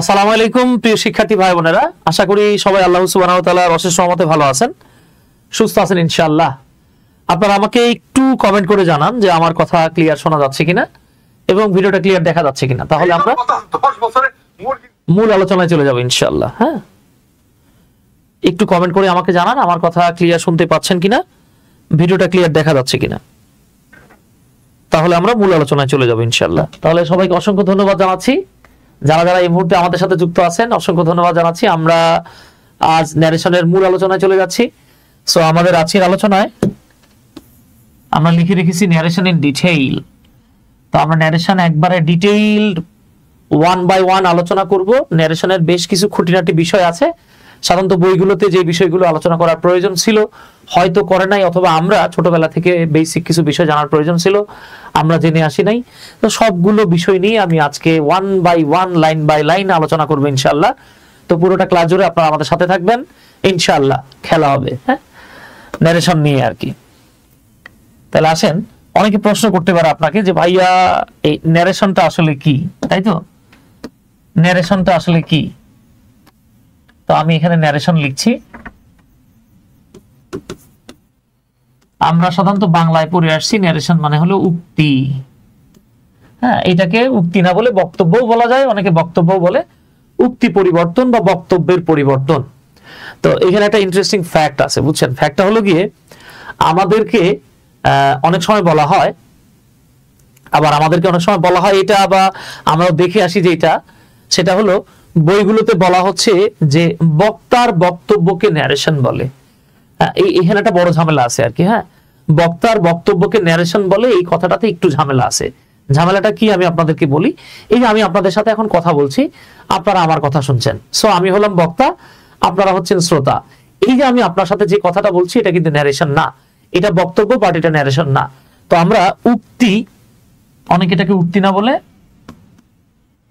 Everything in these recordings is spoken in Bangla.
আসসালামু আলাইকুম প্রিয় শিক্ষার্থী ভাই বোনেরা, আশা করি সবাই আল্লাহ সুবহানাহু ওয়া তাআলার অশেষ রহমতে ভালো আছেন, সুস্থ আছেন ইনশাআল্লাহ। আপনারা আমাকে একটু কমেন্ট করে জানান যে আমার কথা ক্লিয়ার শোনা যাচ্ছে কিনা এবং ভিডিওটা ক্লিয়ার দেখা যাচ্ছে কিনা, তাহলে আমরা মূল আলোচনায় চলে যাব ইনশাআল্লাহ। হ্যাঁ, একটু কমেন্ট করে আমাকে জানান আমার কথা ক্লিয়ার শুনতে পাচ্ছেন কিনা, ভিডিওটা ক্লিয়ার দেখা যাচ্ছে কিনা, তাহলে আমরা মূল আলোচনায় চলে যাব ইনশাআল্লাহ। তাহলে সবাইকে অসংখ্য ধন্যবাদ জানাচ্ছি, যারা যারা এই মুহূর্তে আমাদের সাথে যুক্ত আছেন অসংখ্য ধন্যবাদ জানাচ্ছি। আমরা আজ ন্যারেশনের মূল আলোচনায় চলে যাচ্ছি। সো আমাদের আজকের আলোচনায় আমরা লিখে রেখেছি ন্যারেশন ইন ডিটেইল। তো আমরা ন্যারেশন একবারে ডিটেইলড ওয়ান বাই ওয়ান আলোচনা করব। ন্যারেশনের বেশ কিছু খুঁটিনাটি বিষয় আছে, সাধারণত বইগুলোতে যে বিষয়গুলো আলোচনা করার প্রয়োজন ছিল হয়তো করে নাই, অথবা আমরা ছোটবেলা থেকে বেসিক কিছু বিষয় জানার প্রয়োজন ছিল আমরা জেনে আসি নাই। তো সবগুলো বিষয় নিয়ে আমি আজকে one by one line by line আলোচনা করবো ইনশাআল্লাহ। তো পুরোটা ক্লাস জুড়ে আপনারা আমাদের সাথে থাকবেন ইনশাআল্লাহ, খেলা হবে হ্যাঁ ন্যারেশন নিয়ে আর কি। তাহলে আসেন, অনেকে প্রশ্ন করতে পারে আপনাকে যে ভাইয়া এই ন্যারেশনটা আসলে কি, তাই তো? ন্যারেশনটা আসলে কি? তো আমি এখানে ন্যারেশন লিখছি। আমরা সাধারণত বাংলায় পড়ে আসছি ন্যারেশন মানে হলো উক্তি। হ্যাঁ, এটাকে উক্তি না বলে বক্তব্যও বলা যায়, অনেকে বক্তব্যও বলে। উক্তি পরিবর্তন বা বক্তব্যের পরিবর্তন। তো এখানে একটা ইন্টারেস্টিং ফ্যাক্ট আছে, বুঝছেন? ফ্যাক্টটা হলো গিয়ে আমাদেরকে অনেক সময় বলা হয়, আবার আমাদেরকে অনেক সময় বলা হয় এটা, বা আমরা দেখে আসি যেটা, সেটা হলো বইগুলোতে বলা হচ্ছে যে বক্তার বক্তব্যকে ন্যারেশন বলে। এখানে একটা বড় ঝামেলা আছে আর কি। হ্যাঁ, বক্তার বক্তব্যকে ন্যারেশন বলে, এই কথাটাতে একটু ঝামেলা আছে। ঝামেলাটা কি আমি আপনাদেরকে বলি। এই যে আমি আপনাদের সাথে এখন কথা বলছি, আপনারা আমার কথা শুনছেন, সো আমি হলাম বক্তা, আপনারা হচ্ছেন শ্রোতা। এই যে আমি আপনার সাথে যে কথাটা বলছি এটা কিন্তু ন্যারেশন না, এটা বক্তব্য, বাট এটা ন্যারেশন না। তো আমরা উক্তি, অনেকে এটাকে উক্তি না বলে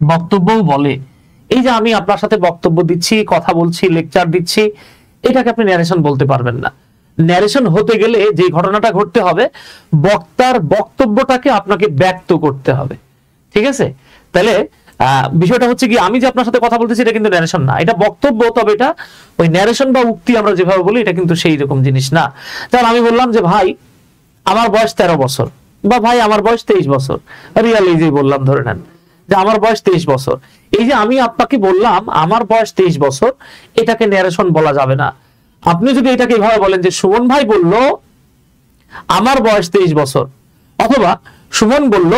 বক্তব্যও বলে। এই যে আমি আপনার সাথে বক্তব্য দিচ্ছি, কথা বলছি, লেকচার দিচ্ছি, এটাকে আপনি ন্যারেশন বলতে পারবেন না। ন্যারেশন হতে গেলে যে ঘটনাটা ঘটতে হবে, বক্তার বক্তব্যটাকে আপনাকে ব্যক্ত করতে হবে। ঠিক আছে? তাহলে বিষয়টা হচ্ছে কি, আমি যে আপনার সাথে কথা বলতেছি এটা কিন্তু ন্যারেশন না, এটা বক্তব্য। তবে এটা ওই ন্যারেশন বা উক্তি আমরা যেভাবে বলি এটা কিন্তু সেই রকম জিনিস না। তাহলে আমি বললাম যে ভাই আমার বয়স 13 বছর, বা ভাই আমার বয়স 23 বছর, রিয়ালি যে বললাম, ধরে নেন যে আমার বয়স 23 বছর। এই যে আমি আপনাকে বললাম আমার বয়স 23 বছর, এটাকে ন্যারেশন বলা যাবে না। আপনি যদি এটাকে এইভাবে বলেন যে সুমন ভাই বলল আমার বয়স 23 বছর, অথবা সুমন বলল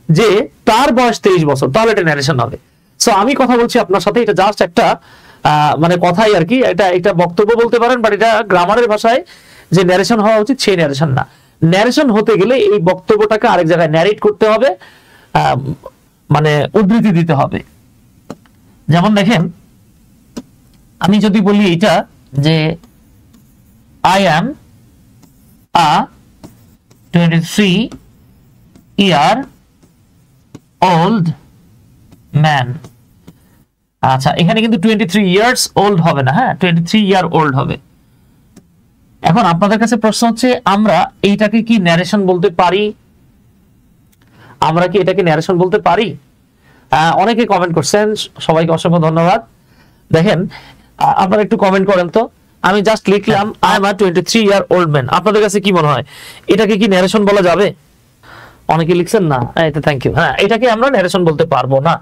যে তার বয়স 23 বছর, তাহলে এটা ন্যারেশন হবে। সো আমি কথা বলছি আপনার সাথে, এটা জাস্ট একটা মানে কথাই আর কি। এটা বক্তব্য বলতে পারেন, বাট এটা গ্রামারের ভাষায় যে ন্যারেশন হওয়া উচিত সেই ন্যারেশন না। ন্যারেশন হতে গেলে এই বক্তব্যটাকে আরেক জায়গায় ন্যারেট করতে হবে, মানে উদ্ধৃতি দিতে হবে। যেমন দেখেন, আমি যদি বলি এটা যে I am a 23-year-old man। আচ্ছা, এখানে কিন্তু 23 years old হবে না, হ্যাঁ 23-year-old হবে। এখন আপনাদের কাছে প্রশ্ন হচ্ছে, আমরা এইটাকে কি ন্যারেশন বলতে পারি? আমরা কি এটাকে ন্যারেশন বলতে পারি? অনেকে কমেন্ট করছেন, সবাইকে অসংখ্য ধন্যবাদ। দেখেন, আপনারা একটু কমেন্ট করেন তো। আমি জাস্ট লিখলাম I am a 23-year-old man, আপনাদের কাছে কি মনে হয় এটাকে কি ন্যারেশন বলা যাবে? অনেকে লিখছেন না, এটা থ্যাংক ইউ। হ্যাঁ, এটাকে আমরা ন্যারেশন বলতে পারবো না।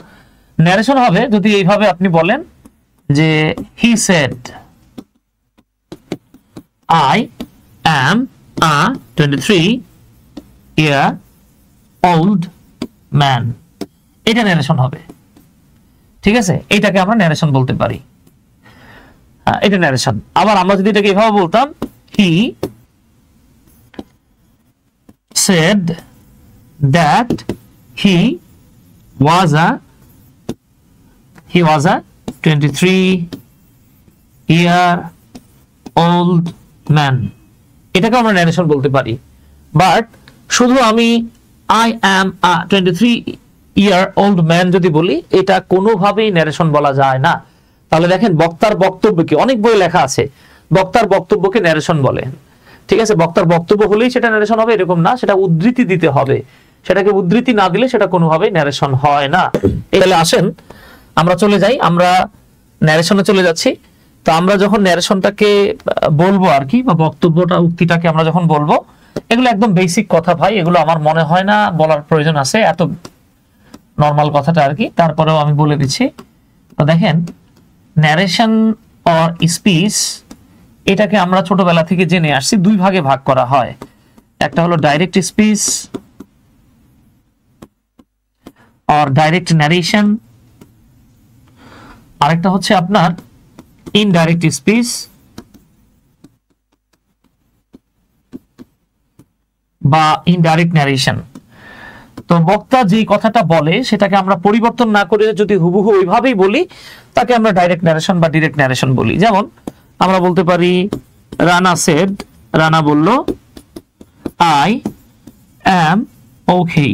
ন্যারেশন হবে যদি এইভাবে আপনি বলেন যে he said I am a 23-year-old man, এটা ন্যারেশন হবে। ঠিক আছে, এটাকে আমরা ন্যারেশন বলতে পারি, এটা ন্যারেশন। আবার আমরা যদি এটাকে এভাবে বলতাম he said that he was a 23-year-old man, এটাকে আমরা ন্যারেশন বলতে পারি। বাট শুধু আমি I am a 23-year-old man যদি বলি, এটা কোনোভাবেই ন্যারেশন বলা যায় না। তাহলে দেখেন, বক্তার বক্তব্যকে, অনেক বই লেখা আছে বক্তার বক্তব্যকে ন্যারেশন বলে। ঠিক আছে, বক্তার বক্তব্য হলেই সেটা ন্যারেশন হবে এরকম না, সেটা উদ্ধৃতি দিতে হবে। সেটাকে উদ্ধৃতি না দিলে সেটা কোনোভাবেই ন্যারেশন হয় না। তাহলে আসেন আমরা চলে যাই, আমরা ন্যারেশনে চলে যাচ্ছি। তো আমরা যখন ন্যারেশনটাকে বলবো আর কি, বা বক্তব্যটা উক্তিটাকে আমরা যখন বলবো, এগুলো একদম বেসিক কথা ভাই, এগুলো আমার মনে হয় না বলার প্রয়োজন আছে, এত নর্মাল কথাটা আর কি, তারপরেও আমি বলে দিচ্ছি। তো দেখেন, ন্যারেশন অর স্পিচ এটাকে আমরা ছোটবেলা থেকে জেনে আসছি, দুই ভাগে ভাগ করা হয়। একটা হলো direct speech or direct narration, আরেকটা হচ্ছে আপনার ইনডাইরেক্ট স্পিচ বা ইনডাইরেক্ট ন্যারেশন। তো বক্তা যে কথাটা বলে সেটাকে আমরা পরিবর্তন না করে যদি হুবহু ওইভাবেই বলি, তাকে আমরা ডাইরেক্ট ন্যারেশন বা ডিরেক্ট ন্যারেশন বলি। যেমন আমরা বলতে পারি রানা সেড, রানা বলল আই অ্যাম ওকে,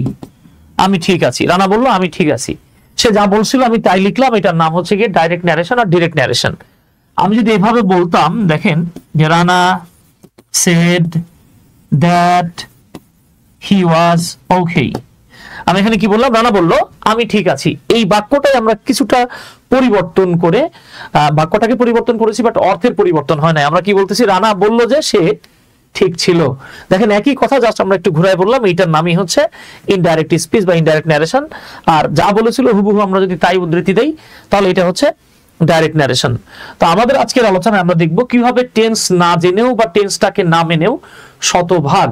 আমি ঠিক আছি। রানা বলল আমি ঠিক আছি, সে যা বলছিল আমি তাই লিখলাম, এটার নাম হচ্ছে গিয়ে ডাইরেক্ট ন্যারেশন আর ডিরেক্ট ন্যারেশন। আমি যদি এভাবে বলতাম, দেখেন যে রানা সেড দ্যাট হি ওয়াজ ওকে, আমি এখানে কি বললাম, রানা বলল আমি ঠিক আছি। এই বাক্যটাই আমরা কিছুটা পরিবর্তন করে বাক্যটাকে পরিবর্তন করেছি, বাট অর্থের পরিবর্তন হয় না। আমরা কি বলতেছি, রানা বলল যে সে ঠিক ছিল। দেখেন একই কথা, জাস্ট আমরা একটু ঘুরায় বললাম, এইটার নামই হচ্ছে ইনডাইরেক্ট স্পিচ বা ইনডাইরেক্ট ন্যারেশন। আর যা বলেছিল হুবহু আমরা যদি তাই উদ্ধৃতি দেই, তাহলে এটা হচ্ছে ডাইরেক্ট ন্যারেশন। তো আমাদের আজকের আলোচনায় আমরা দেখব কিভাবে টেন্স না জেনেও বা টেন্সটাকে না মেনেও শতভাগ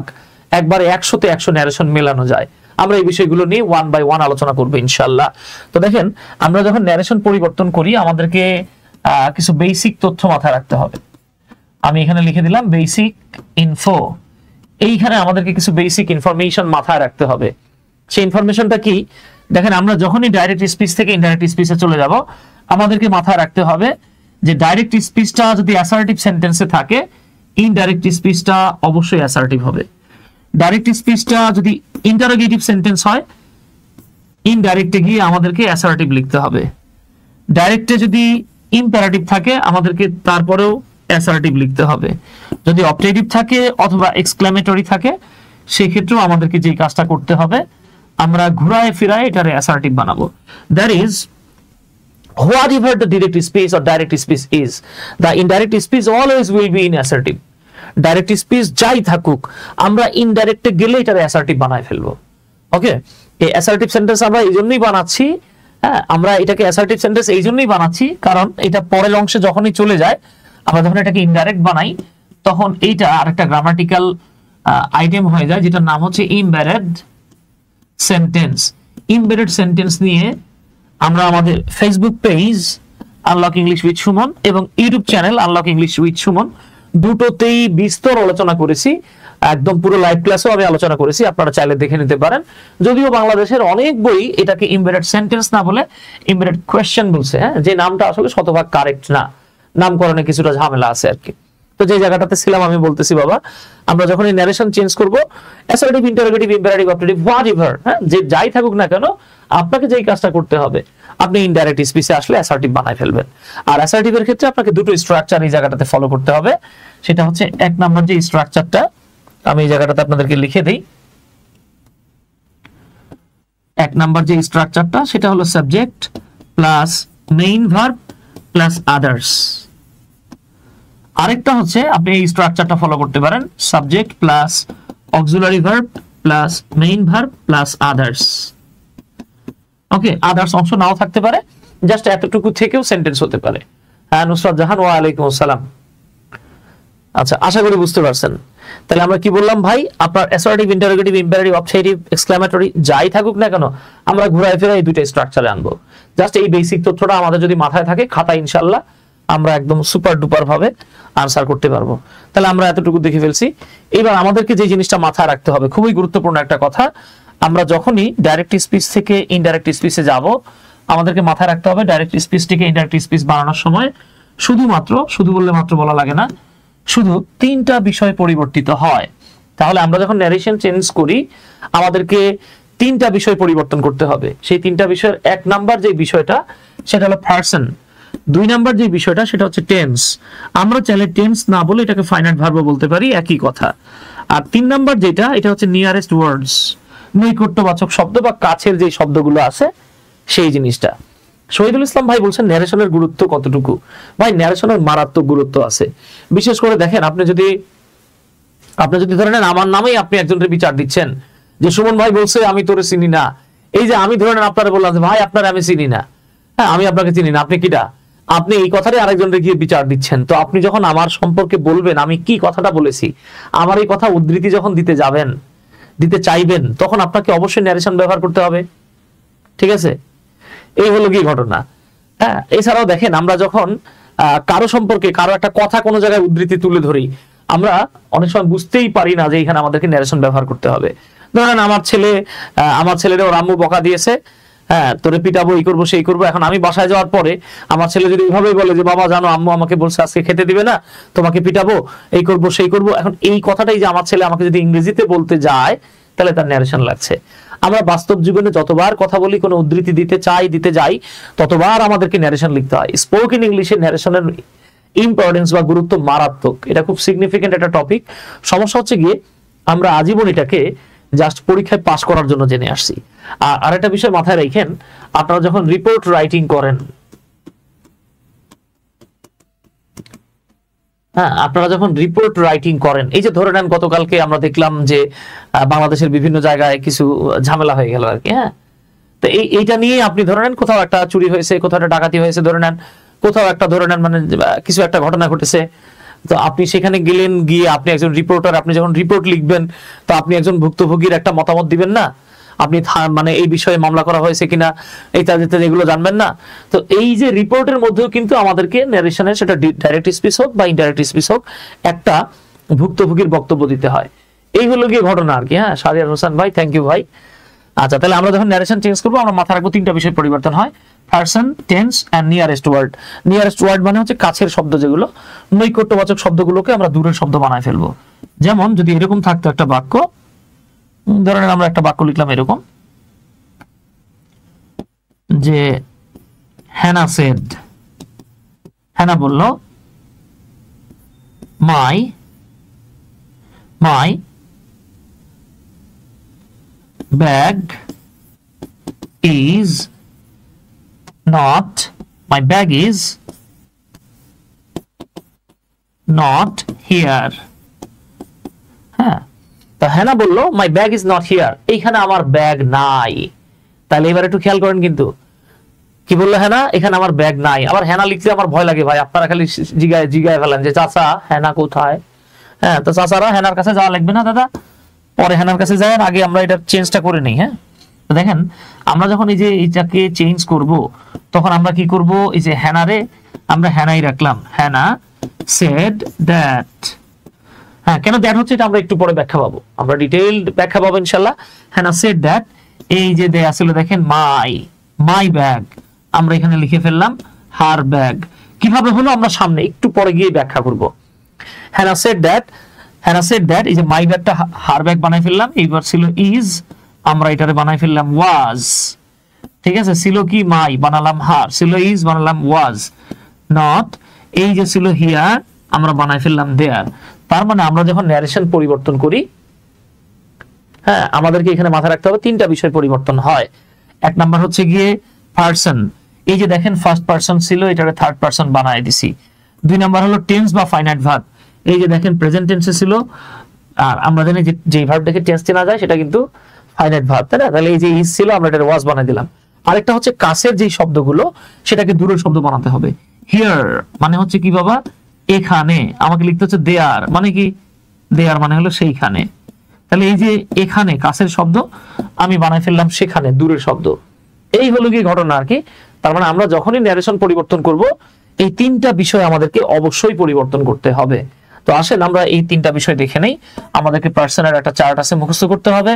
একবারে 100-তে 100 ন্যারেশন মেলানো যায়। আমরা এই বিষয়গুলো নিয়ে ওয়ান বাই ওয়ান আলোচনা করবো ইনশাআল্লাহ। তো দেখেন, আমরা যখন ন্যারেশন পরিবর্তন করি, আমাদেরকে কিছু বেসিক তথ্য মাথায় রাখতে হবে। আমি এখানে লিখে দিলাম বেসিক ইনফো। এইখানে আমাদেরকে কিছু বেসিক ইনফরমেশন মাথায় রাখতে হবে। সেই ইনফরমেশনটা কি? দেখেন, আমরা যখনই ডাইরেক্ট স্পিচ থেকে ইনডাইরেক্ট স্পিচে চলে যাব, আমাদেরকে মাথায় রাখতে হবে যে ডাইরেক্ট স্পিচটা যদি অ্যাসার্টিভ সেন্টেন্সে থাকে, ইনডাইরেক্ট স্পিচটা অবশ্যই অ্যাসার্টিভ হবে। ডাইরেক্ট স্পিচটা যদি ইন্টারোগেটিভ সেন্টেন্স হয়, ইনডাইরেক্টে গিয়ে আমাদেরকে অ্যাসার্টিভ লিখতে হবে। ডাইরেক্টে যদি ইম্পারেটিভ থাকে, আমাদেরকে তারপরেও অ্যাসার্টিভ লিখতে হবে। যদি অবজেক্টিভ থাকে অথবা এক্সক্লেমেটরি থাকে, সেই ক্ষেত্রেও আমাদেরকে যে কাজটা করতে হবে, আমরা ঘুরায় ফিরায় এটারে অ্যাসার্টিভ বানাবো। That is whatever the direct speech or direct speech is, the indirect speech always will be in assertive. Direct speech যাই থাকুক, আমরা ইনডাইরেক্টে গেলে এটার অ্যাসার্টিভ বানায় ফেলবো। ওকে, এই অ্যাসার্টিভ সেন্টেন্স আমরা এই জন্যই বানাচ্ছি, হ্যাঁ, আমরা এটাকে অ্যাসার্টিভ সেন্টেন্স এই জন্যই বানাচ্ছি, কারণ এটা পরের অংশে যখনই চলে যায়, আমরা যখন এটাকে ইনডাইরেক্ট বানাই, তখন এইটা আরেকটা গ্রামাটিক্যাল আইটেম হয়ে যায়, যেটার নাম হচ্ছে ইমবেডেড সেন্টেন্স। ইমবেডেড সেন্টেন্স নিয়ে আমরা আমাদের Facebook page unlock English with Suman এবং YouTube channel unlock English with Suman, দুটোতেই বিস্তর আলোচনা করেছি। একদম পুরো লাইভ ক্লাসেও আমি আলোচনা করেছি, আপনারা চাইলে দেখে নিতে পারেন। যদিও বাংলাদেশের অনেক বই এটাকে ইমবেডেড সেন্টেন্স না বলে ইমবেডেড কোয়েশ্চেন বলছে, হ্যাঁ, যে নামটা আসলে শতভাগ কারেক্ট না, নামকরণে কিছুটা ঝামেলা আছে আর কি। তো যে জায়গাটাতে ছিলাম আমি বলতেছি, বাবা, আমরা যখন এই ন্যারেশন চেঞ্জ করব, assertive, interrogative, imperative, objective, whatever, হ্যাঁ, যে যাই থাকুক না কেন, আপনাকে যেই কাজটা করতে হবে, আপনি ইনডাইরেক্ট স্পিচে আসলে অ্যাসার্টিভ বানায় ফেলবেন। আর অ্যাসার্টিভের ক্ষেত্রে আপনাকে দুটো স্ট্রাকচার এই জায়গাটাতে ফলো করতে হবে। সেটা হচ্ছে, এক নাম্বার যে স্ট্রাকচারটা আমি এই জায়গাটাতে আপনাদেরকে লিখে দেই, এক নাম্বার যে স্ট্রাকচারটা সেটা হলো subject plus main verb plus others. আরেকটা হচ্ছে আপনি এই স্ট্রাকচারটা ফলো করতে পারেন, subject plus auxiliary verb plus main verb plus others. Okay, others অংশ নাও থাকতে পারে, জাস্ট এতটুকু থেকেও সেন্টেন্স হতে পারে। হ্যাঁ, নুসরাত জাহান, ওয়া আলাইকুম আসসালাম। আচ্ছা, আশা করি বুঝতে পারছেন। তাহলে আমরা কি বললাম ভাই, আপনার assertive, interrogative, imperative, objective, exclamatory যাই থাকুক না কেন, আমরা ঘুরায় ফিরায় এই দুটো স্ট্রাকচারে আনবো। জাস্ট এই বেসিক তথ্যটা আমাদের যদি মাথায় থাকে, খাতায় ইনশাআল্লাহ আমরা একদম সুপার ডুপার ভাবে আনসার করতে পারবো। তাহলে আমরা এতটুকু দেখে ফেলছি। এবার আমাদেরকে যে জিনিসটা মাথায় রাখতে হবে, খুবই গুরুত্বপূর্ণ একটা কথা, আমরা যখনই ডাইরেক্ট স্পিচ থেকে ইনডাইরেক্ট স্পিচে যাব, আমাদেরকে মাথায় রাখতে হবে ডাইরেক্ট স্পিচ থেকে ইনডাইরেক্ট স্পিচ বানানোর সময় শুধুমাত্র, শুধু বললে মাত্র বলা লাগে না, শুধু তিনটা বিষয় পরিবর্তিত হয়। তাহলে আমরা যখন ন্যারেশন চেঞ্জ করি, আমাদেরকে তিনটা বিষয় পরিবর্তন করতে হবে। সেই তিনটা বিষয়ের এক নাম্বার যে বিষয়টা সেটা হলো পারসন, দুই নাম্বার যে বিষয়টা সেটা হচ্ছে টেন্স, আমরা চাইলে টেন্স না বলে এটাকে ফাইনাইট ভার্ব বলতে পারি, একই কথা। আর তিন নাম্বার যেটা, এটা হচ্ছে নিয়ারেস্ট ওয়ার্ডস, নৈকট্যবাচক শব্দ বা কাছের যে শব্দগুলো আছে সেই জিনিসটা। শহীদুল ইসলাম ভাই বলছেন ন্যারেশনের গুরুত্ব কতটুকু? ভাই ন্যারেশনের মারাত্মক গুরুত্ব আছে। বিশেষ করে দেখেন, আপনি যদি ধরে নেন আমার নামেই আপনি একজনের বিচার দিচ্ছেন যে সুমন ভাই বলছে আমি তোরে চিনি না, এই যে আমি ধরে নেন আপনারা বললাম যে ভাই আপনার আমি চিনি না, হ্যাঁ আমি আপনাকে চিনি না, আপনি কিটা, আপনি এই কথাটাই আরেকজনের গিয়ে বিচার দিচ্ছেন। তো আপনি যখন আমার সম্পর্কে বলবেন আমি কি কথাটা বলেছি, আমার এই কথা উদ্ধৃতি যখন দিতে চাইবেন, তখন আপনাকে অবশ্যই ন্যারেশন ব্যবহার করতে হবে। ঠিক আছে, এই হলো কি ঘটনা। হ্যাঁ, এছাড়াও দেখেন আমরা যখন কারো সম্পর্কে কারো একটা কথা কোনো জায়গায় উদ্ধৃতি তুলে ধরি, আমরা অনেক সময় বুঝতেই পারি না যে এখানে আমাদেরকে ন্যারেশন ব্যবহার করতে হবে। ধরেন আমার ছেলের ওর আম্মু বকা দিয়েছে, হ্যাঁ তোরে পিটাবো, এই করবো সেই করবো। এখন আমি বাসায় যাওয়ার পরে আমার ছেলে যদি এইভাবেই বলে যে বাবা জানো আম্মু আমাকে বলছে আজকে খেতে দিবে না, তোমাকে পিটাবো, এই করবো সেই করবো, এখন এই কথাটাই যে আমার ছেলে আমাকে যদি ইংরেজিতে বলতে যায় তাহলে তার ন্যারেশন লাগছে। আমরা বাস্তব জীবনে যতবার কথা বলি, কোনো উদ্ধৃতি দিতে যাই, ততবার আমাদেরকে ন্যারেশন লিখতে হয়। স্পোকেন ইংলিশে ন্যারেশনের ইম্পর্টেন্স বা গুরুত্ব মারাত্মক, এটা খুব সিগনিফিকেন্ট একটা টপিক। সমস্যা হচ্ছে গিয়ে আমরা আজীবন এটাকে জাস্ট পরীক্ষায় পাস করার জন্য জেনে আসছি। আর একটা বিষয় মাথায় রাখেন, আপনারা যখন রিপোর্ট রাইটিং করেন, হ্যাঁ আপনারা যখন রিপোর্ট রাইটিং করেন, এই যে ধরে নেন গতকালকে আমরা দেখলাম যে বাংলাদেশের বিভিন্ন জায়গায় কিছু ঝামেলা হয়ে গেল আর কি। হ্যাঁ, তো এইটা নিয়ে আপনি ধরে নেন কোথাও একটা চুরি হয়েছে, কোথাও একটা ডাকাতি হয়েছে, ধরে নেন কোথাও একটা ধরে নেন মানে কিছু একটা ঘটনা ঘটেছে, তো আপনি সেখানে গেলেন, গিয়ে আপনি একজন রিপোর্টার, আপনি যখন রিপোর্ট লিখবেন তো আপনি একজন ভুক্তভোগীর একটা মতামত দিবেন না, আপনি মানে এই বিষয়ে মামলা করা হয়েছে কিনা ইত্যাদি এগুলো জানবেন না। তো এই যে রিপোর্টের মধ্যেও কিন্তু আমাদেরকে ন্যারেশনের, সেটা ডাইরেক্ট স্পিচ হোক বা ইনডাইরেক্ট স্পিচ হোক, একটা ভুক্তভোগীর বক্তব্য দিতে হয়। এই হলো গিয়ে ঘটনা আর কি। হ্যাঁ, শাহরিয়ার হোসেন ভাই, থ্যাংক ইউ ভাই। আচ্ছা, তাহলে আমরা যখন ন্যারেশন চেঞ্জ করবো আমরা মাথায় রাখবো তিনটা বিষয় পরিবর্তন হয়: person, tense and nearest word. Nearest word মানে হচ্ছে কাছের শব্দ, যেগুলো নৈকট্যবাচক শব্দগুলোকে আমরা দূরের শব্দ বানায় ফেলবো। যেমন যদি এরকম থাকতো একটা বাক্য, ধরেন আমরা একটা বাক্য লিখলাম এরকম যে হ্যানা সেড, হ্যানা বলল my bag is not here. হ্যাঁ, তো হ্যানা বললো my bag is not here, এইখানে আমার ব্যাগ নাই। তাহলে এবার একটু খেয়াল করেন, কিন্তু কি বললো হ্যানা, এখানে আমার ব্যাগ নাই। আবার হ্যানা লিখতে আমার ভয় লাগে ভাই, আপনারা খালি জিগায় ফেলেন যে চাচা হ্যানা কোথায়। হ্যাঁ, তো চাচারা হ্যানার কাছে যাওয়া লাগবে না দাদা, পরে হ্যানার কাছে যায়, আগে আমরা এটা চেঞ্জটা করে নিই। হ্যাঁ, তো দেখেন আমরা যখন এই যে এইটাকে চেঞ্জ করব, তখন আমরা কি করব, এই যে হ্যানারে আমরা হ্যানাই রাখলাম, হ্যানা সেড দ্যাট। হ্যাঁ, কেন দ্যাট হচ্ছে এটা আমরা একটু পরে ব্যাখ্যা পাবো, আমরা ডিটেইলড ব্যাখ্যা পাবো ইনশাআল্লাহ। হ্যানা সেড দ্যাট, এই যে দেয়া ছিল দেখেন মাই ব্যাগ, আমরা এখানে লিখে ফেললাম হার ব্যাগ। কিভাবে হলো আমরা সামনে একটু পরে গিয়ে ব্যাখ্যা করব। হ্যানা সেড দ্যাট, এই যে মাই ব্যাগটা হার ব্যাগ বানাই ফেললাম, এইবার ছিল ইজ, আমরা এটারে বানাই ফেললাম ওয়াজ। ঠিক আছে, ছিল কি মাই বানালাম হার, ছিল ইজ বানালাম ওয়াজ, নট এই যে ছিল হিয়ার আমরা বানাই ফেললাম দেয়ার। তার মানে আমরা যখন ন্যারেশন পরিবর্তন করি, হ্যাঁ আমাদেরকে এখানে মাথায় রাখতে হবে তিনটা বিষয় পরিবর্তন হয়। এক নাম্বার হচ্ছে গিয়ে পারসন, এই যে দেখেন ফার্স্ট পারসন ছিল, এটারে থার্ড পারসন বানায় দিছি। দুই নাম্বার হলো টেন্স বা ফাইনাইট ভার্ব, এই যে দেখেন প্রেজেন্ট টেন্সে ছিল, আর আমরা জানি যে ভার্ব দেখে টেন্স চেনা যায় সেটা কিন্তু ফাইনাইট ভার্ব, তাই না? তাহলে এই যে ইজ ছিল আমরা এটা ওয়াজ বানাই দিলাম। আরেকটা হচ্ছে কাছের যে শব্দগুলো সেটাকে দূরের শব্দ বানাতে হবে। হিয়ার মানে হচ্ছে কি বাবা, এখানে, আমাকে লিখতে হচ্ছে দেয়ার, মানে কি দেয়ার মানে হলো সেইখানে। তাহলে এই যে এখানে কাছের শব্দ আমি বানাই ফেললাম সেখানে দূরের শব্দ। এই হলো কি ঘটনা আর কি। তার মানে আমরা যখনই ন্যারেশন পরিবর্তন করব, এই তিনটা বিষয় আমাদেরকে অবশ্যই পরিবর্তন করতে হবে। তো আসেন আমরা এই তিনটা বিষয় দেখে নেই। আমাদেরকে পার্সনের একটা চার্ট আছে মুখস্থ করতে হবে,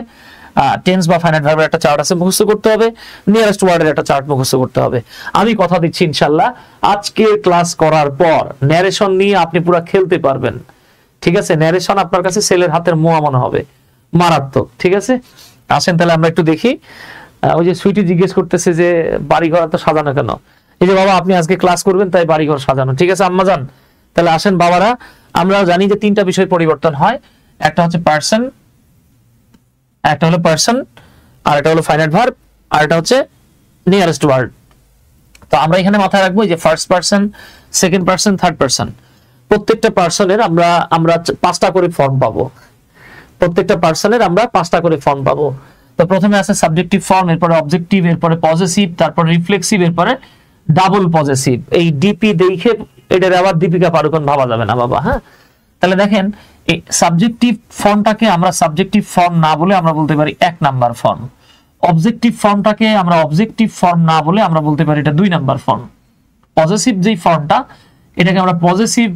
টেন্স বা ফাইনাইট ভার্বের একটা চার্ট আছে মুখস্থ করতে হবে, নিয়ারেস্ট ওয়ার্ডের একটা চার্ট মুখস্থ করতে হবে। আমি কথা দিচ্ছি ইনশাআল্লাহ আজকে ক্লাস করার পর ন্যারেশন নিয়ে আপনি পুরো খেলতে পারবেন। ঠিক আছে, ন্যারেশন আপনার কাছে ছেলের হাতের মোয়া মনে হবে, মারাত্মক। ঠিক আছে, আসেন তাহলে আমরা একটু দেখি। ওই যে সুইটি জিজ্ঞেস করতেছে যে বাড়িঘর তো সাজানো কেন? এই যে বাবা আপনি আজকে ক্লাস করবেন তাই বাড়িঘর সাজানো। ঠিক আছে আম্মা জান, তাহলে আসেন বাবারা, আমরা জানি যে তিনটা বিষয় পরিবর্তন হয়, একটা হচ্ছে পার্সন, একটা হলো পার্সন, আর একটা হলো ফাইনাইট ভার্ব, আর একটা হচ্ছে নিয়ারেস্ট ওয়ার্ড। তো আমরা এখানে মাথায় রাখবো যে first person, second person, third person, প্রত্যেকটা পার্সনের আমরা আমরা 5টা করে ফর্ম পাবো। প্রত্যেকটা পার্সনের আমরা 5টা করে ফর্ম পাবো। তো প্রথমে আছে সাবজেক্টিভ ফর্ম, এরপরে অবজেক্টিভ, এরপরে পজেসিভ, তারপরে রিফ্লেক্সিভ, এরপরে ডাবল পজেসিভ। এই ডিপি দেখে এটার আবার দীপিকা পাড়ুকোন ভাবা যাবে না বাবা। হ্যাঁ, তাহলে দেখেন এই সাবজেক্টিভ ফর্মটাকে আমরা সাবজেক্টিভ ফর্ম না বলে আমরা বলতে পারি 1 নাম্বার ফর্ম। অবজেক্টিভ ফর্মটাকে আমরা অবজেক্টিভ ফর্ম না বলে আমরা বলতে পারি এটা 2 নাম্বার ফর্ম। পজেসিভ যেই ফর্মটা, এটাকে আমরা পজেসিভ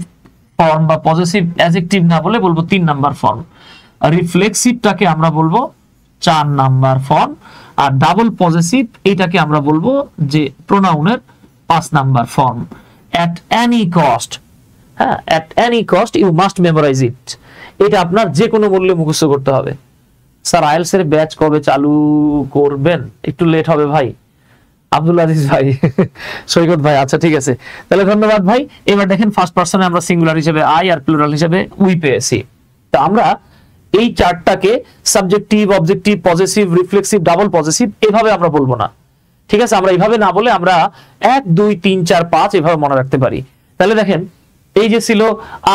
ফর্ম বা পজেসিভ অ্যাডজেক্টিভ না বলে বলবো 3 নাম্বার ফর্ম। রিফ্লেক্সিভটাকে আমরা বলবো 4 নাম্বার ফর্ম। আর ডাবল পজেসিভ এটাকে আমরা বলবো যে প্রোনাউনের 5 number form. At any cost, হ্যাঁ, at any cost you must memorize it. এটা আপনার যে কোনো মূল্যে মুখস্থ করতে হবে। স্যার আইএলস এর ব্যাচ কবে চালু করবেন? একটু লেট হবে ভাই। আব্দুল আজিজ ভাই, সৈকত ভাই, আচ্ছা ঠিক আছে, তাহলে ধন্যবাদ ভাই। এবার দেখেন ফার্স্ট পারসনে আমরা সিঙ্গুলার হিসেবে আই আর প্লুরাল হিসেবে উই পেয়েছি। তো আমরা এই চারটাকে subjective, objective, possessive, reflexive, double possessive এভাবে আমরা বলবো না, ঠিক আছে? আমরা এইভাবে না বলে আমরা 1 2 3 4 5 এভাবে মনে রাখতে পারি। তাহলে দেখেন এই যে ছিল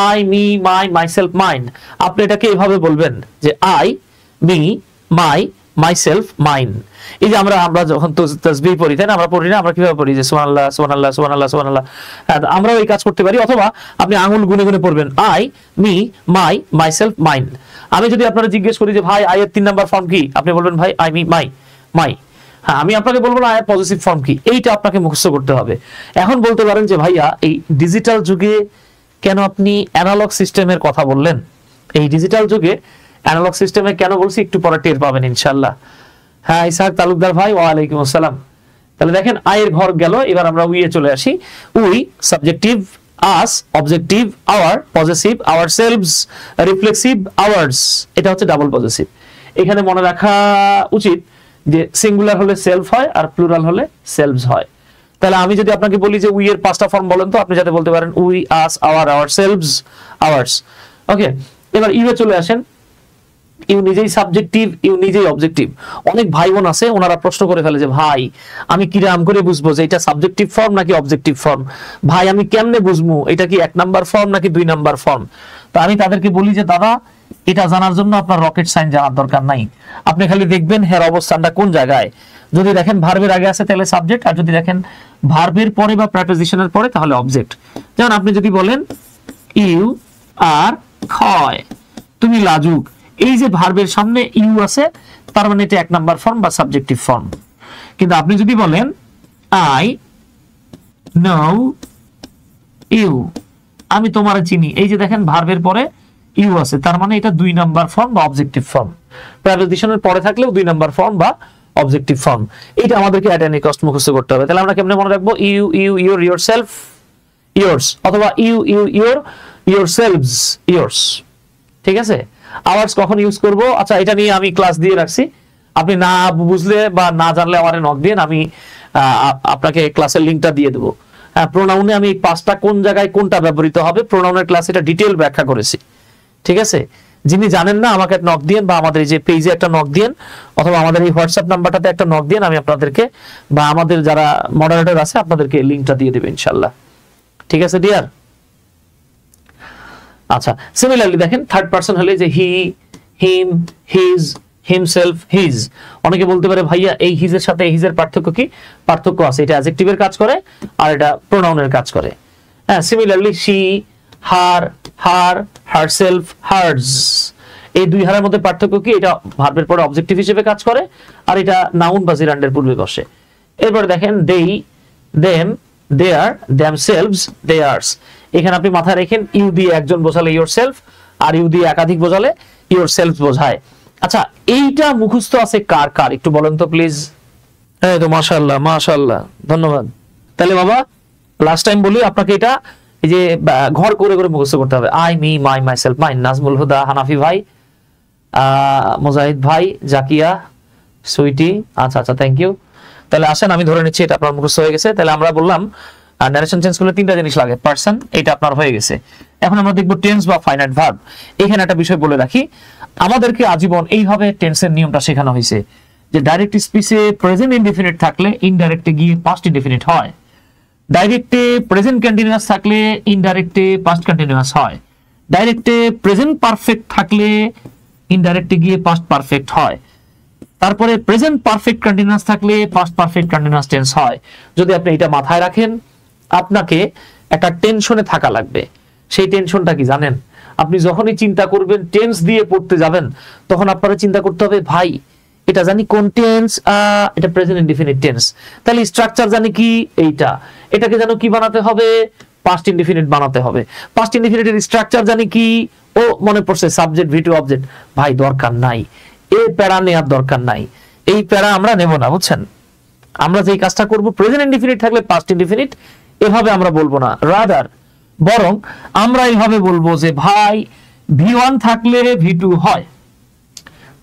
I, me, my, myself, mine, আপনি এটাকে এভাবে বলবেন যে I, me, my, myself, mine. এই যে আমরা যখন তাসবিহ পড়ি, তাই না? আমরা পড়ি না, আমরা কিভাবে পড়ি যে সুবহানাল্লাহ সুবহানাল্লাহ সুবহানাল্লাহ সুবহানাল্লাহ। আমরাও এই কাজ করতে পারি, অথবা আপনি আঙুল গুনে গুনে পড়বেন I, me, my, myself, mine. আমি যদি আপনারা জিজ্ঞেস করি যে ভাই আই এর 3 নাম্বার ফর্ম কি, আপনি বলবেন ভাই আই, মি, মাই, মাই। হ্যাঁ, আমি আপনাকে বলবো না আই এর পজিটিভ ফর্ম কি, এইটা আপনাকে মুখস্থ করতে হবে। এখন বলতে পারেন যে ভাইয়া এই ডিজিটাল যুগে কেন আপনি অ্যানালগ সিস্টেমের কথা বললেন? এই ডিজিটাল যুগে অ্যানালগ সিস্টেমে কেন বলছি একটু পরে টের পাবেন ইনশাআল্লাহ। হ্যাঁ, ইসাক তালুকদার ভাই, ওয়ালাইকুম আসসালাম। তাহলে দেখেন আয়ের ঘর গেল, এবার আমরা উই এ চলে আসি। We subjective, us objective, our possessive, ourselves reflexive, ours এটা হচ্ছে ডাবল পজেসিভ। এখানে মনে রাখা উচিত যে সিঙ্গুলার হলে সেলফ হয় আর প্লুরাল হলে সেলভস হয়। তাহলে আমি যদি আপনাকে বলি যে উই এর 5টা ফর্ম বলেন, তো আপনি যাতে বলতে পারেন we, us, our, ourselves, ours. Okay, এবার ইউ এ চলে আসেন। ইউ নিজেই সাবজেক্টিভ, ইউ নিজেই অবজেক্টিভ। অনেক ভাই বোন আছে, ওনারা প্রশ্ন করে ফেলে যে ভাই আমি কিরাম করে বুঝবো যে এটা সাবজেক্টিভ ফর্ম নাকি অবজেক্টিভ ফর্ম? ভাই আমি কেমনে বুঝবো এটা কি 1 নাম্বার ফর্ম নাকি 2 নাম্বার ফর্ম? তো আমি তাদেরকে বলি যে দাদা, এটা জানার জন্য আপনার রকেট সায়েন্স জানার দরকার নাই। আপনি খালি দেখবেন হের অবস্থানটা কোন জায়গায়। যদি দেখেন ভার্বের আগে আছে তাহলে সাবজেক্ট, আর যদি দেখেন ভার্বের পরে বা প্রিপোজিশনের পরে তাহলে অবজেক্ট। যেমন আপনি যদি বলেন ইউ আর ক্ষয়, তুমি লাজুক, এই যে ভার্বের সামনে ইউ আছে, তার মানে এটা 1 নাম্বার ফর্ম বা সাবজেক্টিভ ফর্ম। কিন্তু আপনি যদি বলেন আই নো ইউ, আমি তোমারে চিনি, এই যে দেখেন ভার্বের পরে ইউ আছে, তার মানে এটা 2 নাম্বার ফর্ম বা অবজেক্টিভ ফর্ম। প্রিপোজিশনের পরে থাকলেও 2 নাম্বার ফর্ম বা অবজেক্টিভ ফর্ম। এটা আমাদেরকে অ্যাট এনি কস্ট মুখস্থ করতে হবে। তাহলে আমরা কেমনে মনে রাখবো? You, you, your, yourself, yours, অথবা you, you, your, yourselves, yours. ঠিক আছে? আওয়ার্স কখন ইউজ করব? আচ্ছা, এটা নিয়ে আমি ক্লাস দিয়ে রাখছি, আপনি না বুঝলে বা না জানলে আমারে নক দিন, আমি আপনাকে ক্লাসের লিংকটা দিয়ে দেবো। হ্যাঁ, প্রোনাউনে আমি 5টা কোন জায়গায় কোনটা ব্যবহৃত হবে প্রোনাউনের ক্লাস এটা ডিটেইল ব্যাখ্যা করেছি। ঠিক আছে? যিনি জানেন না আমাকে নক দিয়েন, বা আমাদের এই যে পেজে একটা নক দিয়েন, অথবা আমাদের এই হোয়াটসঅ্যাপ নাম্বারটাতে একটা নক দিয়েন, আমি আপনাদেরকে বা আমাদের যারা মডারেটর আছে আপনাদেরকে লিংকটা দিয়ে দেব ইনশাআল্লাহ। ঠিক আছে ডিয়ার? আচ্ছা, সিমিলারলি দেখেন থার্ড পারসন হলে যে হি, হিম, হিজ, হিমসেলফ, হিজ। অনেকে বলতে পারে ভাইয়া এই হিজ এর সাথে হিজ এর পার্থক্য কি? পার্থক্য আছে, এটা অ্যাডজেক্টিভের কাজ করে আর এটা প্রোনাউনের কাজ করে। হ্যাঁ, similarly she, her, her, herself, hers, এই 2 হারের মধ্যে পার্থক্য কি? এটা ভার্বের পরে অবজেক্টিভ হিসেবে কাজ করে আর এটা নাউন বা জিরান্ডের পূর্বে বসে। এরপর দেখেন দেই, দেম, দেয়ার, দেমসেলভস, দেয়ার্স। এখানে আপনি মাথায় রাখেন ইউ দিয়ে একজন বোঝালে ইয়োরসেলফ, আর ইউ দিয়ে একাধিক বোঝালে ইয়োরসেলফ বোঝায়। আচ্ছা, এইটা মুখস্থ আছে কার কার একটু বলেন তো প্লিজ? এই তো মাশাআল্লাহ, মাশাআল্লাহ, ধন্যবাদ। তাহলে বাবা লাস্ট টাইম বলি আপনাকে, এটা এই যে ঘর করে করে মুখস্থ করতে হবে। I, me, my, myself, mine. Nazmul Huda, Hanafi ভাই, মুজাহিদ ভাই, জাকিয়া, সুইটি, আচ্ছা আচ্ছা, থ্যাংক ইউ। তাহলে আসেন আমি ধরে নিচ্ছি এটা আপনার মুখস্থ হয়ে গেছে। তাহলে আমরা বললাম নারেশন চেঞ্জ করলে 3টা জিনিস লাগে। পারসন, এটা আপনার হয়ে গেছে। এখন আমরা দেখব টেন্স বা ফাইনাইট ভার্ব। এখানে একটা বিষয় বলে রাখি, আমাদেরকে আজীবন এইভাবে টেন্সের নিয়মটা শেখানো হয়েছে যে ডাইরেক্ট স্পিচে প্রেজেন্ট ইনডিফিনিট থাকলে ইনডাইরেক্টে গিয়ে পাস্ট ইনডিফিনিট হয়, ডাইরেক্টে প্রেজেন্ট কন্টিনিউয়াস থাকলে ইনডাইরেক্টে পাস্ট কন্টিনিউয়াস হয়, ডাইরেক্টে প্রেজেন্ট পারফেক্ট থাকলে ইনডাইরেক্টে গিয়ে পাস্ট পারফেক্ট হয়, তারপরে প্রেজেন্ট পারফেক্ট কন্টিনিউয়াস থাকলে পাস্ট পারফেক্ট কন্টিনিউয়াস টেন্স হয়। যদি আপনি এটা মাথায় রাখেন, আপনাকে একটা টেনশনে থাকা লাগবে। সেই টেনশনটা কি জানেন? আপনি যখনই চিন্তা করবেন টেন্স দিয়ে পড়তে যাবেন, তখন আপনারা চিন্তা করতে হবে, ভাই এটা জানি কোন টেন্স, এটা প্রেজেন্ট ইনডিফিনিট টেন্স, তাহলে স্ট্রাকচার জানি কি এইটা, এটাকে জানো কি বানাতে হবে, পাস্ট ইনডিফিনিট বানাতে হবে। পাস্ট ইনডিফিনিটের স্ট্রাকচার জানি কি, ও মনে পড়ছে সাবজেক্ট ভিটু অবজেক্ট। ভাই দরকার নাই, এই প্যারা নেওয়ার দরকার নাই, এই প্যারা আমরা নেব না, বুঝছেন? আমরা যেই কাজটা করব, প্রেজেন্ট ইনডিফিনিট থাকলে পাস্ট ইনডিফিনিট এভাবে আমরা বলবো না, রাদার বরং আমরা এইভাবে বলবো যে ভাই V1 থাকলে V2 হয়।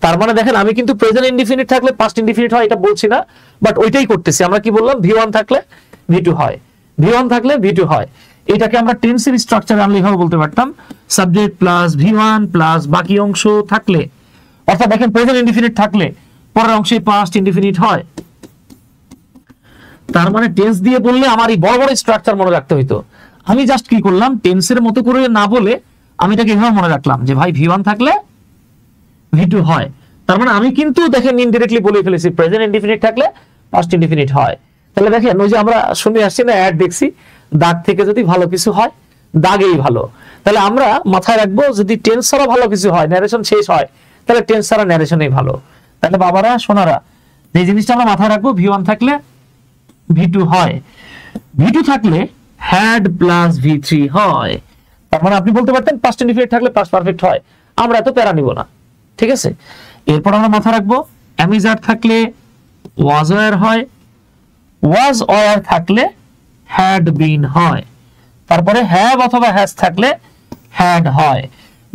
তার মানে দেখেন আমি কিন্তু প্রেজেন্ট ইনডিফিনিট থাকলে পাস্ট ইনডিফিনিট হয় এটা বলছি না, বাট ওইটাই করতেছি। আমরা কি বললাম? V1 থাকলে V2 হয়, V1 থাকলে V2 হয়। এটাকে আমরা টেন্সের স্ট্রাকচারে আমরা এইভাবে বলতে পারতাম, সাবজেক্ট প্লাস V1 প্লাস বাকি অংশ থাকলে, অর্থাৎ দেখেন প্রেজেন্ট ইনডিফিনিট থাকলে পরের অংশে পাস্ট ইনডিফিনিট হয়। তার মানে টেন্স দিয়ে বললে আমার এই বড় বড় স্ট্রাকচার মনে রাখতে হইতো। আমি জাস্ট কি করলাম, টেন্সের মতো করে না বলে আমি এটাকে এভাবে মনে রাখলাম যে ভাই V1 থাকলে V2 হয়। তার মানে আমি কিন্তু দেখেন ইনডিরেক্টলি বলে ফেলেছি প্রেজেন্ট ইনডিফিনিট থাকলে পাস্ট ইনডিফিনিট হয়। তাহলে দেখেন ওই যে আমরা শুনে আসছি না, অ্যাড দেখছি, দাগ থেকে যদি ভালো কিছু হয় দাগেই ভালো। তাহলে আমরা মাথায় রাখবো যদি টেন্স ছাড়া ভালো কিছু হয়, ন্যারেশন শেষ হয়, তাহলে টেন্স ছাড়া ন্যারেশনই ভালো। তাহলে বাবারা সোনারা যে জিনিসটা আমরা মাথায় রাখবো, V1 থাকলে V2 হয়, V2 থাকলে হ্যাড প্লাস V3 হয়। তার মানে আপনি বলতে পারতেন পাস্ট ইনডিফিনিট থাকলে পাস্ট পারফেক্ট হয়, আমরা এত প্যারা নিব না, ঠিক আছে? এরপর আমরা মাথায় রাখবো অ্যামিজার থাকলে ওয়াজ ওয়ার হয়, ওয়াজ ওয়ার থাকলে হ্যাড বিন হয়, তারপরে হ্যাভ অথবা হ্যাজ থাকলে হ্যাড হয়।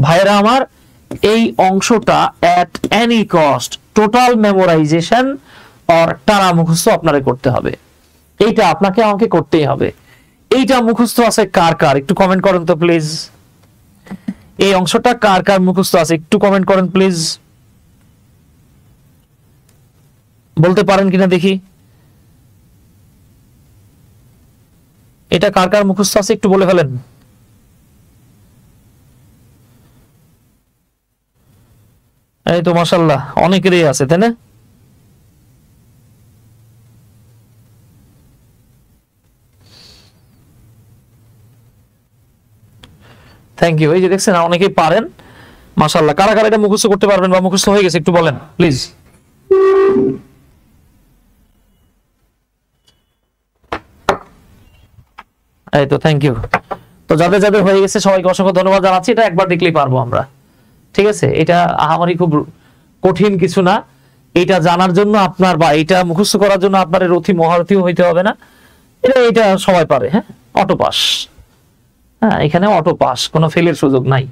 ভাইরা আমার এই অংশটা এট any cost total memorisation or টানা মুখস্থ আপনারে করতে হবে। এইটা আপনাকে আমাকে করতেই হবে। এইটা মুখস্থ আছে কার কার একটু কমেন্ট করেন তো প্লিজ। এই অংশটা কার কার মুখস্থ আছে একটু কমেন্ট করেন প্লিজ, বলতে পারেন কিনা দেখি। এটা কার কার মুখস্থ আছে একটু বলে ফেলেন। এই তো মাশাআল্লাহ অনেকেরই আছে, তাই না? Thank you. এই যে দেখছেন অনেকেই পারেন মাশাআল্লাহ। কারা কারা এটা মুখস্থ করতে পারবেন বা মুখস্থ হয়ে গেছে একটু বলেন প্লিজ। এই তো থ্যাংক ইউ। তো যাদের যাদের হয়ে গেছে সবাইকে অসংখ্য ধন্যবাদ জানাচ্ছি। এটা একবার দেখলেই পারবো আমরা, ঠিক আছে? এটা আমারই খুব কঠিন কিছু না। এটা জানার জন্য আপনার বা এটা মুখস্থ করার জন্য আপনার রথী মহারথীও হইতে হবে না। এটা সবাই পারে, হ্যাঁ, অটো পাস। হ্যাঁ, এখানে অটো পাস, কোনো ফেলের সুযোগ নাই,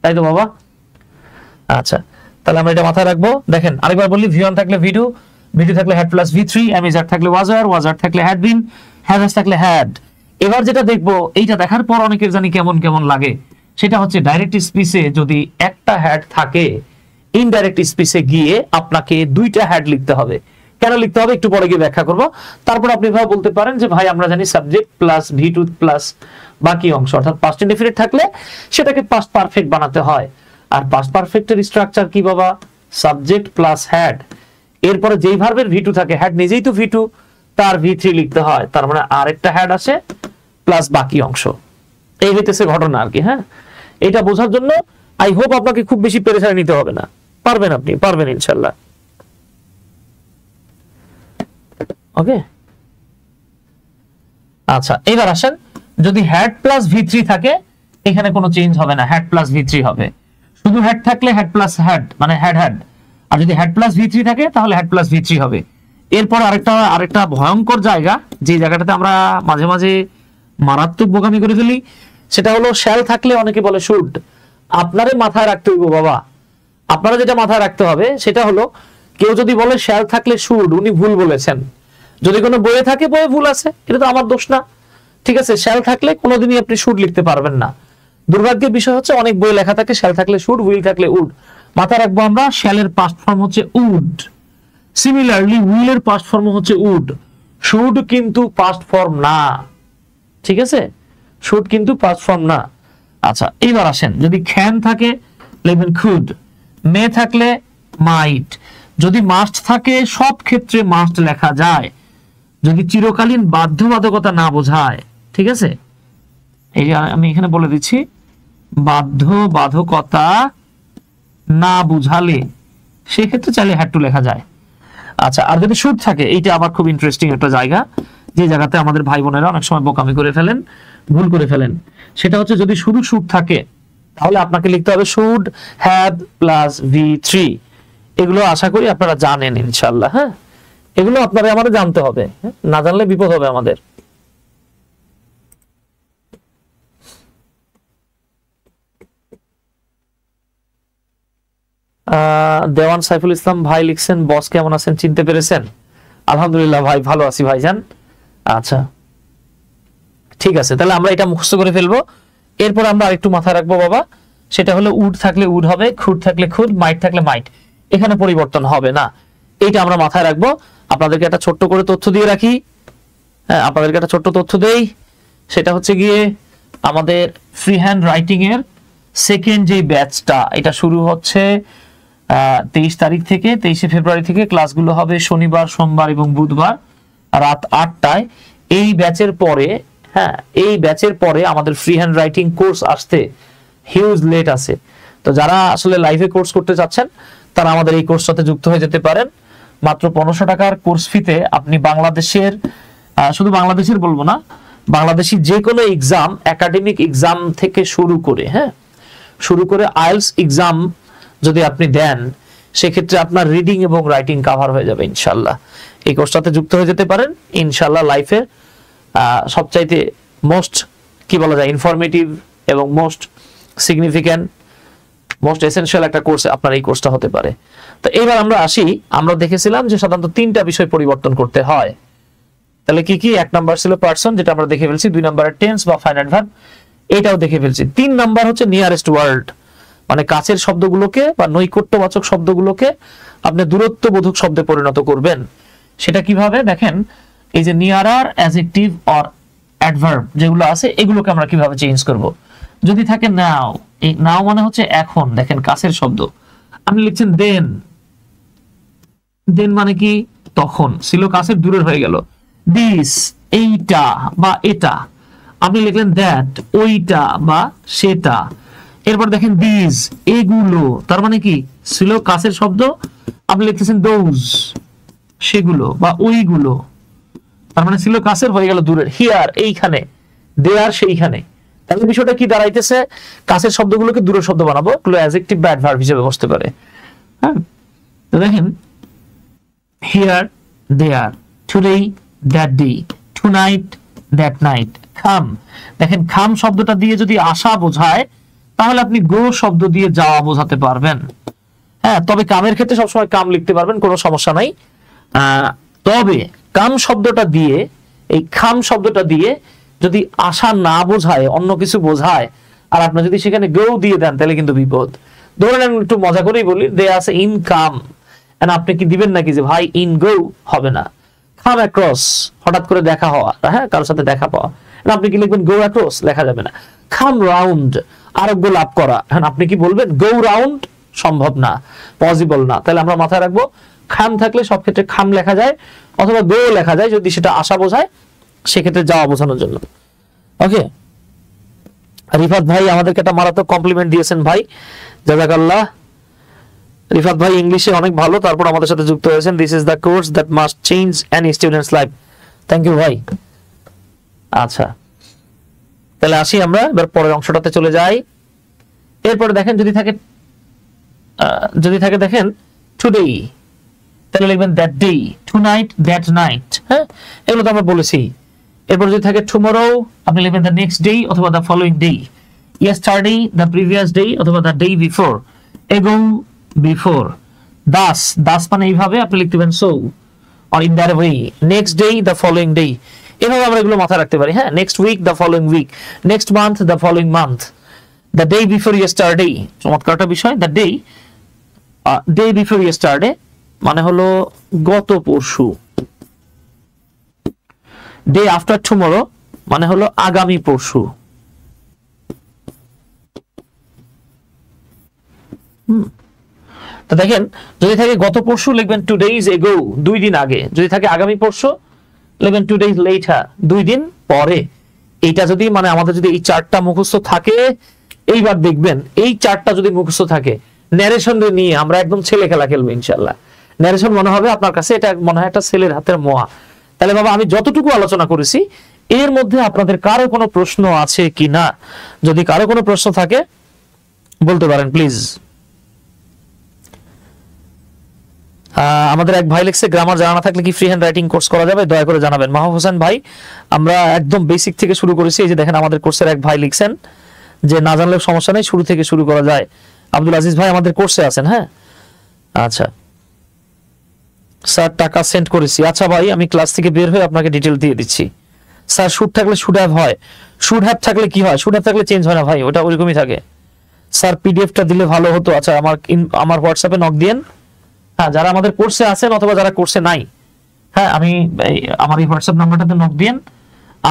তাই তো বাবা? আচ্ছা, তাহলে আমরা এটা মাথায় রাখবো। দেখেন আরেকবার বলি, V1 থাকলে V2, V2 থাকলে হ্যাড প্লাস V3, অ্যামিজার থাকলে ওয়াজার, ওয়াজার থাকলে হ্যাড বিন, হ্যাজ থাকলে হ্যাড। এবার যেটা দেখবো, এইটা দেখার পর অনেকের জানি কেমন কেমন লাগে, সেটা হচ্ছে ডাইরেক্ট স্পিচে যদি একটা হ্যাড থাকে, ইনডাইরেক্ট স্পিচে গিয়ে আপনাকে দুইটা হ্যাড লিখতে হবে। কেন লিখতে হবে একটু পরে গিয়ে ব্যাখ্যা করব। তারপর আপনি ভাবে বলতে পারেন যে ভাই আমরা জানি সাবজেক্ট প্লাস V2 প্লাস বাকি অংশ, অর্থাৎ পাস্ট ইনডিফিনিট থাকলে সেটাকে পাস্ট পারফেক্ট বানাতে হয়। আর পাস্ট পারফেক্টের স্ট্রাকচার কি বাবা? সাবজেক্ট প্লাস হ্যাড, এরপরে যেই ভার্বের V2 থাকে, হ্যাড নিজেই তো V2, তার V3 লিখতে হয়। তার মানে আরেকটা হ্যাড আসে প্লাস বাকি অংশ। এই হইতেছে ঘটনা আর কি। হ্যাঁ, এটা বোঝার জন্য আই হোপ আপনাকে খুব বেশি পেরেশানি নিতে হবে না, পারবেন, আপনি পারবেন ইনশাআল্লাহ। ওকে, আচ্ছা এবার আসেন, যদি হ্যাড প্লাস V3 থাকে এখানে কোনো চেঞ্জ হবে না, হ্যাড প্লাস V3 হবে। শুধু হ্যাড থাকলে হ্যাড প্লাস হ্যাড মানে হ্যাড হ্যাড, আর যদি হ্যাড প্লাস V3 থাকে তাহলে হ্যাড প্লাস V3 হবে। এরপর আরেকটা ভয়ঙ্কর জায়গা, যে জায়গাটাতে আমরা মাঝে মাঝে মারাত্মক বোকামি করে ফেলি, সেটা হলো শ্যাল থাকলে অনেকে বলে শুড। আপনারে মাথায় রাখতে হইব বাবা, আপনারা যেটা মাথায় রাখতে হবে সেটা হলো, কেউ যদি বলে শ্যাল থাকলে শুড, উনি ভুল বলেছেন। যদি কোনো বইয়ে থাকে বইয়ে ভুল আছে, এটা তো আমার দোষ না, ঠিক আছে? শ্যাল থাকলে কোনোদিনই আপনি শুড লিখতে পারবেন না। দুর্ভাগ্যের বিষয় হচ্ছে অনেক বই লেখা থাকে শ্যাল থাকলে শুড, উইল থাকলে উড। মাথায় রাখবো আমরা, শ্যালের পাস্ট ফর্ম হচ্ছে উড, সিমিলারলি উইলের পাস্ট ফর্ম হচ্ছে উড। শুড কিন্তু পাস্ট ফর্ম না, ঠিক আছে, শুড কিন্তু পাস্ট ফর্ম না। আচ্ছা এইবার আসেন, যদি ক্যান থাকে লিখবেন কুড, মে থাকলে মাইট, যদি মাস্ট থাকে সব ক্ষেত্রে মাস্ট লেখা যায়, যদি চিরকালীন বাধ্যবাধকতা না বোঝায়, ঠিক আছে, এই যে আমি এখানে বলে দিচ্ছি, বাধ্যবাধকতা না বুঝালে সেক্ষেত্রে চাইলে হ্যাড টু লেখা যায়। আচ্ছা, আর যদি শুড থাকে, এইটা আবার খুব ইন্টারেস্টিং একটা জায়গা, যে জায়গাতে আমাদের ভাই বোনেরা অনেক সময় বোকামি করে ফেলেন, ভুল করে ফেলেন, সেটা হচ্ছে যদি শুধু শুড থাকে তাহলে আপনাকে লিখতে হবে শুড হ্যাভ প্লাস V3। এগুলো আশা করি আপনারা জানেন ইনশাআল্লাহ। হ্যাঁ, এগুলো আপনারা আমাদের জানতে হবে, না জানলে বিপদ হবে আমাদের। দেওয়ান সাইফুল ইসলাম ভাই লিখছেন, বস কেমন আছেন, চিনতে পেরেছেন? আলহামদুলিল্লাহ ভাই, ভালো আছি ভাইজান। আচ্ছা ঠিক আছে, তাহলে আমরা এটা মুখস্থ করে ফেলবো। এরপর আমরা আরেকটু মাথায় রাখবো বাবা, সেটা হলো উড থাকলে উড হবে, খুড থাকলে খুড, মাইট থাকলে মাইট, এখানে পরিবর্তন হবে না। এইটা আমরা মাথায় রাখবো। আপনাদেরকে একটা ছোট্ট করে তথ্য দিয়ে রাখি, হ্যাঁ আপনাদেরকে একটা ছোট্ট তথ্য দেই, সেটা হচ্ছে গিয়ে আমাদের ফ্রি হ্যান্ড রাইটিং এর সেকেন্ড যে ব্যাচটা, এটা শুরু হচ্ছে 23 তারিখ থেকে, 23শে ফেব্রুয়ারি থেকে। ক্লাসগুলো হবে শনিবার, সোমবার এবং বুধবার রাত 8টায়। এই ব্যাচের পরে, হ্যাঁ এই ব্যাচের পরে আমাদের ফ্রি হ্যান্ড রাইটিং কোর্স আসতে হিউজ লেট আছে। তো যারা আসলে লাইভে কোর্স করতে চাচ্ছেন তারা আমাদের এই কোর্স সাথে যুক্ত হয়ে যেতে পারেন। মাত্র 1500 টাকার কোর্স ফিতে আপনি বাংলাদেশের, শুধু বাংলাদেশের বলবো না, বাংলাদেশি যে কোনো এক্সাম, একাডেমিক এক্সাম থেকে শুরু করে, হ্যাঁ শুরু করে আইএলটিএস এক্সাম যদি আপনি দেন, সেক্ষেত্রে আপনার রিডিং এবং রাইটিং কভার হয়ে যাবে ইনশাল্লাহ। এই কোর্সটাতে যুক্ত হয়ে যেতে পারেন ইনশাল্লাহ। লাইফে সবচাইতে মোস্ট কি বলা যায়, ইনফরমেটিভ এবং মোস্ট সিগনিফিক্যান্ট, মোস্ট এসেনশিয়াল একটা কোর্স আপনার এই কোর্সটা হতে পারে। তো এবার আমরা আসি, আমরা দেখেছিলাম যে সাধারণত 3টা বিষয় পরিবর্তন করতে হয়। তাহলে কি কি? 1 নাম্বার ছিল পারসন, যেটা আমরা দেখে ফেলছি। 2 নাম্বার টেন্স বা ফাইনাইট ভার্ব, এটাও দেখে ফেলছি। 3 নাম্বার হচ্ছে নিয়ারেস্ট ওয়ার্ড, মানে কাছের শব্দগুলোকে বা নৈকট্যবাচক শব্দগুলোকে আপনি দূরত্ববোধক শব্দে পরিণত করবেন। সেটা কিভাবে দেখেন, এই যে নিয়ারার, অ্যাডজেক্টিভ অর অ্যাডভার্ব যেগুলো আছে, এগুলোকে আমরা কিভাবে চেঞ্জ করব। যদি থাকে নাও, এই নাও মানে হচ্ছে এখন, দেখেন কাছের শব্দ, আপনি লিখছেন দেন, দেন মানে কি তখন, ছিল কাছের, দূরের হয়ে গেল। দিস এইটা বা এটা, আপনি লিখলেন দ্যাট ওইটা বা সেটা। এরপর দেখেন দিস এগুলো, তার মানে কি ছিল কাছের শব্দ, আপনি লিখতেছেন দোজ সেগুলো বা ওইগুলো, তার মানে ছিল কাছের, হয়ে গেল দূরের। হিয়ার এইখানে, দেয়ার সেইখানে। তাহলে বিষয়টা কি দাঁড়াইতেছে, কাছের শব্দগুলোকে দূরের শব্দ বানাবো, এগুলো অ্যাডজেক্টিভ বা অ্যাডভার্ব হিসেবে বসতে পারে। হ্যাঁ, তো দেখেন here, there, today, that day, tonight, that night, come. দেখেন কাম শব্দটা দিয়ে যদি আসা বোঝায়, তাহলে আপনি গো শব্দ দিয়ে যাওয়া বোঝাতে পারবেন। হ্যাঁ, তবে কামের ক্ষেত্রে সবসময় কাম লিখতে পারবেন, কোনো সমস্যা নাই। তবে কাম শব্দটা দিয়ে, এই খাম শব্দটা দিয়ে যদি আশা না বোঝায়, অন্য কিছু বোঝায়, আর আপনি যদি সেখানে গো দিয়ে দেন, তাহলে কিন্তু বিপদ। ধরে নেন, একটু মজা করেই বলি, দে আছে ইন কাম, আপনি কি দিবেন নাকি যে ভাই ইন গো? হবে না। কাম অ্যাক্রস, হঠাৎ করে দেখা হওয়া, হ্যাঁ কারোর সাথে দেখা পাওয়া, আপনি কি লিখবেন গো অ্যাক্রস? লেখা যাবে না। কাম রাউন্ড, আরোগ্য লাভ করা, আপনি কি বলবেন গো রাউন্ড? সম্ভব না, পসিবল না। তাহলে আমরা মাথায় রাখবো, খাম থাকলে সব ক্ষেত্রে খাম লেখা যায়, অথবা গো লেখা যায় যদি সেটা আশা বোঝায়, সেক্ষেত্রে যাওয়া বোঝানোর জন্য। ওকে, রিফাত ভাই আমাদেরকে একটা মারাত্মক কমপ্লিমেন্ট দিয়েছেন ভাই, জাযাকাল্লাহ। রিফাত ভাই ইংলিশে অনেক ভালো, তারপর আমাদের সাথে যুক্ত হয়েছেন। This is the course that must change any students life. Thank you ভাই। আচ্ছা, তাহলে আসি আমরা এবার পরের অংশটাতে চলে যাই। এরপরে দেখেন যদি থাকে দেখেন টুডে, তাহলে লিখবেন that day, tonight, that night. হ্যাঁ, এগুলো তো আমরা বলেছি। এরপর যদি থাকে টুমরো, আপনি লিখবেন দ্য নেক্সট ডে অথবা the following day. Yesterday, the previous day অথবা the day before. Ago, before. Thus, thus মানে এইভাবে আপনি লিখতে পারেন so, or in that way. Next day, the following day, এভাবে আমরা এগুলো মাথায় রাখতে পারি। হ্যাঁ, next week, the following week. Next month, the following month. The day before yesterday, চমৎকার একটা বিষয়। The day, day before yesterday মানে হলো গত পরশু। ডে আফটার টুমরো মানে হলো আগামী পরশু। তো দেখেন, যদি থাকে গত পরশু লিখবেন 2 days ago, 2 দিন আগে। যদি থাকে আগামী পরশু লিখবেন 2 days later, 2 দিন পরে। এইটা যদি মানে আমাদের যদি এই চার্টটা মুখস্থ থাকে, এইবার দেখবেন এই চার্টটা যদি মুখস্থ থাকে, ন্যারেশন নিয়ে আমরা একদম ছেলে খেলা খেলবো ইনশাআল্লাহ। ন্যারেশন মনে হবে আপনার কাছে এটা মনে হয় একটা ছেলের হাতের মোয়া। তাহলে বাবা আমি যতটুকু আলোচনা করেছি এর মধ্যে আপনাদের কারো কোনো প্রশ্ন আছে কিনা? যদি কারো কোনো প্রশ্ন থাকে বলতে পারেন প্লিজ। আমাদের এক ভাই লিখছে, গ্রামার জানা না থাকলে কি ফ্রি হ্যান্ড রাইটিং কোর্স করা যাবে? দয়া করে জানাবেন। মাহবুব হোসেন ভাই, আমরা একদম বেসিক থেকে শুরু করেছি। এই যে দেখেন আমাদের কোর্সের এক ভাই লিখছেন যে না জানলে সমস্যা নেই, শুরু থেকে শুরু করা যায়। আব্দুল আজিজ ভাই আমাদের কোর্সে আছেন। হ্যাঁ, আচ্ছা স্যার টাকা সেন্ড করেছি। আচ্ছা ভাই, আমি ক্লাস থেকে বের হয়ে আপনাকে ডিটেল দিয়ে দিচ্ছি। স্যার শুড থাকলে শুড হ্যাভ হয়, শুড হ্যাভ থাকলে কি হয়? শুড হ্যাভ থাকলে চেঞ্জ হয় না ভাই, ওটা ওইরকমই থাকে। স্যার পিডিএফটা দিলে ভালো হতো। আচ্ছা আমার হোয়াটসঅ্যাপে নক দিয়েন। হ্যাঁ, যারা আমাদের কোর্সে আছেন অথবা যারা কোর্সে নাই, হ্যাঁ আমি আমার এই হোয়াটসঅ্যাপ নাম্বারটাতে নক দিয়েন,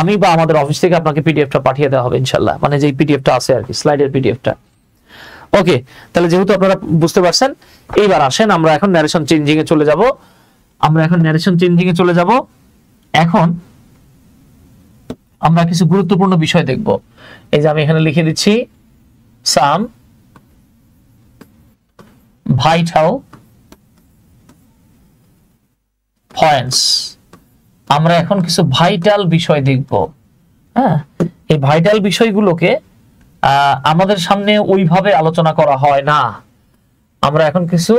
আমি বা আমাদের অফিস থেকে আপনাকে পিডিএফটা পাঠিয়ে দেওয়া হবে ইনশাআল্লাহ। মানে যে পিডিএফটা আছে আর কি, স্লাইডের পিডিএফটা। ওকে, তাহলে যেহেতু আপনারা বুঝতে পারছেন, এইবার আসেন আমরা এখন ন্যারেশন চেঞ্জিং এ চলে যাব। এখন আমরা কিছু গুরুত্বপূর্ণ বিষয় দেখব। এই যে আমি এখানে লিখে দিচ্ছি সাম ভাইটাল পয়েন্টস। আমরা এখন কিছু ভাইটাল বিষয় দেখব। হ্যাঁ, এই ভাইটাল বিষয়গুলোকে আমাদের সামনে ওইভাবে আলোচনা করা হয় না। আমরা এখন কিছু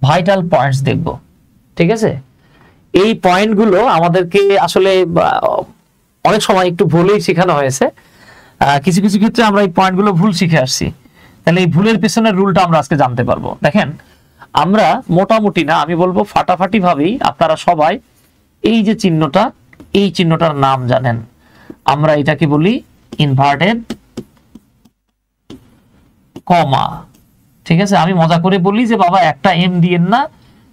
ভাইটাল পয়েন্টস দেখব, ঠিক আছে? এই পয়েন্টগুলো আমাদেরকে আসলে অনেক সময় একটু ভুলেই শেখানো হয়েছে। কিছু কিছু ক্ষেত্রে আমরা এই পয়েন্টগুলো ভুল শিখে আসছি। তাহলে এই ভুলের পেছনের রুলটা আমরা আজকে জানতে পারবো। দেখেন, আমরা মোটামুটি না, আমি বলবো ফাটাফাটি ভাবেই আপনারা সবাই এই যে চিহ্নটা, এই চিহ্নটার নাম জানেন। আমরা এটাকে বলি ইনভার্টেড কমা, ঠিক আছে? আমি মজা করে বলি যে বাবা একটা এম দিয়েন না,